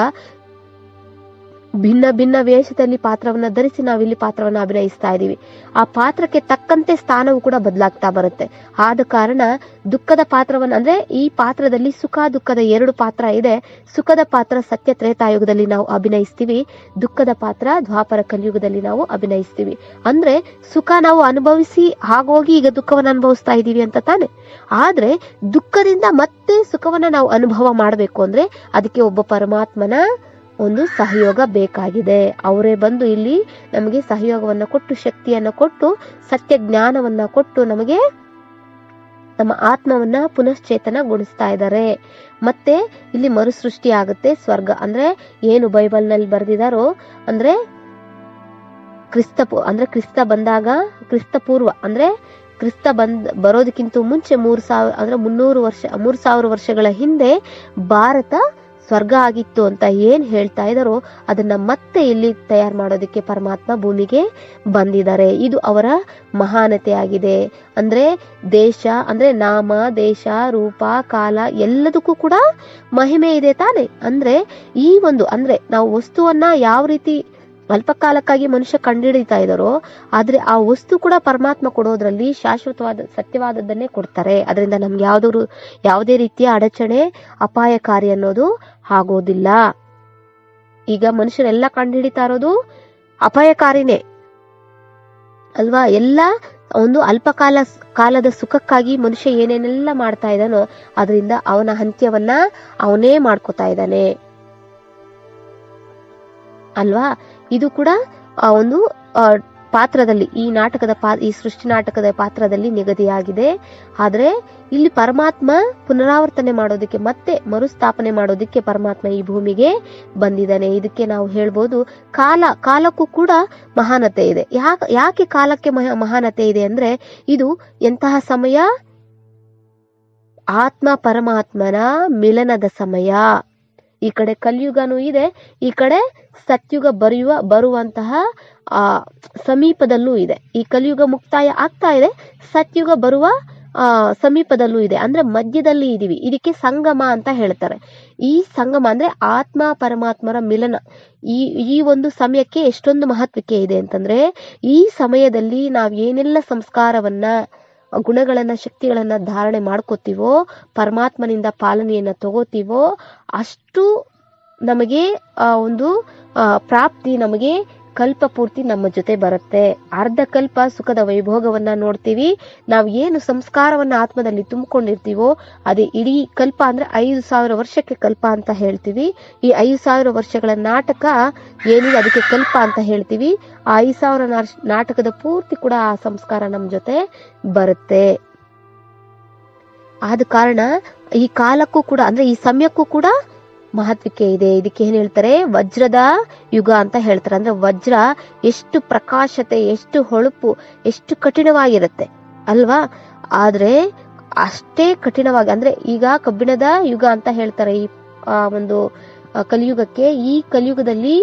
ಭಿನ್ನ ಭಿನ್ನ ವೇಷದಲ್ಲಿ ಪಾತ್ರವನ್ನ ಧರಿಸಿ ನಾವಿಲ್ಲಿ ಪಾತ್ರವನ್ನ ಅಭಿನಯಿಸ್ತಾ ಇದೀವಿ. ಆ ಪಾತ್ರಕ್ಕೆ ತಕ್ಕಂತೆ ಸ್ಥಾನವು ಕೂಡ ಬದಲಾಗ್ತಾ ಬರುತ್ತೆ. ಆದ ಕಾರಣ ದುಃಖದ ಪಾತ್ರವನ್ನ ಅಂದ್ರೆ ಈ ಪಾತ್ರದಲ್ಲಿ ಸುಖ ದುಃಖದ 2 ಪಾತ್ರ ಇದೆ. ಸುಖದ ಪಾತ್ರ ಸತ್ಯ ತ್ರೇತಾಯುಗದಲ್ಲಿ ನಾವು ಅಭಿನಯಿಸ್ತೀವಿ, ದುಃಖದ ಪಾತ್ರ ದ್ವಾಪರ ಕಲಿಯುಗದಲ್ಲಿ ನಾವು ಅಭಿನಯಿಸ್ತೀವಿ. ಅಂದ್ರೆ ಸುಖ ನಾವು ಅನುಭವಿಸಿ ಹಾಗೋಗಿ ಈಗ ದುಃಖವನ್ನ ಅನುಭವಿಸ್ತಾ ಇದೀವಿ ಅಂತ ತಾನೆ. ಆದ್ರೆ ದುಃಖದಿಂದ ಮತ್ತೆ ಸುಖವನ್ನ ನಾವು ಅನುಭವ ಮಾಡಬೇಕು ಅಂದ್ರೆ ಅದಕ್ಕೆ ಒಬ್ಬ ಪರಮಾತ್ಮನ ಒಂದು ಸಹಯೋಗ ಬೇಕಾಗಿದೆ. ಅವರೇ ಬಂದು ಇಲ್ಲಿ ನಮಗೆ ಸಹಯೋಗವನ್ನ ಕೊಟ್ಟು, ಶಕ್ತಿಯನ್ನ ಕೊಟ್ಟು, ಸತ್ಯ ಜ್ಞಾನವನ್ನ ಕೊಟ್ಟು ನಮಗೆ ನಮ್ಮ ಆತ್ಮವನ್ನ ಪುನಶ್ಚೇತನಗೊಳಿಸ್ತಾ ಇದ್ದಾರೆ. ಮತ್ತೆ ಇಲ್ಲಿ ಮರುಸೃಷ್ಟಿ ಆಗುತ್ತೆ. ಸ್ವರ್ಗ ಅಂದ್ರೆ ಏನು ಬೈಬಲ್ ನಲ್ಲಿ ಬರೆದಿದಾರೋ ಅಂದ್ರೆ ಕ್ರಿಸ್ತ ಬಂದಾಗ, ಕ್ರಿಸ್ತ ಪೂರ್ವ ಅಂದ್ರೆ ಕ್ರಿಸ್ತ ಬರೋದಕ್ಕಿಂತ ಮುಂಚೆ 3000 ವರ್ಷಗಳ ಹಿಂದೆ ಭಾರತ ಸ್ವರ್ಗ ಆಗಿತ್ತು ಅಂತ ಏನ್ ಹೇಳ್ತಾ ಇದಾರೋ ಅದನ್ನ ಮತ್ತೆ ಇಲ್ಲಿ ತಯಾರು ಮಾಡೋದಕ್ಕೆ ಪರಮಾತ್ಮ ಭೂಮಿಗೆ ಬಂದಿದ್ದಾರೆ. ಇದು ಅವರ ಮಹಾನತೆ ಆಗಿದೆ. ಅಂದ್ರೆ ದೇಶ ಅಂದ್ರೆ ನಾಮ, ದೇಶ, ರೂಪ, ಕಾಲ ಎಲ್ಲದಕ್ಕೂ ಕೂಡ ಮಹಿಮೆ ಇದೆ ತಾನೆ. ಅಂದ್ರೆ ಈ ಒಂದು ಅಂದ್ರೆ ನಾವು ವಸ್ತುವನ್ನ ಯಾವ ರೀತಿ ಅಲ್ಪ ಕಾಲಕ್ಕಾಗಿ ಮನುಷ್ಯ ಕಂಡುಹಿಡಿತಾ ಇದ್ದಾರೋ ಆದ್ರೆ ಆ ವಸ್ತು ಕೂಡ ಪರಮಾತ್ಮ ಕೊಡೋದ್ರಲ್ಲಿ ಶಾಶ್ವತವಾದ ಸತ್ಯವಾದದ್ದನ್ನೇ ಕೊಡ್ತಾರೆ. ಅದರಿಂದ ನಮ್ಗೆ ಯಾವುದೇ ರೀತಿಯ ಅಡಚಣೆ, ಅಪಾಯಕಾರಿ ಅನ್ನೋದು ಆಗೋದಿಲ್ಲ. ಈಗ ಮನುಷ್ಯರೆಲ್ಲ ಕಂಡುಹಿಡಿತಾ ಇರೋದು ಅಪಾಯಕಾರಿನೇ ಅಲ್ವಾ. ಎಲ್ಲ ಒಂದು ಅಲ್ಪ ಕಾಲದ ಸುಖಕ್ಕಾಗಿ ಮನುಷ್ಯ ಏನೇನೆಲ್ಲ ಮಾಡ್ತಾ ಇದ್ದಾನೋ ಅದರಿಂದ ಅವನ ಅಂತ್ಯವನ್ನ ಅವನೇ ಮಾಡ್ಕೋತಾ ಇದ್ದಾನೆ ಅಲ್ವಾ. ಇದು ಕೂಡ ಆ ಒಂದು ಪಾತ್ರದಲ್ಲಿ ಈ ಸೃಷ್ಟಿ ನಾಟಕದ ಪಾತ್ರದಲ್ಲಿ ನಿಗದಿಯಾಗಿದೆ. ಆದ್ರೆ ಇಲ್ಲಿ ಪರಮಾತ್ಮ ಪುನರಾವರ್ತನೆ ಮಾಡೋದಕ್ಕೆ, ಮತ್ತೆ ಮರುಸ್ಥಾಪನೆ ಮಾಡೋದಕ್ಕೆ ಪರಮಾತ್ಮ ಈ ಭೂಮಿಗೆ ಬಂದಿದ್ದಾನೆ. ಇದಕ್ಕೆ ನಾವು ಹೇಳ್ಬೋದು ಕಾಲಕ್ಕೂ ಕೂಡ ಮಹಾನತೆ ಇದೆ. ಯಾಕೆ ಕಾಲಕ್ಕೆ ಮಹಾನತೆ ಇದೆ ಅಂದ್ರೆ ಇದು ಎಂತಹ ಸಮಯ, ಆತ್ಮ ಪರಮಾತ್ಮನ ಮಿಲನದ ಸಮಯ. ಈ ಕಡೆ ಕಲಿಯುಗನೂ ಇದೆ, ಈ ಕಡೆ ಸತ್ಯುಗ ಬರುವಂತಹ ಸಮೀಪದಲ್ಲೂ ಇದೆ. ಈ ಕಲಿಯುಗ ಮುಕ್ತಾಯ ಆಗ್ತಾ ಇದೆ, ಸತ್ಯುಗ ಬರುವ ಸಮೀಪದಲ್ಲೂ ಇದೆ. ಅಂದ್ರೆ ಮಧ್ಯದಲ್ಲಿ ಇದೀವಿ. ಇದಕ್ಕೆ ಸಂಗಮ ಅಂತ ಹೇಳ್ತಾರೆ. ಈ ಸಂಗಮ ಅಂದ್ರೆ ಆತ್ಮ ಪರಮಾತ್ಮರ ಮಿಲನ. ಈ ಒಂದು ಸಮಯಕ್ಕೆ ಎಷ್ಟೊಂದು ಮಹತ್ವಕ್ಕೆ ಇದೆ ಅಂತಂದ್ರೆ ಈ ಸಮಯದಲ್ಲಿ ನಾವ್ ಏನೆಲ್ಲ ಸಂಸ್ಕಾರವನ್ನ, ಗುಣಗಳನ್ನ, ಶಕ್ತಿಗಳನ್ನ ಧಾರಣೆ ಮಾಡ್ಕೋತೀವೋ, ಪರಮಾತ್ಮನಿಂದ ಪಾಲನೆಯನ್ನ ತಗೋತೀವೋ ಅಷ್ಟು ನಮಗೆ ಒಂದು ಪ್ರಾಪ್ತಿ, ನಮಗೆ ಕಲ್ಪ ಪೂರ್ತಿ ನಮ್ಮ ಜೊತೆ ಬರುತ್ತೆ. ಅರ್ಧ ಕಲ್ಪ ಸುಖದ ವೈಭೋಗವನ್ನ ನೋಡ್ತೀವಿ. ನಾವು ಏನು ಸಂಸ್ಕಾರವನ್ನ ಆತ್ಮದಲ್ಲಿ ತುಂಬಿಕೊಂಡಿರ್ತೀವೋ ಅದೇ ಇಡೀ ಕಲ್ಪ ಅಂದ್ರೆ 5000 ವರ್ಷಕ್ಕೆ ಕಲ್ಪ ಅಂತ ಹೇಳ್ತೀವಿ. ಈ 5000 ವರ್ಷಗಳ ನಾಟಕ ಏನಿದೆ ಅದಕ್ಕೆ ಕಲ್ಪ ಅಂತ ಹೇಳ್ತೀವಿ. ಆ 5000 ನಾಟಕದ ಪೂರ್ತಿ ಕೂಡ ಆ ಸಂಸ್ಕಾರ ನಮ್ಮ ಜೊತೆ ಬರುತ್ತೆ. ಆದ ಕಾರಣ ಈ ಕಾಲಕ್ಕೂ ಕೂಡ ಅಂದ್ರೆ ಈ ಸಮಯಕ್ಕೂ ಕೂಡ ಮಹತ್ವಕ್ಕೆ ಇದೆ. ಇದಕ್ಕೆ ಏನ್ ಹೇಳ್ತಾರೆ, ವಜ್ರದ ಯುಗ ಅಂತ ಹೇಳ್ತಾರೆ. ಅಂದ್ರೆ ವಜ್ರ ಎಷ್ಟು ಪ್ರಕಾಶತೆ, ಎಷ್ಟು ಹೊಳಪು, ಎಷ್ಟು ಕಠಿಣವಾಗಿರುತ್ತೆ ಅಲ್ವಾ. ಆದ್ರೆ ಅಷ್ಟೇ ಕಠಿಣವಾಗಿ ಅಂದ್ರೆ ಈಗ ಕಬ್ಬಿಣದ ಯುಗ ಅಂತ ಹೇಳ್ತಾರೆ ಈ ಒಂದು ಕಲಿಯುಗಕ್ಕೆ. ಈ ಕಲಿಯುಗದಲ್ಲಿ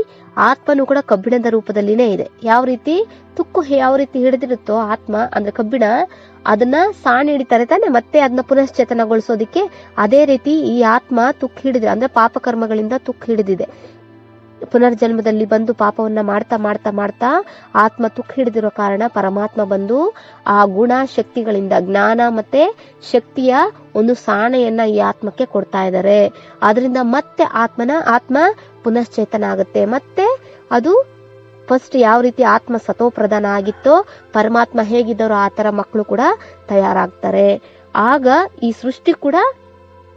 ಆತ್ಮನು ಕೂಡ ಕಬ್ಬಿಣದ ರೂಪದಲ್ಲಿನೇ ಇದೆ. ಯಾವ ರೀತಿ ತುಕ್ಕು ಯಾವ ರೀತಿ ಹಿಡಿದಿರುತ್ತೋ ಆತ್ಮ ಅಂದ್ರೆ ಕಬ್ಬಿಣ, ಅದನ್ನ ಸಾಣಿ ಹಿಡಿತಾರೆ ತಾನೆ, ಮತ್ತೆ ಅದನ್ನ ಪುನಶ್ಚೇತನಗೊಳಿಸೋದಿಕ್ಕೆ. ಅದೇ ರೀತಿ ಈ ಆತ್ಮ ತುಕ್ಕು ಹಿಡಿದಿದೆ ಅಂದ್ರೆ ಪಾಪಕರ್ಮಗಳಿಂದ ತುಕ್ಕು ಹಿಡಿದಿದೆ. ಪುನರ್ಜನ್ಮದಲ್ಲಿ ಬಂದು ಪಾಪವನ್ನ ಮಾಡ್ತಾ ಮಾಡ್ತಾ ಮಾಡ್ತಾ ಆತ್ಮ ತುಕ್ಕು ಹಿಡಿದಿರೋ ಕಾರಣ ಪರಮಾತ್ಮ ಬಂದು ಆ ಗುಣ ಶಕ್ತಿಗಳಿಂದ ಜ್ಞಾನ ಮತ್ತೆ ಶಕ್ತಿಯ ಒಂದು ಸಾಣೆಯನ್ನ ಈ ಆತ್ಮಕ್ಕೆ ಕೊಡ್ತಾ ಇದ್ದಾರೆ. ಆದ್ರಿಂದ ಮತ್ತೆ ಆತ್ಮ ಪುನಶ್ಚೇತನ ಆಗುತ್ತೆ. ಮತ್ತೆ ಅದು ಫಸ್ಟ್ ಯಾವ ರೀತಿ ಆತ್ಮ ಸತೋಪ್ರಧಾನ ಆಗಿತ್ತೋ, ಪರಮಾತ್ಮ ಹೇಗಿದ್ದಾರೋ ಆ ತರ ಮಕ್ಕಳು ಕೂಡ ತಯಾರಾಗ್ತಾರೆ. ಆಗ ಈ ಸೃಷ್ಟಿ ಕೂಡ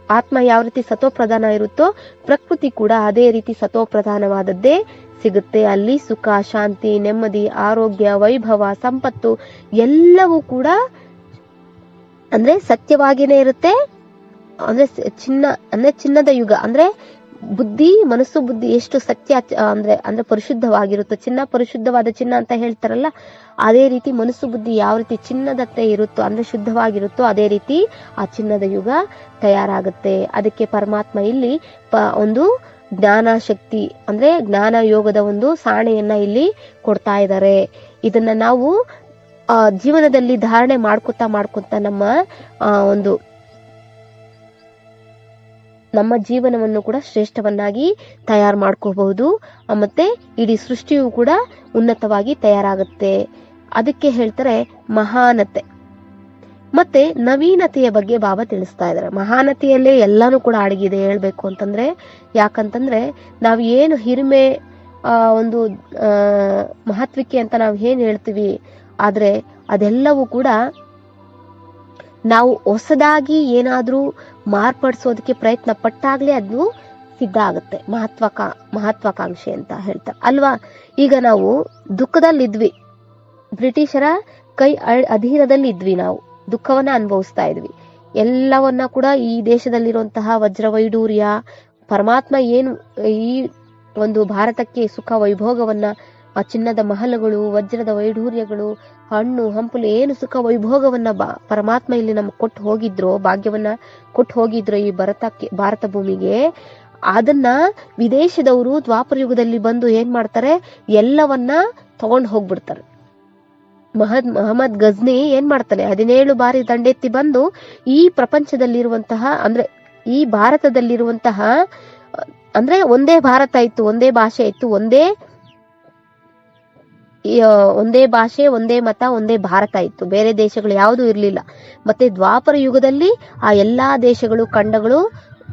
ಆತ್ಮ ಯಾವ ರೀತಿ ಸತೋಪ್ರಧಾನ ಇರುತ್ತೋ ಪ್ರಕೃತಿ ಕೂಡ ಅದೇ ರೀತಿ ಸತೋಪ್ರಧಾನವಾದದ್ದೇ ಸಿಗುತ್ತೆ. ಅಲ್ಲಿ ಸುಖ, ಶಾಂತಿ, ನೆಮ್ಮದಿ, ಆರೋಗ್ಯ, ವೈಭವ, ಸಂಪತ್ತು ಎಲ್ಲವೂ ಕೂಡ ಅಂದ್ರೆ ಸತ್ಯವಾಗಿನೇ ಇರುತ್ತೆ. ಅಂದ್ರೆ ಚಿನ್ನದ ಯುಗ ಅಂದ್ರೆ ಮನಸ್ಸು ಬುದ್ಧಿ ಎಷ್ಟು ಸತ್ಯ ಅಂದ್ರೆ ಪರಿಶುದ್ಧವಾಗಿರುತ್ತೋ, ಪರಿಶುದ್ಧವಾದ ಚಿನ್ನ ಅಂತ ಹೇಳ್ತಾರಲ್ಲ, ಅದೇ ರೀತಿ ಮನಸ್ಸು ಬುದ್ಧಿ ಯಾವ ರೀತಿ ಚಿನ್ನದತ್ತೆ ಇರುತ್ತೋ ಅಂದ್ರೆ ಶುದ್ಧವಾಗಿರುತ್ತೋ ಅದೇ ರೀತಿ ಆ ಚಿನ್ನದ ಯುಗ ತಯಾರಾಗುತ್ತೆ. ಅದಕ್ಕೆ ಪರಮಾತ್ಮ ಇಲ್ಲಿ ಒಂದು ಜ್ಞಾನ ಶಕ್ತಿ ಅಂದ್ರೆ ಜ್ಞಾನ ಯೋಗದ ಒಂದು ಸಾಣೆಯನ್ನ ಇಲ್ಲಿ ಕೊಡ್ತಾ ಇದ್ದಾರೆ. ಇದನ್ನ ನಾವು ಜೀವನದಲ್ಲಿ ಧಾರಣೆ ಮಾಡ್ಕೊತಾ ನಮ್ಮ ಜೀವನವನ್ನು ಕೂಡ ಶ್ರೇಷ್ಠವನ್ನಾಗಿ ತಯಾರು ಮಾಡ್ಕೋಬಹುದು. ಮತ್ತೆ ಇಡೀ ಸೃಷ್ಟಿಯು ಕೂಡ ಉನ್ನತವಾಗಿ ತಯಾರಾಗುತ್ತೆ. ಅದಕ್ಕೆ ಹೇಳ್ತಾರೆ ಮಹಾನತೆ ಮತ್ತೆ ನವೀನತೆಯ ಬಗ್ಗೆ ಬಾಬಾ ತಿಳಿಸ್ತಾ ಇದ್ದಾರೆ. ಮಹಾನತೆಯಲ್ಲೇ ಎಲ್ಲಾನು ಕೂಡ ಅಡಗಿದೆ ಹೇಳ್ಬೇಕು ಅಂತಂದ್ರೆ. ಯಾಕಂತಂದ್ರೆ ನಾವು ಏನು ಹಿರಿಮೆ ಒಂದು ಮಹತ್ವಕ್ಕೆ ಅಂತ ನಾವು ಏನ್ ಹೇಳ್ತೀವಿ, ಆದ್ರೆ ಅದೆಲ್ಲವೂ ಕೂಡ ನಾವು ಹೊಸದಾಗಿ ಏನಾದ್ರೂ ಮಾರ್ಪಡಿಸೋದಕ್ಕೆ ಪ್ರಯತ್ನ ಪಟ್ಟಾಗ್ಲೇ ಅದು ಸಿದ್ಧ ಆಗುತ್ತೆ. ಮಹತ್ವಾಕಾಂಕ್ಷೆ ಅಂತ ಹೇಳ್ತಾರೆ ಅಲ್ವಾ. ಈಗ ನಾವು ದುಃಖದಲ್ಲಿದ್ವಿ, ಬ್ರಿಟಿಷರ ಕೈ ಅಧೀನದಲ್ಲಿ ಇದ್ವಿ, ನಾವು ದುಃಖವನ್ನ ಅನುಭವಿಸ್ತಾ ಇದ್ವಿ. ಎಲ್ಲವನ್ನ ಕೂಡ ಈ ದೇಶದಲ್ಲಿರುವಂತಹ ವಜ್ರ ವೈಡೂರ್ಯ ಪರಮಾತ್ಮ ಏನು ಈ ಒಂದು ಭಾರತಕ್ಕೆ ಸುಖ ವೈಭೋಗವನ್ನ, ಆ ಚಿನ್ನದ ಮಹಲುಗಳು, ವಜ್ರದ ವೈಢೂರ್ಯಗಳು, ಹಣ್ಣು ಹಂಪಲು ಏನು ಸುಖ ವೈಭೋಗವನ್ನ ಪರಮಾತ್ಮ ಇಲ್ಲಿ ನಮ್ಗೆ ಕೊಟ್ಟು ಹೋಗಿದ್ರು, ಭಾಗ್ಯವನ್ನ ಕೊಟ್ಟು ಹೋಗಿದ್ರು ಈ ಭಾರತ ಭೂಮಿಗೆ, ಅದನ್ನ ವಿದೇಶದವರು ದ್ವಾಪರ ಯುಗದಲ್ಲಿ ಬಂದು ಏನ್ ಮಾಡ್ತಾರೆ, ಎಲ್ಲವನ್ನ ತಗೊಂಡು ಹೋಗ್ಬಿಡ್ತಾರೆ. ಮಹಮ್ಮದ್ ಗಜ್ನಿ ಏನ್ ಮಾಡ್ತಾನೆ, 17 ಬಾರಿ ದಂಡೆತ್ತಿ ಬಂದು ಈ ಪ್ರಪಂಚದಲ್ಲಿರುವಂತಹ ಅಂದ್ರೆ ಈ ಭಾರತದಲ್ಲಿರುವಂತಹ ಅಂದ್ರೆ ಒಂದೇ ಭಾರತ ಇತ್ತು, ಒಂದೇ ಭಾಷೆ ಇತ್ತು, ಒಂದೇ ಭಾಷೆ, ಒಂದೇ ಮತ, ಒಂದೇ ಭಾರತ ಇತ್ತು, ಬೇರೆ ದೇಶಗಳು ಯಾವುದು ಇರ್ಲಿಲ್ಲ. ಮತ್ತೆ ದ್ವಾಪರ ಯುಗದಲ್ಲಿ ಆ ಎಲ್ಲಾ ದೇಶಗಳು ಖಂಡಗಳು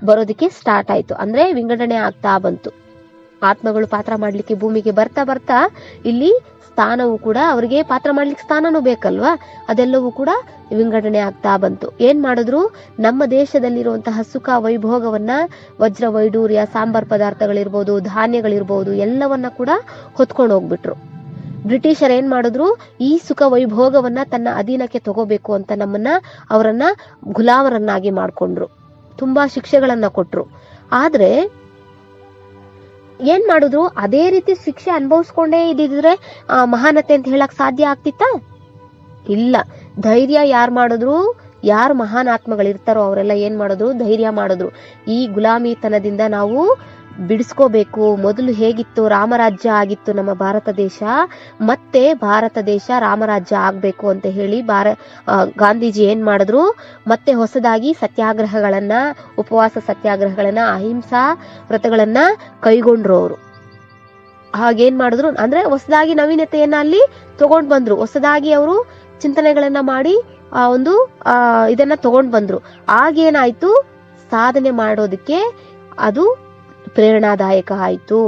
ಬರೋದಕ್ಕೆ ಸ್ಟಾರ್ಟ್ ಆಯ್ತು, ಅಂದ್ರೆ ವಿಂಗಡಣೆ ಆಗ್ತಾ ಬಂತು. ಆತ್ಮಗಳು ಪಾತ್ರ ಮಾಡ್ಲಿಕ್ಕೆ ಭೂಮಿಗೆ ಬರ್ತಾ ಬರ್ತಾ ಇಲ್ಲಿ ಸ್ಥಾನವೂ ಕೂಡ ಅವರಿಗೆ ಪಾತ್ರ ಮಾಡ್ಲಿಕ್ಕೆ ಸ್ಥಾನನೂ ಬೇಕಲ್ವಾ, ಅದೆಲ್ಲವೂ ಕೂಡ ವಿಂಗಡಣೆ ಆಗ್ತಾ ಬಂತು. ಏನ್ ಮಾಡಿದ್ರು, ನಮ್ಮ ದೇಶದಲ್ಲಿರುವಂತಹ ಸುಖ ವೈಭೋಗವನ್ನ, ವಜ್ರ ವೈಡೂರ್ಯ, ಸಾಂಬಾರ್ ಪದಾರ್ಥಗಳಿರ್ಬೋದು, ಧಾನ್ಯಗಳಿರ್ಬೋದು, ಎಲ್ಲವನ್ನ ಕೂಡ ಹೊತ್ಕೊಂಡು ಹೋಗ್ಬಿಟ್ರು. ಬ್ರಿಟಿಷರ್ ಏನ್ ಮಾಡಿದ್ರು, ಈ ಸುಖ ವೈಭೋಗವನ್ನ ತನ್ನ ಅಧೀನಕ್ಕೆ ತಗೋಬೇಕು ಅಂತ ಅವರನ್ನ ಗುಲಾಮರನ್ನಾಗಿ ಮಾಡ್ಕೊಂಡ್ರು, ತುಂಬಾ ಶಿಕ್ಷೆಗಳನ್ನ ಕೊಟ್ರು. ಆದ್ರೆ ಏನ್ ಮಾಡಿದ್ರು, ಅದೇ ರೀತಿ ಶಿಕ್ಷೆ ಅನುಭವಿಸ್ಕೊಂಡೇ ಇದ್ದಿದ್ರೆ ಮಹಾನತೆ ಅಂತ ಹೇಳಕ್ ಸಾಧ್ಯ ಆಗ್ತಿತ್ತ? ಇಲ್ಲ. ಧೈರ್ಯ ಯಾರು ಮಾಡಿದ್ರು, ಯಾರು ಮಹಾನ್ ಆತ್ಮಗಳಿರ್ತಾರೋ ಅವರೆಲ್ಲ ಏನ್ ಮಾಡಿದ್ರು, ಧೈರ್ಯ ಮಾಡಿದ್ರು. ಈ ಗುಲಾಮಿತನದಿಂದ ನಾವು ಬಿಡಿಸ್ಕೋಬೇಕು. ಮೊದಲು ಹೇಗಿತ್ತು, ರಾಮರಾಜ್ಯ ಆಗಿತ್ತು ನಮ್ಮ ಭಾರತ ದೇಶ, ಮತ್ತೆ ಭಾರತ ದೇಶ ರಾಮರಾಜ್ಯ ಆಗ್ಬೇಕು ಅಂತ ಹೇಳಿ ಗಾಂಧೀಜಿ ಏನ್ ಮಾಡಿದ್ರು, ಮತ್ತೆ ಹೊಸದಾಗಿ ಸತ್ಯಾಗ್ರಹಗಳನ್ನ, ಉಪವಾಸ ಸತ್ಯಾಗ್ರಹಗಳನ್ನ, ಅಹಿಂಸಾ ವ್ರತಗಳನ್ನ ಕೈಗೊಂಡ್ರು ಅವರು. ಹಾಗೇನ್ ಮಾಡಿದ್ರು ಅಂದ್ರೆ ಹೊಸದಾಗಿ ನವೀನತೆಯನ್ನ ಅಲ್ಲಿ ತಗೊಂಡ್ ಬಂದ್ರು, ಹೊಸದಾಗಿ ಅವರು ಚಿಂತನೆಗಳನ್ನ ಮಾಡಿ ಇದನ್ನ ತಗೊಂಡ್ ಬಂದ್ರು. ಆಗೇನಾಯ್ತು, ಸಾಧನೆ ಮಾಡೋದಕ್ಕೆ ಅದು ಪ್ರೇರಣಾದಾಯಕ ಆಯ್ತು.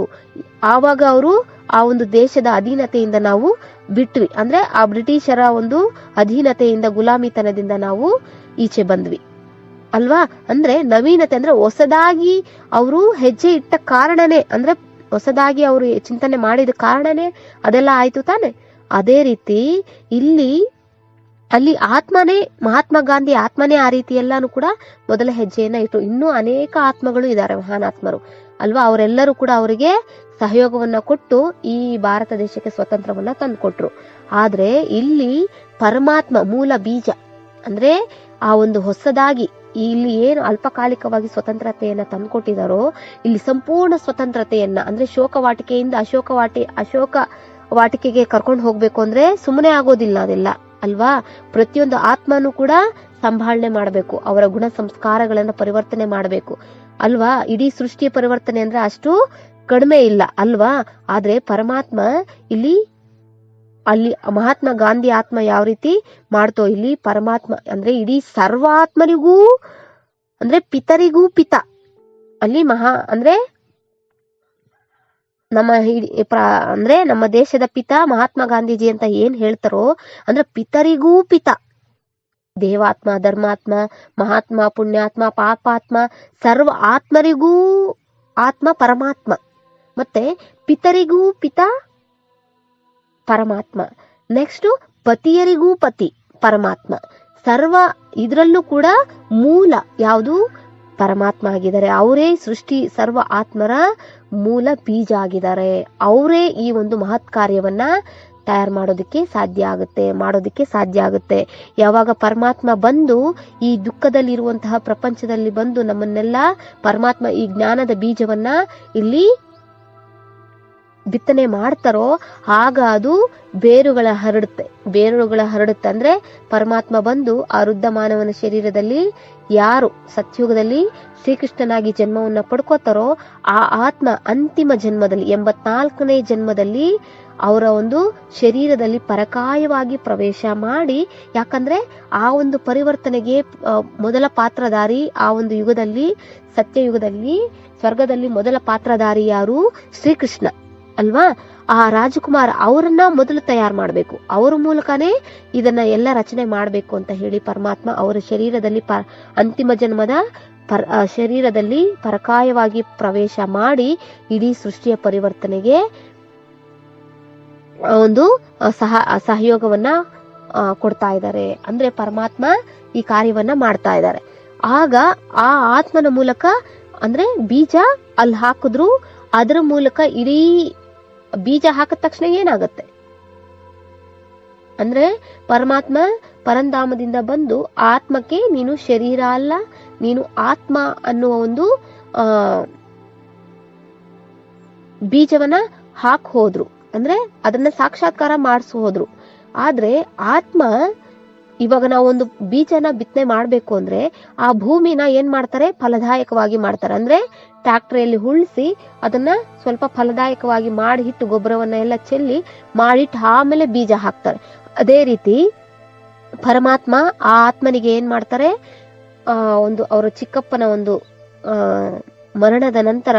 ಆವಾಗ ಅವರು ಆ ಒಂದು ದೇಶದ ಅಧೀನತೆಯಿಂದ ನಾವು ಬಿಟ್ವಿ, ಅಂದ್ರೆ ಆ ಬ್ರಿಟಿಷರ ಒಂದು ಅಧೀನತೆಯಿಂದ, ಗುಲಾಮಿತನದಿಂದ ನಾವು ಈಚೆ ಬಂದ್ವಿ ಅಲ್ವಾ. ಅಂದ್ರೆ ನವೀನತೆ ಅಂದ್ರೆ ಹೊಸದಾಗಿ ಅವರು ಹೆಜ್ಜೆ ಇಟ್ಟ ಕಾರಣನೇ, ಅಂದ್ರೆ ಹೊಸದಾಗಿ ಅವರು ಚಿಂತನೆ ಮಾಡಿದ ಕಾರಣನೇ ಅದೆಲ್ಲ ಆಯ್ತು ತಾನೆ. ಅದೇ ರೀತಿ ಅಲ್ಲಿ ಆತ್ಮನೇ, ಮಹಾತ್ಮ ಗಾಂಧಿ ಆತ್ಮನೇ ಆ ರೀತಿ ಎಲ್ಲಾನು ಕೂಡ ಮೊದಲ ಹೆಜ್ಜೆಯನ್ನ ಇಟ್ಟು, ಇನ್ನೂ ಅನೇಕ ಆತ್ಮಗಳು ಇದ್ದಾರೆ, ಮಹಾನ್ ಆತ್ಮರು ಅಲ್ವಾ. ಅವರೆಲ್ಲರೂ ಕೂಡ ಅವರಿಗೆ ಸಹಯೋಗವನ್ನ ಕೊಟ್ಟು ಈ ಭಾರತ ದೇಶಕ್ಕೆ ಸ್ವತಂತ್ರವನ್ನ ತಂದುಕೊಟ್ರು. ಆದ್ರೆ ಇಲ್ಲಿ ಪರಮಾತ್ಮ ಮೂಲ ಬೀಜ ಅಂದ್ರೆ ಆ ಒಂದು ಹೊಸದಾಗಿ ಇಲ್ಲಿ ಏನು ಅಲ್ಪಕಾಲಿಕವಾಗಿ ಸ್ವತಂತ್ರತೆಯನ್ನ ತಂದುಕೊಟ್ಟಿದಾರೋ, ಇಲ್ಲಿ ಸಂಪೂರ್ಣ ಸ್ವತಂತ್ರತೆಯನ್ನ ಅಂದ್ರೆ ಶೋಕವಾಟಿಕೆಯಿಂದ ಅಶೋಕ ವಾಟಿಕೆಗೆ ಕರ್ಕೊಂಡು ಹೋಗ್ಬೇಕು ಅಂದ್ರೆ ಸುಮ್ಮನೆ ಆಗೋದಿಲ್ಲ ಅದೆಲ್ಲ ಅಲ್ವಾ. ಪ್ರತಿಯೊಂದು ಆತ್ಮನೂ ಕೂಡ ಸಂಭಾಳನೆ ಮಾಡಬೇಕು, ಅವರ ಗುಣ ಸಂಸ್ಕಾರಗಳನ್ನ ಪರಿವರ್ತನೆ ಮಾಡಬೇಕು ಅಲ್ವಾ. ಇಡೀ ಸೃಷ್ಟಿಯ ಪರಿವರ್ತನೆ ಅಂದ್ರೆ ಅಷ್ಟು ಕಡಿಮೆ ಇಲ್ಲ ಅಲ್ವಾ. ಆದ್ರೆ ಪರಮಾತ್ಮ ಅಲ್ಲಿ ಮಹಾತ್ಮ ಗಾಂಧಿ ಆತ್ಮ ಯಾವ ರೀತಿ ಮಾಡ್ತೋ, ಇಲ್ಲಿ ಪರಮಾತ್ಮ ಅಂದ್ರೆ ಇಡೀ ಸರ್ವ ಆತ್ಮರಿಗೂ ಅಂದ್ರೆ ಪಿತರಿಗೂ ಪಿತ, ಅಲ್ಲಿ ಅಂದ್ರೆ ಅಂದ್ರೆ ನಮ್ಮ ದೇಶದ ಪಿತ ಮಹಾತ್ಮ ಗಾಂಧೀಜಿ ಅಂತ ಏನ್ ಹೇಳ್ತಾರೋ, ಅಂದ್ರೆ ಪಿತರಿಗೂ ಪಿತ, ದೇವಾತ್ಮ, ಧರ್ಮಾತ್ಮ, ಮಹಾತ್ಮ, ಪುಣ್ಯಾತ್ಮ, ಪಾಪಾತ್ಮ, ಸರ್ವ ಆತ್ಮರಿಗೂ ಆತ್ಮ ಪರಮಾತ್ಮ, ಮತ್ತೆ ಪಿತರಿಗೂ ಪಿತ ಪರಮಾತ್ಮ, ನೆಕ್ಸ್ಟ್ ಪತಿಯರಿಗೂ ಪತಿ ಪರಮಾತ್ಮ, ಸರ್ವ ಇದ್ರಲ್ಲೂ ಕೂಡ ಮೂಲ ಯಾವುದು ಪರಮಾತ್ಮ ಆಗಿದ್ದಾರೆ. ಅವರೇ ಸೃಷ್ಟಿ ಸರ್ವ ಆತ್ಮರ ಮೂಲ ಬೀಜ ಆಗಿದ್ದಾರೆ. ಅವರೇ ಈ ಒಂದು ಮಹತ್ ಕಾರ್ಯವನ್ನ ತಯಾರು ಮಾಡೋದಕ್ಕೆ ಸಾಧ್ಯ ಆಗುತ್ತೆ. ಯಾವಾಗ ಪರಮಾತ್ಮ ಬಂದು ಈ ದುಃಖದಲ್ಲಿರುವಂತಹ ಪ್ರಪಂಚದಲ್ಲಿ ಬಂದು ನಮ್ಮನ್ನೆಲ್ಲ ಪರಮಾತ್ಮ ಈ ಜ್ಞಾನದ ಬೀಜವನ್ನ ಇಲ್ಲಿ ಬಿತ್ತನೆ ಮಾಡ್ತಾರೋ, ಆಗ ಅದು ಬೇರುಗಳ ಹರಡುತ್ತೆ. ಅಂದ್ರೆ ಪರಮಾತ್ಮ ಬಂದು ಆ ವೃದ್ಧ ಮಾನವನ ಶರೀರದಲ್ಲಿ ಯಾರು ಸತ್ಯುಗದಲ್ಲಿ ಶ್ರೀಕೃಷ್ಣನಾಗಿ ಜನ್ಮವನ್ನ ಪಡ್ಕೋತಾರೋ, ಆ ಆತ್ಮ ಅಂತಿಮ ಜನ್ಮದಲ್ಲಿ 84ನೇ ಜನ್ಮದಲ್ಲಿ ಅವರ ಒಂದು ಶರೀರದಲ್ಲಿ ಪರಕಾಯವಾಗಿ ಪ್ರವೇಶ ಮಾಡಿ, ಯಾಕಂದ್ರೆ ಆ ಒಂದು ಪರಿವರ್ತನೆಗೆ ಮೊದಲ ಪಾತ್ರಧಾರಿ ಆ ಒಂದು ಯುಗದಲ್ಲಿ, ಸತ್ಯಯುಗದಲ್ಲಿ ಸ್ವರ್ಗದಲ್ಲಿ ಮೊದಲ ಪಾತ್ರಧಾರಿ ಯಾರು? ಶ್ರೀಕೃಷ್ಣ ಅಲ್ವಾ. ಆ ರಾಜಕುಮಾರ ಅವರನ್ನ ಮೊದಲು ತಯಾರು ಮಾಡಬೇಕು, ಅವರ ಮೂಲಕನೇ ಇದನ್ನ ಎಲ್ಲ ರಚನೆ ಮಾಡಬೇಕು ಅಂತ ಹೇಳಿ ಪರಮಾತ್ಮ ಅವರ ಶರೀರದಲ್ಲಿ ಅಂತಿಮ ಜನ್ಮದ ಶರೀರದಲ್ಲಿ ಪರಕಾಯವಾಗಿ ಪ್ರವೇಶ ಮಾಡಿ ಇಡೀ ಸೃಷ್ಟಿಯ ಪರಿವರ್ತನೆಗೆ ಒಂದು ಸಹಯೋಗವನ್ನ ಕೊಡ್ತಾ ಇದ್ದಾರೆ. ಅಂದ್ರೆ ಪರಮಾತ್ಮ ಈ ಕಾರ್ಯವನ್ನ ಮಾಡ್ತಾ ಇದ್ದಾರೆ. ಆಗ ಆ ಆತ್ಮನ ಮೂಲಕ ಅಂದ್ರೆ ಬೀಜ ಅಲ್ಲಿ ಹಾಕಿದ್ರು, ಅದರ ಮೂಲಕ ಇಡೀ ಬೀಜ ಹಾಕಿದ ತಕ್ಷಣ ಏನಾಗತ್ತೆ ಅಂದ್ರೆ ಪರಮಾತ್ಮ ಪರಂಧಾಮದಿಂದ ಬಂದು ಆತ್ಮಕ್ಕೆ ನೀನು ಶರೀರ ಅಲ್ಲ, ನೀನು ಆತ್ಮ ಅನ್ನುವ ಒಂದು ಬೀಜವನ್ನ ಹಾಕ್ ಹೋದ್ರು, ಅಂದ್ರೆ ಅದನ್ನ ಸಾಕ್ಷಾತ್ಕಾರ ಹೋದ್ರು. ಆದ್ರೆ ಆತ್ಮ ಇವಾಗ ನಾವು ಒಂದು ಬೀಜನ ಬಿತ್ತನೆ ಮಾಡ್ಬೇಕು ಅಂದ್ರೆ ಆ ಭೂಮಿನ ಏನ್ ಮಾಡ್ತಾರೆ? ಫಲದಾಯಕವಾಗಿ ಮಾಡ್ತಾರೆ. ಅಂದ್ರೆ ಟ್ಯಾಕ್ಟ್ರಿಯಲ್ಲಿ ಉಳಿಸಿ ಅದನ್ನ ಸ್ವಲ್ಪ ಫಲದಾಯಕವಾಗಿ ಮಾಡಿಟ್ಟು ಗೊಬ್ಬರವನ್ನ ಎಲ್ಲ ಚೆಲ್ಲಿ ಮಾಡಿಟ್ಟು ಆಮೇಲೆ ಬೀಜ ಹಾಕ್ತಾರೆ. ಅದೇ ರೀತಿ ಪರಮಾತ್ಮ ಆ ಆತ್ಮನಿಗೆ ಏನ್ ಮಾಡ್ತಾರೆ? ಒಂದು ಅವರ ಚಿಕ್ಕಪ್ಪನ ಒಂದು ಮರಣದ ನಂತರ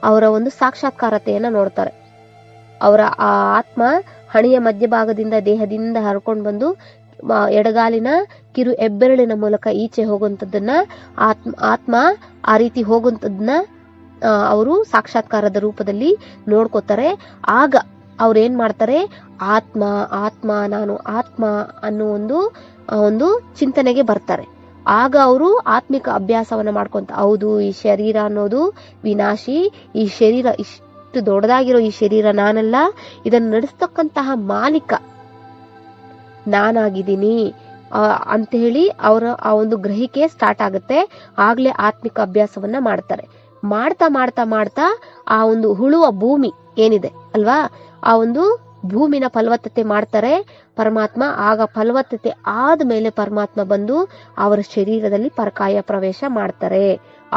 ಅವರ ಒಂದು ಸಾಕ್ಷಾತ್ಕಾರತೆಯನ್ನ ನೋಡ್ತಾರೆ. ಅವರ ಆ ಆತ್ಮ ಹಣೆಯ ಮಧ್ಯಭಾಗದಿಂದ ದೇಹದಿಂದ ಹರ್ಕೊಂಡು ಬಂದು ಎಡಗಾಲಿನ ಕಿರು ಹೆಬ್ಬೆರಳಿನ ಮೂಲಕ ಈಚೆ ಹೋಗುವಂತದ್ದನ್ನ ಆತ್ಮ ಆ ರೀತಿ ಹೋಗುವಂತದನ್ನ ಅವರು ಸಾಕ್ಷಾತ್ಕಾರದ ರೂಪದಲ್ಲಿ ನೋಡ್ಕೋತಾರೆ. ಆಗ ಅವ್ರು ಏನ್ ಮಾಡ್ತಾರೆ? ಆತ್ಮ ನಾನು ಆತ್ಮ ಅನ್ನೋ ಒಂದು ಚಿಂತನೆಗೆ ಬರ್ತಾರೆ. ಆಗ ಅವರು ಆತ್ಮಿಕ ಅಭ್ಯಾಸವನ್ನ ಮಾಡ್ಕೊಂತ, ಹೌದು ಈ ಶರೀರ ಅನ್ನೋದು ವಿನಾಶಿ, ಈ ಶರೀರ ಇಷ್ಟು ದೊಡ್ಡದಾಗಿರೋ ಈ ಶರೀರ ನಾನಲ್ಲ, ಇದನ್ನು ನಡೆಸ್ತಕ್ಕಂತಹ ಮಾಲೀಕ ನಾನಾಗಿದ್ದೀನಿ ಅಂತ ಹೇಳಿ ಅವರ ಆ ಒಂದು ಗ್ರಹಿಕೆ ಸ್ಟಾರ್ಟ್ ಆಗುತ್ತೆ. ಆಗ್ಲೇ ಆತ್ಮಿಕ ಅಭ್ಯಾಸವನ್ನ ಮಾಡ್ತಾರೆ. ಮಾಡ್ತಾ ಆ ಒಂದು ಹುಳುವ ಭೂಮಿ ಏನಿದೆ ಅಲ್ವಾ, ಆ ಒಂದು ಭೂಮಿನ ಫಲವತ್ತತೆ ಮಾಡ್ತಾರೆ ಪರಮಾತ್ಮ. ಆಗ ಫಲವತ್ತತೆ ಆದ್ಮೇಲೆ ಪರಮಾತ್ಮ ಬಂದು ಅವರ ಶರೀರದಲ್ಲಿ ಪರಕಾಯ ಪ್ರವೇಶ ಮಾಡ್ತಾರೆ.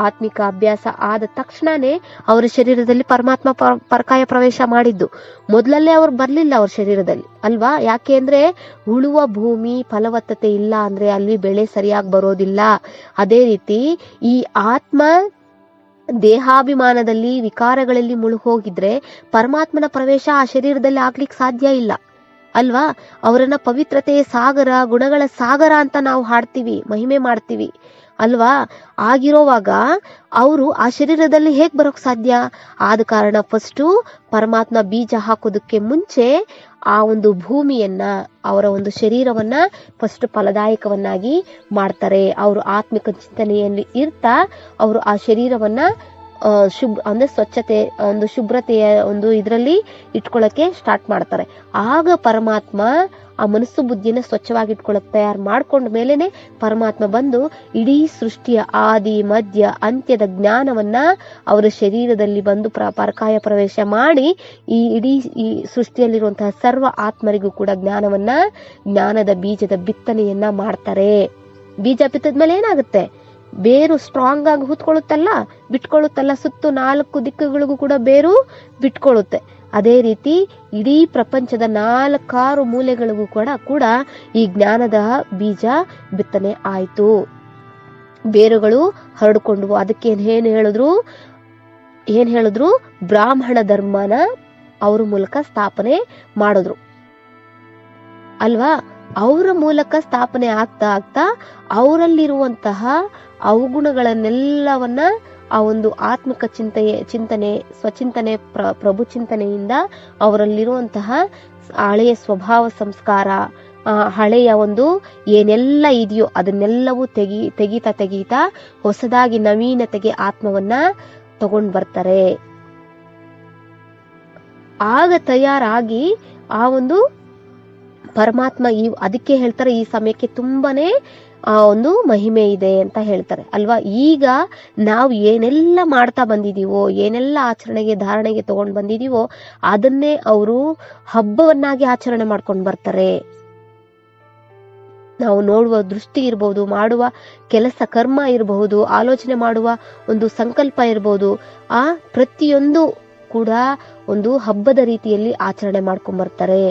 ಆತ್ಮಿಕ ಅಭ್ಯಾಸ ಆದ ತಕ್ಷಣನೇ ಅವರ ಶರೀರದಲ್ಲಿ ಪರಮಾತ್ಮ ಪರಕಾಯ ಪ್ರವೇಶ ಮಾಡಿದ್ದು. ಮೊದಲಲ್ಲೇ ಅವ್ರು ಬರ್ಲಿಲ್ಲ ಅವ್ರ ಶರೀರದಲ್ಲಿ ಅಲ್ವಾ. ಯಾಕೆ ಅಂದ್ರೆ ಉಳುವ ಭೂಮಿ ಫಲವತ್ತತೆ ಇಲ್ಲ ಅಂದ್ರೆ ಅಲ್ಲಿ ಬೆಳೆ ಸರಿಯಾಗಿ ಬರೋದಿಲ್ಲ. ಅದೇ ರೀತಿ ಈ ಆತ್ಮ ದೇಹಾಭಿಮಾನದಲ್ಲಿ ವಿಕಾರಗಳಲ್ಲಿ ಮುಳುಗೋಗಿದ್ರೆ ಪರಮಾತ್ಮನ ಪ್ರವೇಶ ಆ ಶರೀರದಲ್ಲಿ ಆಗ್ಲಿಕ್ಕೆ ಸಾಧ್ಯ ಇಲ್ಲ ಅಲ್ವಾ. ಅವರನ್ನ ಪವಿತ್ರತೆಯ ಸಾಗರ, ಗುಣಗಳ ಸಾಗರ ಅಂತ ನಾವು ಹಾಡ್ತೀವಿ, ಮಹಿಮೆ ಮಾಡ್ತೀವಿ ಅಲ್ವಾ. ಆಗಿರೋವಾಗ ಅವರು ಆ ಶರೀರದಲ್ಲಿ ಹೇಗ್ ಬರೋಕ್ ಸಾಧ್ಯ? ಆದ ಕಾರಣ ಫಸ್ಟು ಪರಮಾತ್ಮ ಬೀಜ ಹಾಕೋದಕ್ಕೆ ಮುಂಚೆ ಆ ಒಂದು ಭೂಮಿಯನ್ನ, ಅವರ ಒಂದು ಶರೀರವನ್ನ ಫಸ್ಟ್ ಫಲದಾಯಕವನ್ನಾಗಿ ಮಾಡ್ತಾರೆ. ಅವರು ಆತ್ಮಿಕ ಚಿಂತನೆಯಲ್ಲಿ ಇರ್ತಾ ಅವರು ಆ ಶರೀರವನ್ನ ಅಂದ್ರೆ ಸ್ವಚ್ಛತೆ, ಒಂದು ಶುಭ್ರತೆಯ ಒಂದು ಇದರಲ್ಲಿ ಇಟ್ಕೊಳ್ಳಕ್ಕೆ ಸ್ಟಾರ್ಟ್ ಮಾಡ್ತಾರೆ. ಆಗ ಪರಮಾತ್ಮ ಆ ಮನಸ್ಸು ಬುದ್ಧಿನ ಸ್ವಚ್ಛವಾಗಿ ಇಟ್ಕೊಳಕ್ ತಯಾರು ಮಾಡ್ಕೊಂಡ ಮೇಲೆನೆ ಪರಮಾತ್ಮ ಬಂದು ಇಡೀ ಸೃಷ್ಟಿಯ ಆದಿ ಮಧ್ಯ ಅಂತ್ಯದ ಜ್ಞಾನವನ್ನ ಅವರ ಶರೀರದಲ್ಲಿ ಬಂದು ಪರಕಾಯ ಪ್ರವೇಶ ಮಾಡಿ ಈ ಇಡೀ ಈ ಸೃಷ್ಟಿಯಲ್ಲಿರುವಂತಹ ಸರ್ವ ಆತ್ಮರಿಗೂ ಕೂಡ ಜ್ಞಾನದ ಬೀಜದ ಬಿತ್ತನೆಯನ್ನ ಮಾಡ್ತಾರೆ. ಬೀಜ ಬಿತ್ತದ್ಮೇಲೆ ಏನಾಗುತ್ತೆ? ಬೇರು ಸ್ಟ್ರಾಂಗ್ ಆಗಿ ಹೂತ್ಕೊಳ್ಳುತ್ತಲ್ಲ, ಬಿಟ್ಕೊಳ್ಳುತ್ತಲ್ಲ, ಸುತ್ತು 4 ದಿಕ್ಕುಗಳಿಗೂ ಕೂಡ ಬೇರು ಬಿಟ್ಕೊಳ್ಳುತ್ತೆ. ಅದೇ ರೀತಿ ಇಡೀ ಪ್ರಪಂಚದ 4 ಮೂಲೆಗಳಿಗೂ ಕೂಡ ಈ ಜ್ಞಾನದ ಬೀಜ ಬಿತ್ತನೆ ಆಯ್ತು. ಬೇರುಗಳು ಹರಡ್ಕೊಂಡ್ವು. ಅದಕ್ಕೆ ಏನ್ ಹೇಳಿದ್ರು ಬ್ರಾಹ್ಮಣ ಧರ್ಮನ ಅವ್ರ ಮೂಲಕ ಸ್ಥಾಪನೆ ಮಾಡಿದ್ರು ಅಲ್ವಾ. ಅವರ ಮೂಲಕ ಸ್ಥಾಪನೆ ಆಗ್ತಾ ಆಗ್ತಾ ಅವರಲ್ಲಿರುವಂತಹ ಅವಗುಣಗಳನ್ನೆಲ್ಲವನ್ನ ಆ ಒಂದು ಆತ್ಮಿಕ ಚಿಂತನೆ ಸ್ವಚಿಂತನೆ ಪ್ರಭು ಚಿಂತನೆಯಿಂದ ಅವರಲ್ಲಿರುವಂತಹ ಹಳೆಯ ಸ್ವಭಾವ ಸಂಸ್ಕಾರ, ಹಳೆಯ ಒಂದು ಏನೆಲ್ಲ ಇದೆಯೋ ಅದನ್ನೆಲ್ಲವೂ ತೆಗೀತಾ ಹೊಸದಾಗಿ ನವೀನತೆಗೆ ಆತ್ಮವನ್ನ ತಗೊಂಡ್ ಬರ್ತಾರೆ. ಆಗ ತಯಾರಾಗಿ ಆ ಒಂದು ಪರಮಾತ್ಮ ಅದಕ್ಕೆ ಹೇಳ್ತಾರೆ ಈ ಸಮಯಕ್ಕೆ ತುಂಬಾನೇ ಒಂದು ಮಹಿಮೆ ಇದೆ ಅಂತ ಹೇಳ್ತಾರೆ ಅಲ್ವಾ. ಈಗ ನಾವು ಏನೆಲ್ಲ ಮಾಡ್ತಾ ಬಂದಿದೀವೋ, ಏನೆಲ್ಲ ಆಚರಣೆಗೆ ಧಾರಣೆಗೆ ತಗೊಂಡ್ ಬಂದಿದೀವೋ ಅದನ್ನೇ ಅವರು ಹಬ್ಬವನ್ನಾಗಿ ಆಚರಣೆ ಮಾಡ್ಕೊಂಡು ಬರ್ತಾರೆ. ನಾವು ನೋಡುವ ದೃಷ್ಟಿ ಇರಬಹುದು, ಮಾಡುವ ಕೆಲಸ ಕರ್ಮ ಇರಬಹುದು, ಆಲೋಚನೆ ಮಾಡುವ ಒಂದು ಸಂಕಲ್ಪ ಇರಬಹುದು, ಆ ಪ್ರತಿಯೊಂದು ಕೂಡ ಒಂದು ಹಬ್ಬದ ರೀತಿಯಲ್ಲಿ ಆಚರಣೆ ಮಾಡ್ಕೊಂಡ್ ಬರ್ತಾರೆ.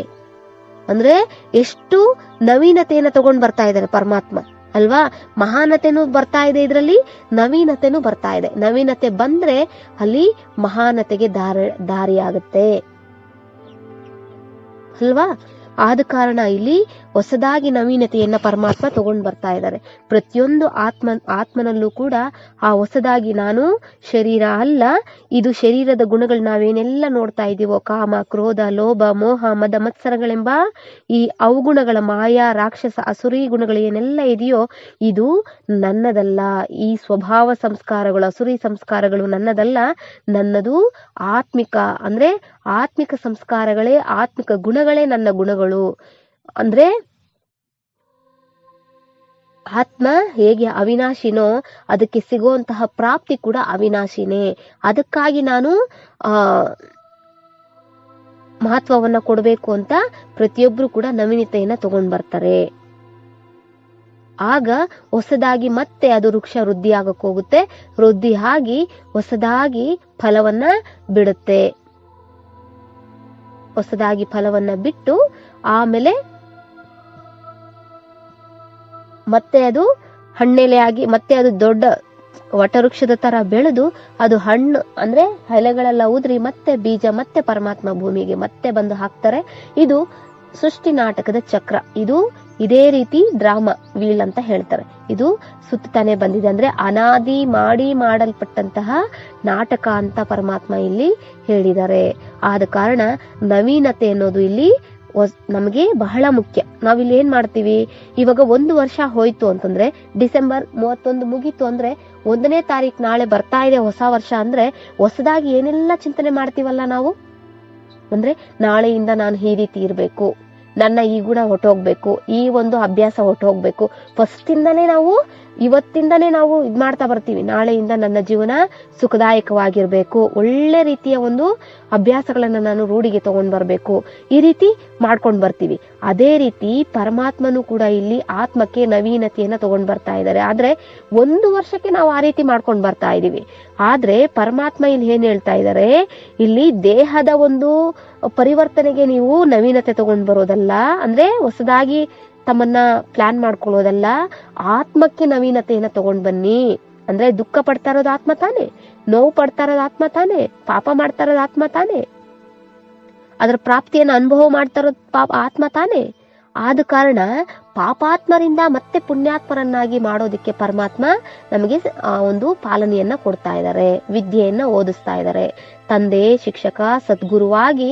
ಅಂದ್ರೆ ಎಷ್ಟು ನವೀನತೆಯನ್ನ ತಗೊಂಡ್ ಬರ್ತಾ ಇದ್ದಾರೆ ಪರಮಾತ್ಮ ಅಲ್ವಾ. ಮಹಾನತೆನೂ ಬರ್ತಾ ಇದೆ, ಇದರಲ್ಲಿ ನವೀನತೆನೂ ಬರ್ತಾ ಇದೆ. ನವೀನತೆ ಬಂದ್ರೆ ಅಲ್ಲಿ ಮಹಾನತೆಗೆ ದಾರಿಯಾಗುತ್ತೆ ಅಲ್ವಾ. ಆದ ಕಾರಣ ಇಲ್ಲಿ ಹೊಸದಾಗಿ ನವೀನತೆಯನ್ನ ಪರಮಾತ್ಮ ತಗೊಂಡ್ ಬರ್ತಾ ಇದ್ದಾರೆ. ಪ್ರತಿಯೊಂದು ಆತ್ಮನಲ್ಲೂ ಕೂಡ ಆ ಹೊಸದಾಗಿ ನಾನು ಶರೀರ ಅಲ್ಲ, ಇದು ಶರೀರದ ಗುಣಗಳು ನಾವೇನೆಲ್ಲ ನೋಡ್ತಾ ಇದೀವೋ, ಕಾಮ, ಕ್ರೋಧ, ಲೋಭ, ಮೋಹ, ಮದ, ಮತ್ಸರಗಳೆಂಬ ಈ ಅವಗುಣಗಳ ಮಾಯಾ, ರಾಕ್ಷಸ, ಅಸುರಿ ಗುಣಗಳು ಏನೆಲ್ಲ ಇದೆಯೋ ಇದು ನನ್ನದಲ್ಲ. ಈ ಸ್ವಭಾವ ಸಂಸ್ಕಾರಗಳು, ಅಸುರಿ ಸಂಸ್ಕಾರಗಳು ನನ್ನದಲ್ಲ, ನನ್ನದು ಆತ್ಮಿಕ. ಅಂದ್ರೆ ಆತ್ಮಿಕ ಸಂಸ್ಕಾರಗಳೇ, ಆತ್ಮಿಕ ಗುಣಗಳೇ ನನ್ನ ಗುಣಗಳು. ಅಂದ್ರೆ ಆತ್ಮ ಹೇಗೆ ಅವಿನಾಶಿನೋ ಅದಕ್ಕೆ ಸಿಗುವಂತಹ ಪ್ರಾಪ್ತಿ ಕೂಡ ಅವಿನಾಶಿನೇ. ಅದಕ್ಕಾಗಿ ನಾನು ಮಹತ್ವವನ್ನ ಕೊಡಬೇಕು ಅಂತ ಪ್ರತಿಯೊಬ್ರು ಕೂಡ ನವೀನತೆಯನ್ನ ತಗೊಂಡ್ ಬರ್ತಾರೆ. ಆಗ ಹೊಸದಾಗಿ ಮತ್ತೆ ಅದು ವೃಕ್ಷ ವೃದ್ಧಿ ಆಗಕ್ ಹೋಗುತ್ತೆ. ವೃದ್ಧಿ ಆಗಿ ಹೊಸದಾಗಿ ಫಲವನ್ನ ಬಿಡುತ್ತೆ. ಹೊಸದಾಗಿ ಫಲವನ್ನ ಬಿಟ್ಟು ಆಮೇಲೆ ಮತ್ತೆ ಅದು ಹಣ್ಣೆಲೆ ಆಗಿ ಮತ್ತೆ ಅದು ದೊಡ್ಡ ವಟವೃಕ್ಷದ ತರ ಬೆಳೆದು ಅದು ಹಣ್ಣು ಅಂದ್ರೆ ಎಲೆಗಳೆಲ್ಲ ಉದ್ರಿ ಮತ್ತೆ ಬೀಜ ಮತ್ತೆ ಪರಮಾತ್ಮ ಭೂಮಿಗೆ ಮತ್ತೆ ಬಂದು ಹಾಕ್ತಾರೆ. ಇದು ಸೃಷ್ಟಿ ನಾಟಕದ ಚಕ್ರ. ಇದು ಇದೇ ರೀತಿ ಡ್ರಾಮಾ ವೀಲ್ ಅಂತ ಹೇಳ್ತಾರೆ. ಇದು ಸುತ್ತಾನೆ ಬಂದಿದೆ. ಅಂದ್ರೆ ಅನಾದಿ ಮಾಡಲ್ಪಟ್ಟಂತಹ ನಾಟಕ ಅಂತ ಪರಮಾತ್ಮ ಇಲ್ಲಿ ಹೇಳಿದ್ದಾರೆ. ಆದ ಕಾರಣ ನವೀನತೆ ಅನ್ನೋದು ಇಲ್ಲಿ ನಮಗೆ ಬಹಳ ಮುಖ್ಯ. ನಾವಿಲ್ಲಿ ಏನ್ ಮಾಡ್ತೀವಿ, ಇವಾಗ 1 ವರ್ಷ ಹೋಯ್ತು ಅಂತಂದ್ರೆ ಡಿಸೆಂಬರ್ 31 ಮುಗೀತು ಅಂದ್ರೆ 1ನೇ ತಾರೀಕು ನಾಳೆ ಬರ್ತಾ ಇದೆ ಹೊಸ ವರ್ಷ ಅಂದ್ರೆ ಹೊಸದಾಗಿ ಏನೆಲ್ಲ ಚಿಂತನೆ ಮಾಡ್ತೀವಲ್ಲ ನಾವು. ಅಂದ್ರೆ ನಾಳೆಯಿಂದ ನಾನು ಈ ರೀತಿ ಇರ್ಬೇಕು, ನನ್ನ ಈ ಗುಣ ಹೊಟ್ಟೋಗ್ಬೇಕು, ಈ ಒಂದು ಅಭ್ಯಾಸ ಹೊಟ್ಟೋಗ್ಬೇಕು. ಇವತ್ತಿಂದನೇ ನಾವು ಇದ್ ಮಾಡ್ತಾ ಬರ್ತೀವಿ. ನಾಳೆಯಿಂದ ನನ್ನ ಜೀವನ ಸುಖದಾಯಕವಾಗಿರ್ಬೇಕು, ಒಳ್ಳೆ ರೀತಿಯ ಒಂದು ಅಭ್ಯಾಸಗಳನ್ನ ನಾನು ರೂಢಿಗೆ ತಗೊಂಡ್ ಬರ್ಬೇಕು, ಈ ರೀತಿ ಮಾಡ್ಕೊಂಡ್ ಬರ್ತೀವಿ. ಅದೇ ರೀತಿ ಪರಮಾತ್ಮನು ಕೂಡ ಇಲ್ಲಿ ಆತ್ಮಕ್ಕೆ ನವೀನತೆಯನ್ನ ತಗೊಂಡ್ ಬರ್ತಾ ಇದ್ದಾರೆ. ಆದ್ರೆ 1 ವರ್ಷಕ್ಕೆ ನಾವು ಆ ರೀತಿ ಮಾಡ್ಕೊಂಡ್ ಬರ್ತಾ ಇದೀವಿ. ಆದ್ರೆ ಪರಮಾತ್ಮ ಇಲ್ಲಿ ಏನ್ ಹೇಳ್ತಾ ಇದ್ದಾರೆ, ಇಲ್ಲಿ ದೇಹದ ಒಂದು ಪರಿವರ್ತನೆಗೆ ನೀವು ನವೀನತೆ ತಗೊಂಡ್ ಬರೋದಲ್ಲ, ಅಂದ್ರೆ ಹೊಸದಾಗಿ ತಮ್ಮನ್ನ ಪ್ಲಾನ್ ಮಾಡ್ಕೊಳ್ಳೋದಲ್ಲ, ಆತ್ಮಕ್ಕೆ ನವೀನತೆಯನ್ನ ತಗೊಂಡ್ ಬನ್ನಿ. ಅಂದ್ರೆ ದುಃಖ ಪಡ್ತಾ ಇರೋದು ಆತ್ಮ ತಾನೆ, ನೋವು ಪಡ್ತಾ ಇರೋದು ಆತ್ಮ ತಾನೆ, ಪಾಪ ಮಾಡ್ತಾ ಇರೋದು ಆತ್ಮ ತಾನೆ, ಅದರ ಪ್ರಾಪ್ತಿಯನ್ನ ಅನುಭವ ಮಾಡ್ತಾ ಇರೋದು ಆತ್ಮ ತಾನೆ. ಆದ ಕಾರಣ ಪಾಪಾತ್ಮರಿಂದ ಮತ್ತೆ ಪುಣ್ಯಾತ್ಮರನ್ನಾಗಿ ಮಾಡೋದಿಕ್ಕೆ ಪರಮಾತ್ಮ ನಮಗೆ ಒಂದು ಪಾಲನೆಯನ್ನ ಕೊಡ್ತಾ ಇದ್ದಾರೆ, ವಿದ್ಯೆಯನ್ನ ಓದಿಸ್ತಾ ಇದ್ದಾರೆ. ತಂದೆ, ಶಿಕ್ಷಕ, ಸದ್ಗುರುವಾಗಿ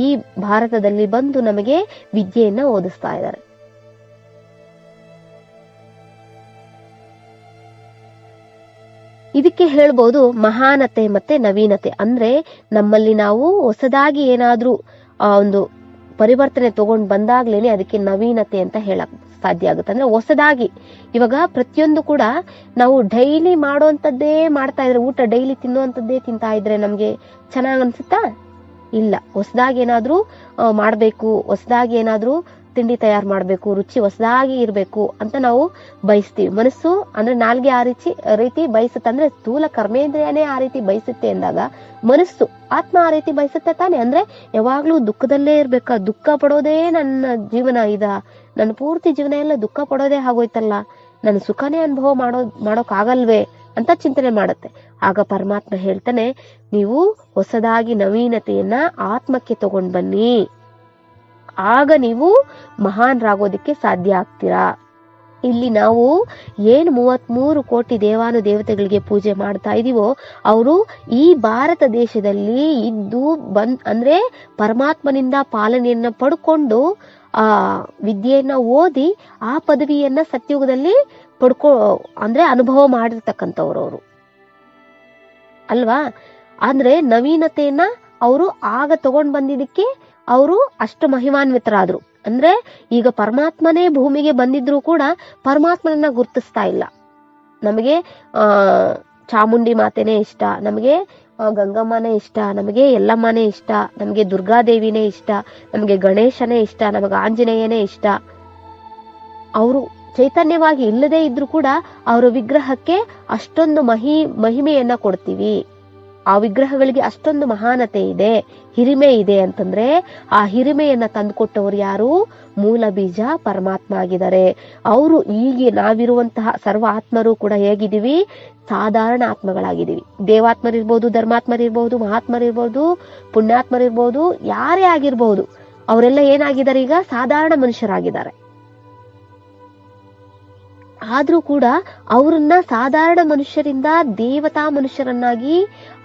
ಈ ಭಾರತದಲ್ಲಿ ಬಂದು ನಮಗೆ ವಿದ್ಯೆಯನ್ನ ಓದಿಸ್ತಾ ಇದ್ದಾರೆ. ಇದಕ್ಕೆ ಹೇಳ್ಬೋದು ಮಹಾನತೆ ಮತ್ತೆ ನವೀನತೆ. ಅಂದ್ರೆ ನಮ್ಮಲ್ಲಿ ನಾವು ಹೊಸದಾಗಿ ಏನಾದ್ರೂ ಒಂದು ಪರಿವರ್ತನೆ ತಗೊಂಡ್ ಬಂದಾಗ್ಲೇನೆ ಅದಕ್ಕೆ ನವೀನತೆ ಅಂತ ಹೇಳಕ್ ಸಾಧ್ಯ ಆಗುತ್ತೆ. ಅಂದ್ರೆ ಹೊಸದಾಗಿ ಇವಾಗ ಪ್ರತಿಯೊಂದು ಕೂಡ ನಾವು ಡೈಲಿ ಮಾಡುವಂತದ್ದೇ ಮಾಡ್ತಾ ಇದ್ರೆ, ಊಟ ಡೈಲಿ ತಿನ್ನುವಂತದ್ದೇ ತಿಂತಾ ಇದ್ರೆ ನಮ್ಗೆ ಚೆನ್ನಾಗ್ ಅನ್ಸುತ್ತಾ? ಇಲ್ಲ. ಹೊಸದಾಗಿ ಏನಾದ್ರೂ ಮಾಡ್ಬೇಕು, ಹೊಸದಾಗಿ ಏನಾದ್ರೂ ತಿಂಡಿ ತಯಾರು ಮಾಡಬೇಕು, ರುಚಿ ಹೊಸದಾಗಿ ಇರಬೇಕು ಅಂತ ನಾವು ಬಯಸ್ತೀವಿ. ಮನಸ್ಸು ಅಂದ್ರೆ ನಾಲ್ಗೆ ಆ ರೀತಿ ಬಯಸುತ್ತೆ, ಅಂದ್ರೆ ಸ್ಥೂಲ ಕರ್ಮೇಂದ್ರಿಯನೇ ಆ ರೀತಿ ಬಯಸುತ್ತೆ ಅಂದಾಗ ಮನಸ್ಸು ಆತ್ಮ ಆ ರೀತಿ ಬಯಸುತ್ತೆ ತಾನೆ. ಅಂದ್ರೆ ಯಾವಾಗ್ಲೂ ದುಃಖದಲ್ಲೇ ಇರ್ಬೇಕಾ, ದುಃಖ ಪಡೋದೇ ನನ್ನ ಜೀವನ ನನ್ನ ಪೂರ್ತಿ ಜೀವನ ಎಲ್ಲ ದುಃಖ ಪಡೋದೇ ಆಗೋಯ್ತಲ್ಲ, ನನ್ನ ಸುಖನೇ ಅನುಭವ ಮಾಡೋಕ್ಕಾಗಲ್ವೇ ಅಂತ ಚಿಂತನೆ ಮಾಡುತ್ತೆ. ಆಗ ಪರಮಾತ್ಮ ಹೇಳ್ತಾನೆ, ನೀವು ಹೊಸದಾಗಿ ನವೀನತೆಯನ್ನ ಆತ್ಮಕ್ಕೆ ತಗೊಂಡ್ ಬನ್ನಿ, ಆಗ ನೀವು ಮಹಾನ್ರಾಗೋದಿಕ್ಕೆ ಸಾಧ್ಯ ಆಗ್ತೀರಾ. ಇಲ್ಲಿ ನಾವು ಏನು 33 ಕೋಟಿ ದೇವಾನು ದೇವತೆಗಳಿಗೆ ಪೂಜೆ ಮಾಡ್ತಾ ಇದೀವೋ ಅವರು ಈ ಭಾರತ ದೇಶದಲ್ಲಿ ಇದ್ದು ಅಂದ್ರೆ ಪರಮಾತ್ಮನಿಂದ ಪಾಲನೆಯನ್ನ ಪಡ್ಕೊಂಡು ಆ ವಿದ್ಯೆಯನ್ನ ಓದಿ ಆ ಪದವಿಯನ್ನ ಸತ್ಯುಗದಲ್ಲಿ ಅಂದ್ರೆ ಅನುಭವ ಮಾಡಿರ್ತಕ್ಕಂಥವ್ರು ಅವರು ಅಲ್ವಾ. ಅಂದ್ರೆ ನವೀನತೆಯನ್ನ ಅವರು ಆಗ ತಗೊಂಡ್ ಬಂದಿದ್ದಕ್ಕೆ ಅವರು ಅಷ್ಟು ಮಹಿಮಾನ್ವಿತರಾದ್ರು. ಅಂದ್ರೆ ಈಗ ಪರಮಾತ್ಮನೇ ಭೂಮಿಗೆ ಬಂದಿದ್ರು ಕೂಡ ಪರಮಾತ್ಮನನ್ನ ಗುರ್ತಿಸ್ತಾ ಇಲ್ಲ. ನಮಗೆ ಚಾಮುಂಡಿ ಮಾತೆನೇ ಇಷ್ಟ, ನಮಗೆ ಗಂಗಮ್ಮನೇ ಇಷ್ಟ, ನಮಗೆ ಯಲ್ಲಮ್ಮನೇ ಇಷ್ಟ, ನಮಗೆ ದುರ್ಗಾದೇವಿನೇ ಇಷ್ಟ, ನಮಗೆ ಗಣೇಶನೇ ಇಷ್ಟ, ನಮಗೆ ಆಂಜನೇಯನೇ ಇಷ್ಟ. ಅವರು ಚೈತನ್ಯವಾಗಿ ಇಲ್ಲದೆ ಇದ್ರು ಕೂಡ ಅವರ ವಿಗ್ರಹಕ್ಕೆ ಅಷ್ಟೊಂದು ಮಹಿಮೆಯನ್ನ ಕೊಡ್ತೀವಿ. ಆ ವಿಗ್ರಹಗಳಿಗೆ ಅಷ್ಟೊಂದು ಮಹಾನತೆ ಇದೆ, ಹಿರಿಮೆ ಇದೆ ಅಂತಂದ್ರೆ ಆ ಹಿರಿಮೆಯನ್ನ ತಂದುಕೊಟ್ಟವರು ಯಾರು? ಮೂಲ ಬೀಜ ಪರಮಾತ್ಮ ಆಗಿದ್ದಾರೆ. ಅವರು ಈಗ ನಾವಿರುವಂತಹ ಸರ್ವ ಆತ್ಮರು ಕೂಡ ಹೇಗಿದ್ದೀವಿ? ಸಾಧಾರಣ ಆತ್ಮಗಳಾಗಿದ್ದೀವಿ. ದೇವಾತ್ಮರಿರ್ಬೋದು, ಧರ್ಮಾತ್ಮರಿರ್ಬೋದು, ಮಹಾತ್ಮರಿರ್ಬೋದು, ಪುಣ್ಯಾತ್ಮರಿರ್ಬೋದು, ಯಾರೇ ಆಗಿರ್ಬೋದು, ಅವರೆಲ್ಲ ಏನಾಗಿದ್ದಾರೆ? ಈಗ ಸಾಧಾರಣ ಮನುಷ್ಯರಾಗಿದ್ದಾರೆ. ಆದ್ರೂ ಕೂಡ ಅವರನ್ನ ಸಾಧಾರಣ ಮನುಷ್ಯರಿಂದ ದೇವತಾ ಮನುಷ್ಯರನ್ನಾಗಿ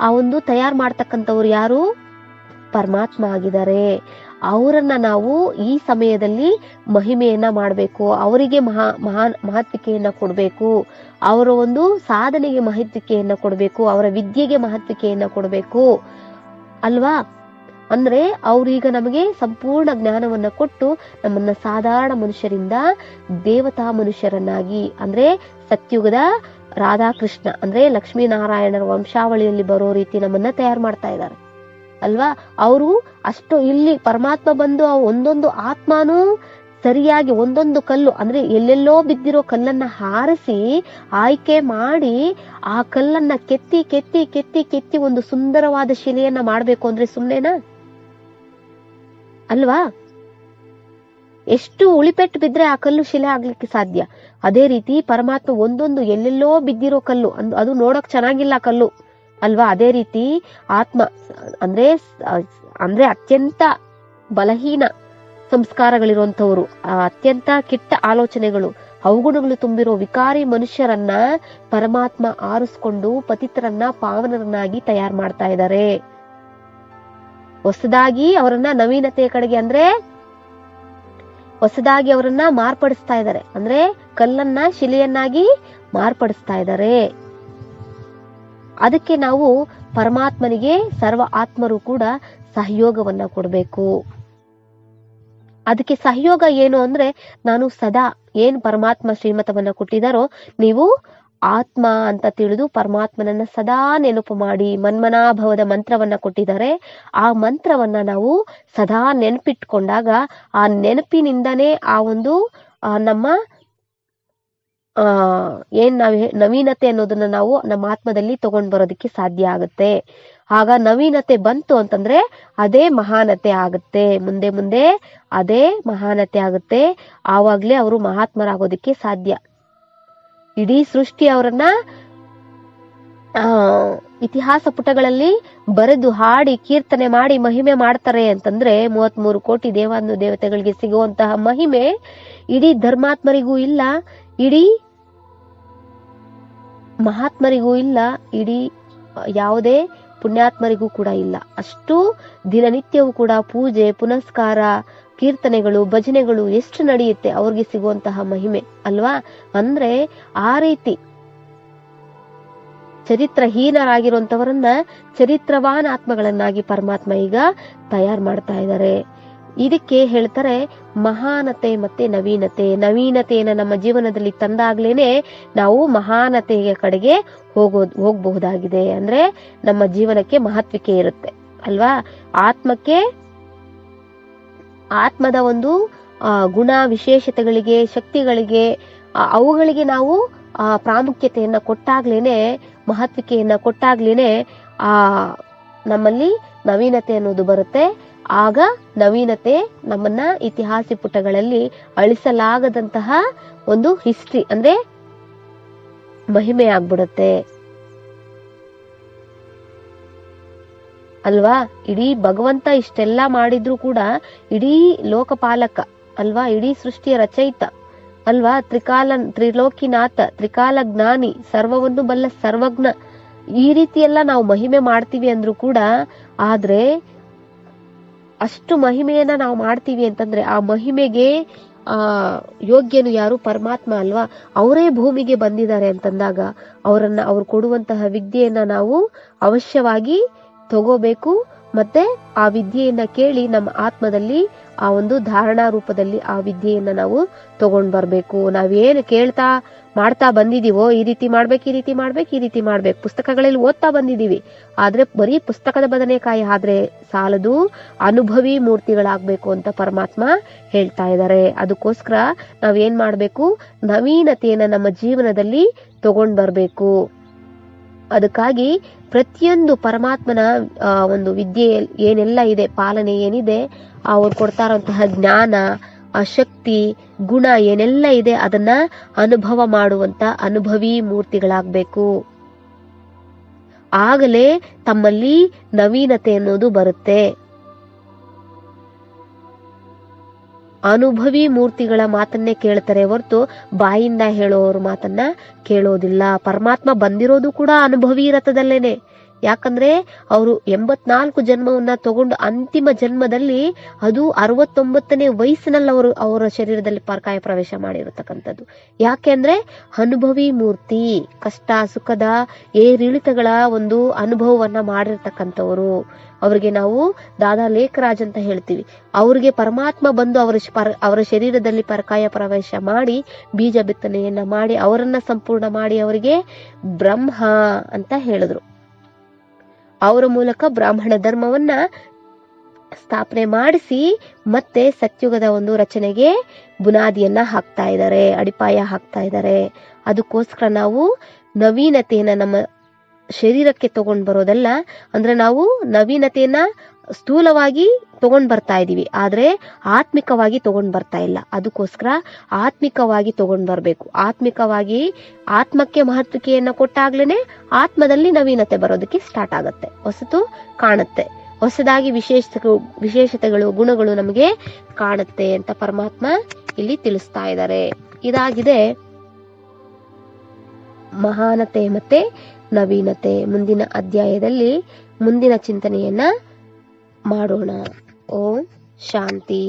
ಆ ಒಂದು ತಯಾರು ಮಾಡ್ತಕ್ಕಂಥವ್ರು ಯಾರು? ಪರಮಾತ್ಮ ಆಗಿದ್ದಾರೆ. ಅವರನ್ನ ನಾವು ಈ ಸಮಯದಲ್ಲಿ ಮಹಿಮೆಯನ್ನ ಮಾಡಬೇಕು, ಅವರಿಗೆ ಮಹತ್ವಿಕೆಯನ್ನ ಕೊಡಬೇಕು, ಅವರ ಒಂದು ಸಾಧನೆಗೆ ಮಹತ್ವಿಕೆಯನ್ನ ಕೊಡಬೇಕು, ಅವರ ವಿದ್ಯೆಗೆ ಮಹತ್ವಿಕೆಯನ್ನ ಕೊಡಬೇಕು ಅಲ್ವಾ. ಅಂದ್ರೆ ಅವ್ರೀಗ ನಮಗೆ ಸಂಪೂರ್ಣ ಜ್ಞಾನವನ್ನ ಕೊಟ್ಟು ನಮ್ಮನ್ನ ಸಾಧಾರಣ ಮನುಷ್ಯರಿಂದ ದೇವತಾ ಮನುಷ್ಯರನ್ನಾಗಿ, ಅಂದ್ರೆ ಸತ್ಯುಗದ ರಾಧಾಕೃಷ್ಣ ಅಂದ್ರೆ ಲಕ್ಷ್ಮೀನಾರಾಯಣರ ವಂಶಾವಳಿಯಲ್ಲಿ ಬರೋ ರೀತಿ ನಮ್ಮನ್ನ ತಯಾರು ಮಾಡ್ತಾ ಇದ್ದಾರೆ ಅಲ್ವಾ. ಅವರು ಅಷ್ಟು ಇಲ್ಲಿ ಪರಮಾತ್ಮ ಬಂದು ಒಂದೊಂದು ಆತ್ಮನೂ ಸರಿಯಾಗಿ ಒಂದೊಂದು ಕಲ್ಲು ಅಂದ್ರೆ ಎಲ್ಲೆಲ್ಲೋ ಬಿದ್ದಿರೋ ಕಲ್ಲನ್ನ ಹಾರಿಸಿ ಆಯ್ಕೆ ಮಾಡಿ ಆ ಕಲ್ಲನ್ನ ಕೆತ್ತಿ ಕೆತ್ತಿ ಕೆತ್ತಿ ಕೆತ್ತಿ ಒಂದು ಸುಂದರವಾದ ಶಿಲೆಯನ್ನ ಮಾಡ್ಬೇಕು ಅಂದ್ರೆ ಸುಮ್ನೆನಾ ಅಲ್ವಾ. ಎಷ್ಟು ಉಳಿಪೆಟ್ಟು ಬಿದ್ರೆ ಆ ಕಲ್ಲು ಶಿಲೆ ಆಗ್ಲಿಕ್ಕೆ ಸಾಧ್ಯ. ಅದೇ ರೀತಿ ಪರಮಾತ್ಮ ಒಂದೊಂದು ಎಲ್ಲೆಲ್ಲೋ ಬಿದ್ದಿರೋ ಕಲ್ಲು, ಅದು ನೋಡಕ್ ಚೆನ್ನಾಗಿಲ್ಲ ಕಲ್ಲು ಅಲ್ವಾ. ಅದೇ ರೀತಿ ಆತ್ಮ ಅಂದ್ರೆ ಅತ್ಯಂತ ಬಲಹೀನ ಸಂಸ್ಕಾರಗಳಿರುವಂತವ್ರು, ಅತ್ಯಂತ ಕೆಟ್ಟ ಆಲೋಚನೆಗಳು, ಅವಗುಣಗಳು ತುಂಬಿರೋ ವಿಕಾರಿ ಮನುಷ್ಯರನ್ನ ಪರಮಾತ್ಮ ಆರಿಸ್ಕೊಂಡು ಪತಿತರನ್ನ ಪಾವನರನ್ನಾಗಿ ತಯಾರು ಮಾಡ್ತಾ ಇದ್ದಾರೆ. ಹೊಸದಾಗಿ ಅವರನ್ನ ನವೀನತೆಯ ಕಡೆಗೆ ಅಂದ್ರೆ ಹೊಸದಾಗಿ ಅವರನ್ನ ಮಾರ್ಪಡಿಸ್ತಾ ಇದ್ದಾರೆ. ಅಂದ್ರೆ ಕಲ್ಲನ್ನ ಶಿಲೆಯನ್ನಾಗಿ ಮಾರ್ಪಡಿಸ್ತಾ ಇದ್ದಾರೆ. ಅದಕ್ಕೆ ನಾವು ಪರಮಾತ್ಮನಿಗೆ ಸರ್ವ ಆತ್ಮರು ಕೂಡ ಸಹಯೋಗವನ್ನ ಕೊಡಬೇಕು. ಅದಕ್ಕೆ ಸಹಯೋಗ ಏನು ಅಂದ್ರೆ, ನಾನು ಸದಾ ಏನ್ ಪರಮಾತ್ಮ ಶ್ರೀಮತವನ್ನ ಕೊಟ್ಟಿದಾರೋ ನೀವು ಆತ್ಮ ಅಂತ ತಿಳಿದು ಪರಮಾತ್ಮನನ್ನ ಸದಾ ನೆನಪು ಮಾಡಿ, ಮನ್ಮನಾಭವದ ಮಂತ್ರವನ್ನ ಕೊಟ್ಟಿದ್ದಾರೆ. ಆ ಮಂತ್ರವನ್ನ ನಾವು ಸದಾ ನೆನಪಿಟ್ಕೊಂಡಾಗ ಆ ನೆನಪಿನಿಂದನೇ ಆ ಒಂದು ನಮ್ಮ ನವೀನತೆ ಅನ್ನೋದನ್ನ ನಾವು ನಮ್ಮ ಆತ್ಮದಲ್ಲಿ ತಗೊಂಡ್ ಬರೋದಕ್ಕೆ ಸಾಧ್ಯ ಆಗುತ್ತೆ. ಆಗ ನವೀನತೆ ಬಂತು ಅಂತಂದ್ರೆ ಅದೇ ಮಹಾನತೆ ಆಗುತ್ತೆ. ಮುಂದೆ ಮುಂದೆ ಅದೇ ಮಹಾನತೆ ಆಗುತ್ತೆ. ಆವಾಗ್ಲೇ ಅವರು ಮಹಾತ್ಮರಾಗೋದಿಕ್ಕೆ ಸಾಧ್ಯ. ಇಡೀ ಸೃಷ್ಟಿ ಅವರನ್ನ ಇತಿಹಾಸ ಪುಟಗಳಲ್ಲಿ ಬರೆದು ಹಾಡಿ ಕೀರ್ತನೆ ಮಾಡಿ ಮಹಿಮೆ ಮಾಡ್ತಾರೆ ಅಂತಂದ್ರೆ 33 ಕೋಟಿ ದೇವಾನು ದೇವತೆಗಳಿಗೆ ಸಿಗುವಂತಹ ಮಹಿಮೆ ಇಡೀ ಧರ್ಮಾತ್ಮರಿಗೂ ಇಲ್ಲ, ಇಡೀ ಮಹಾತ್ಮರಿಗೂ ಇಲ್ಲ, ಇಡೀ ಯಾವುದೇ ಪುಣ್ಯಾತ್ಮರಿಗೂ ಕೂಡ ಇಲ್ಲ. ಅಷ್ಟು ದಿನನಿತ್ಯವೂ ಕೂಡ ಪೂಜೆ ಪುನಸ್ಕಾರ ಕೀರ್ತನೆಗಳು ಭಜನೆಗಳು ಎಷ್ಟು ನಡೆಯುತ್ತೆ ಅವ್ರಿಗೆ ಸಿಗುವಂತಹ ಮಹಿಮೆ ಅಲ್ವಾ. ಅಂದ್ರೆ ಆ ರೀತಿ ಚರಿತ್ರಹೀನರಾಗಿರುವಂತವರನ್ನ ಚರಿತ್ರವಾನ್ ಆತ್ಮಗಳನ್ನಾಗಿ ಪರಮಾತ್ಮ ಈಗ ತಯಾರು ಮಾಡ್ತಾ ಇದ್ದಾರೆ. ಇದಕ್ಕೆ ಹೇಳ್ತಾರೆ ಮಹಾನತೆ ಮತ್ತೆ ನವೀನತೆ. ನವೀನತೆಯನ್ನ ನಮ್ಮ ಜೀವನದಲ್ಲಿ ತಂದಾಗ್ಲೇನೆ ನಾವು ಮಹಾನತೆಯ ಕಡೆಗೆ ಹೋಗಬಹುದಾಗಿದೆ. ಅಂದ್ರೆ ನಮ್ಮ ಜೀವನಕ್ಕೆ ಮಹತ್ವಿಕೆ ಇರುತ್ತೆ ಅಲ್ವಾ. ಆತ್ಮದ ಒಂದು ಗುಣ ವಿಶೇಷತೆಗಳಿಗೆ, ಶಕ್ತಿಗಳಿಗೆ, ಅವುಗಳಿಗೆ ನಾವು ಪ್ರಾಮುಖ್ಯತೆಯನ್ನ ಕೊಟ್ಟಾಗ್ಲೇನೆ, ಮಹತ್ವಿಕೆಯನ್ನ ಕೊಟ್ಟಾಗ್ಲೇನೆ ನಮ್ಮಲ್ಲಿ ನವೀನತೆ ಅನ್ನೋದು ಬರುತ್ತೆ. ಆಗ ನವೀನತೆ ನಮ್ಮನ್ನ ಇತಿಹಾಸ ಪುಟಗಳಲ್ಲಿ ಅಳಿಸಲಾಗದಂತಹ ಒಂದು ಹಿಸ್ಟ್ರಿ ಅಂದ್ರೆ ಮಹಿಮೆ ಆಗ್ಬಿಡುತ್ತೆ ಅಲ್ವಾ. ಇಡೀ ಭಗವಂತ ಇಷ್ಟೆಲ್ಲ ಮಾಡಿದ್ರು ಕೂಡ, ಇಡೀ ಲೋಕಪಾಲಕ ಅಲ್ವಾ, ಇಡೀ ಸೃಷ್ಟಿಯ ರಚಯಿತ ಅಲ್ವಾ, ತ್ರಿಲೋಕಿನಾಥ, ತ್ರಿಕಾಲ ಜ್ಞಾನಿ, ಸರ್ವವನ್ನು ಬಲ್ಲ ಸರ್ವಜ್ಞ, ಈ ರೀತಿ ಎಲ್ಲ ನಾವು ಮಹಿಮೆ ಮಾಡ್ತೀವಿ ಅಂದ್ರೂ ಕೂಡ, ಆದ್ರೆ ಅಷ್ಟು ಮಹಿಮೆಯನ್ನ ನಾವು ಮಾಡ್ತೀವಿ ಅಂತಂದ್ರೆ ಆ ಮಹಿಮೆಗೆ ಯೋಗ್ಯನು ಯಾರು? ಪರಮಾತ್ಮ ಅಲ್ವಾ. ಅವರೇ ಭೂಮಿಗೆ ಬಂದಿದ್ದಾರೆ ಅಂತಂದಾಗ ಅವ್ರು ಕೊಡುವಂತಹ ವಿದ್ಯೆಯನ್ನ ನಾವು ಅವಶ್ಯವಾಗಿ ತಗೋಬೇಕು. ಮತ್ತೆ ಆ ವಿದ್ಯೆಯನ್ನ ಕೇಳಿ ನಮ್ಮ ಆತ್ಮದಲ್ಲಿ ಆ ಒಂದು ಧಾರಣಾ ರೂಪದಲ್ಲಿ ಆ ವಿದ್ಯೆಯನ್ನ ನಾವು ತಗೊಂಡ್ ಬರ್ಬೇಕು. ನಾವೇನು ಕೇಳ್ತಾ ಮಾಡ್ತಾ ಬಂದಿದೀವೋ, ಈ ರೀತಿ ಮಾಡ್ಬೇಕು, ಈ ರೀತಿ ಮಾಡ್ಬೇಕು, ಈ ರೀತಿ ಮಾಡ್ಬೇಕು, ಪುಸ್ತಕಗಳಲ್ಲಿ ಓದ್ತಾ ಬಂದಿದೀವಿ, ಆದ್ರೆ ಬರೀ ಪುಸ್ತಕದ ಬದನೆಕಾಯಿ ಆದ್ರೆ ಸಾಲದು, ಅನುಭವಿ ಮೂರ್ತಿಗಳಾಗ್ಬೇಕು ಅಂತ ಪರಮಾತ್ಮ ಹೇಳ್ತಾ ಇದ್ದಾರೆ. ಅದಕ್ಕೋಸ್ಕರ ನಾವೇನ್ ಮಾಡ್ಬೇಕು? ನವೀನತೆಯನ್ನ ನಮ್ಮ ಜೀವನದಲ್ಲಿ ತಗೊಂಡ್ ಬರ್ಬೇಕು. ಅದಕ್ಕಾಗಿ ಪ್ರತಿಯೊಂದು ಪರಮಾತ್ಮನ ಒಂದು ವಿದ್ಯೆ ಏನೆಲ್ಲ ಇದೆ, ಪಾಲನೆ ಏನಿದೆ, ಅವ್ರು ಕೊಡ್ತಾ ಇರುವಂತಹ ಜ್ಞಾನ, ಆ ಶಕ್ತಿ, ಗುಣ ಏನೆಲ್ಲ ಇದೆ, ಅದನ್ನ ಅನುಭವ ಮಾಡುವಂತ ಅನುಭವಿ ಮೂರ್ತಿಗಳಾಗ್ಬೇಕು. ಆಗಲೇ ತಮ್ಮಲ್ಲಿ ನವೀನತೆ ಅನ್ನೋದು ಬರುತ್ತೆ. ಅನುಭವಿ ಮೂರ್ತಿಗಳ ಮಾತನ್ನೇ ಕೇಳ್ತಾರೆ ಹೊರತು ಬಾಯಿಂದ ಹೇಳೋರ ಮಾತನ್ನ ಕೇಳೋದಿಲ್ಲ. ಪರಮಾತ್ಮ ಬಂದಿರೋದು ಕೂಡ ಅನುಭವಿ ರಥದಲ್ಲೇನೆ. ಯಾಕಂದ್ರೆ ಅವರು 84 ಜನ್ಮವನ್ನ ತಗೊಂಡು ಅಂತಿಮ ಜನ್ಮದಲ್ಲಿ ಅದು 69ನೇ ವಯಸ್ಸಿನಲ್ಲಿ ಅವರ ಶರೀರದಲ್ಲಿ ಪರಕಾಯ ಪ್ರವೇಶ ಮಾಡಿರತಕ್ಕಂಥದ್ದು. ಯಾಕೆ ಅಂದ್ರೆ ಅನುಭವಿ ಮೂರ್ತಿ, ಕಷ್ಟ ಸುಖದ ಏರಿಳಿತಗಳ ಒಂದು ಅನುಭವವನ್ನ ಮಾಡಿರ್ತಕ್ಕಂಥವ್ರು. ಅವ್ರಿಗೆ ನಾವು ದಾದಾ ಲೇಖರಾಜ್ ಅಂತ ಹೇಳ್ತೀವಿ. ಅವ್ರಿಗೆ ಪರಮಾತ್ಮ ಬಂದು ಅವರ ಶರೀರದಲ್ಲಿ ಪರಕಾಯ ಪ್ರವೇಶ ಮಾಡಿ ಬೀಜ ಬಿತ್ತನೆಯನ್ನ ಮಾಡಿ ಅವರನ್ನ ಸಂಪೂರ್ಣ ಮಾಡಿ ಅವರಿಗೆ ಬ್ರಹ್ಮ ಅಂತ ಹೇಳಿದ್ರು. ಅವರ ಮೂಲಕ ಬ್ರಾಹ್ಮಣ ಧರ್ಮವನ್ನ ಸ್ಥಾಪನೆ ಮಾಡಿಸಿ ಮತ್ತೆ ಸತ್ಯುಗದ ಒಂದು ರಚನೆಗೆ ಬುನಾದಿಯನ್ನ ಹಾಕ್ತಾ ಇದ್ದಾರೆ, ಅಡಿಪಾಯ ಹಾಕ್ತಾ ಇದ್ದಾರೆ. ಅದಕ್ಕೋಸ್ಕರ ನಾವು ನವೀನತೆಯನ್ನ ನಮ್ಮ ಶರೀರಕ್ಕೆ ತಗೊಂಡ್ ಬರೋದಲ್ಲ. ಅಂದ್ರೆ ನಾವು ನವೀನತೆಯನ್ನ ಸ್ಥೂಲವಾಗಿ ತಗೊಂಡ್ ಬರ್ತಾ ಇದೀವಿ, ಆದ್ರೆ ಆತ್ಮಿಕವಾಗಿ ತಗೊಂಡ್ ಬರ್ತಾ ಇಲ್ಲ. ಅದಕ್ಕೋಸ್ಕರ ಆತ್ಮಿಕವಾಗಿ ತಗೊಂಡ್ ಬರ್ಬೇಕು. ಆತ್ಮಿಕವಾಗಿ ಆತ್ಮಕ್ಕೆ ಮಹತ್ವಿಕೆಯನ್ನ ಕೊಟ್ಟಾಗ್ಲೇನೆ ಆತ್ಮದಲ್ಲಿ ನವೀನತೆ ಬರೋದಕ್ಕೆ ಸ್ಟಾರ್ಟ್ ಆಗತ್ತೆ, ಹೊಸತು ಕಾಣುತ್ತೆ, ಹೊಸದಾಗಿ ವಿಶೇಷತೆಗಳು ಗುಣಗಳು ನಮಗೆ ಕಾಣುತ್ತೆ ಅಂತ ಪರಮಾತ್ಮ ಇಲ್ಲಿ ತಿಳಿಸ್ತಾ ಇದ್ದಾರೆ. ಇದಾಗಿದೆ ಮಹಾನತೆ ಮತ್ತೆ ನವೀನತೆ. ಮುಂದಿನ ಅಧ್ಯಾಯದಲ್ಲಿ ಮುಂದಿನ ಚಿಂತನೆಯನ್ನ ಮಾಡೋಣ. ಓಂ ಶಾಂತಿ.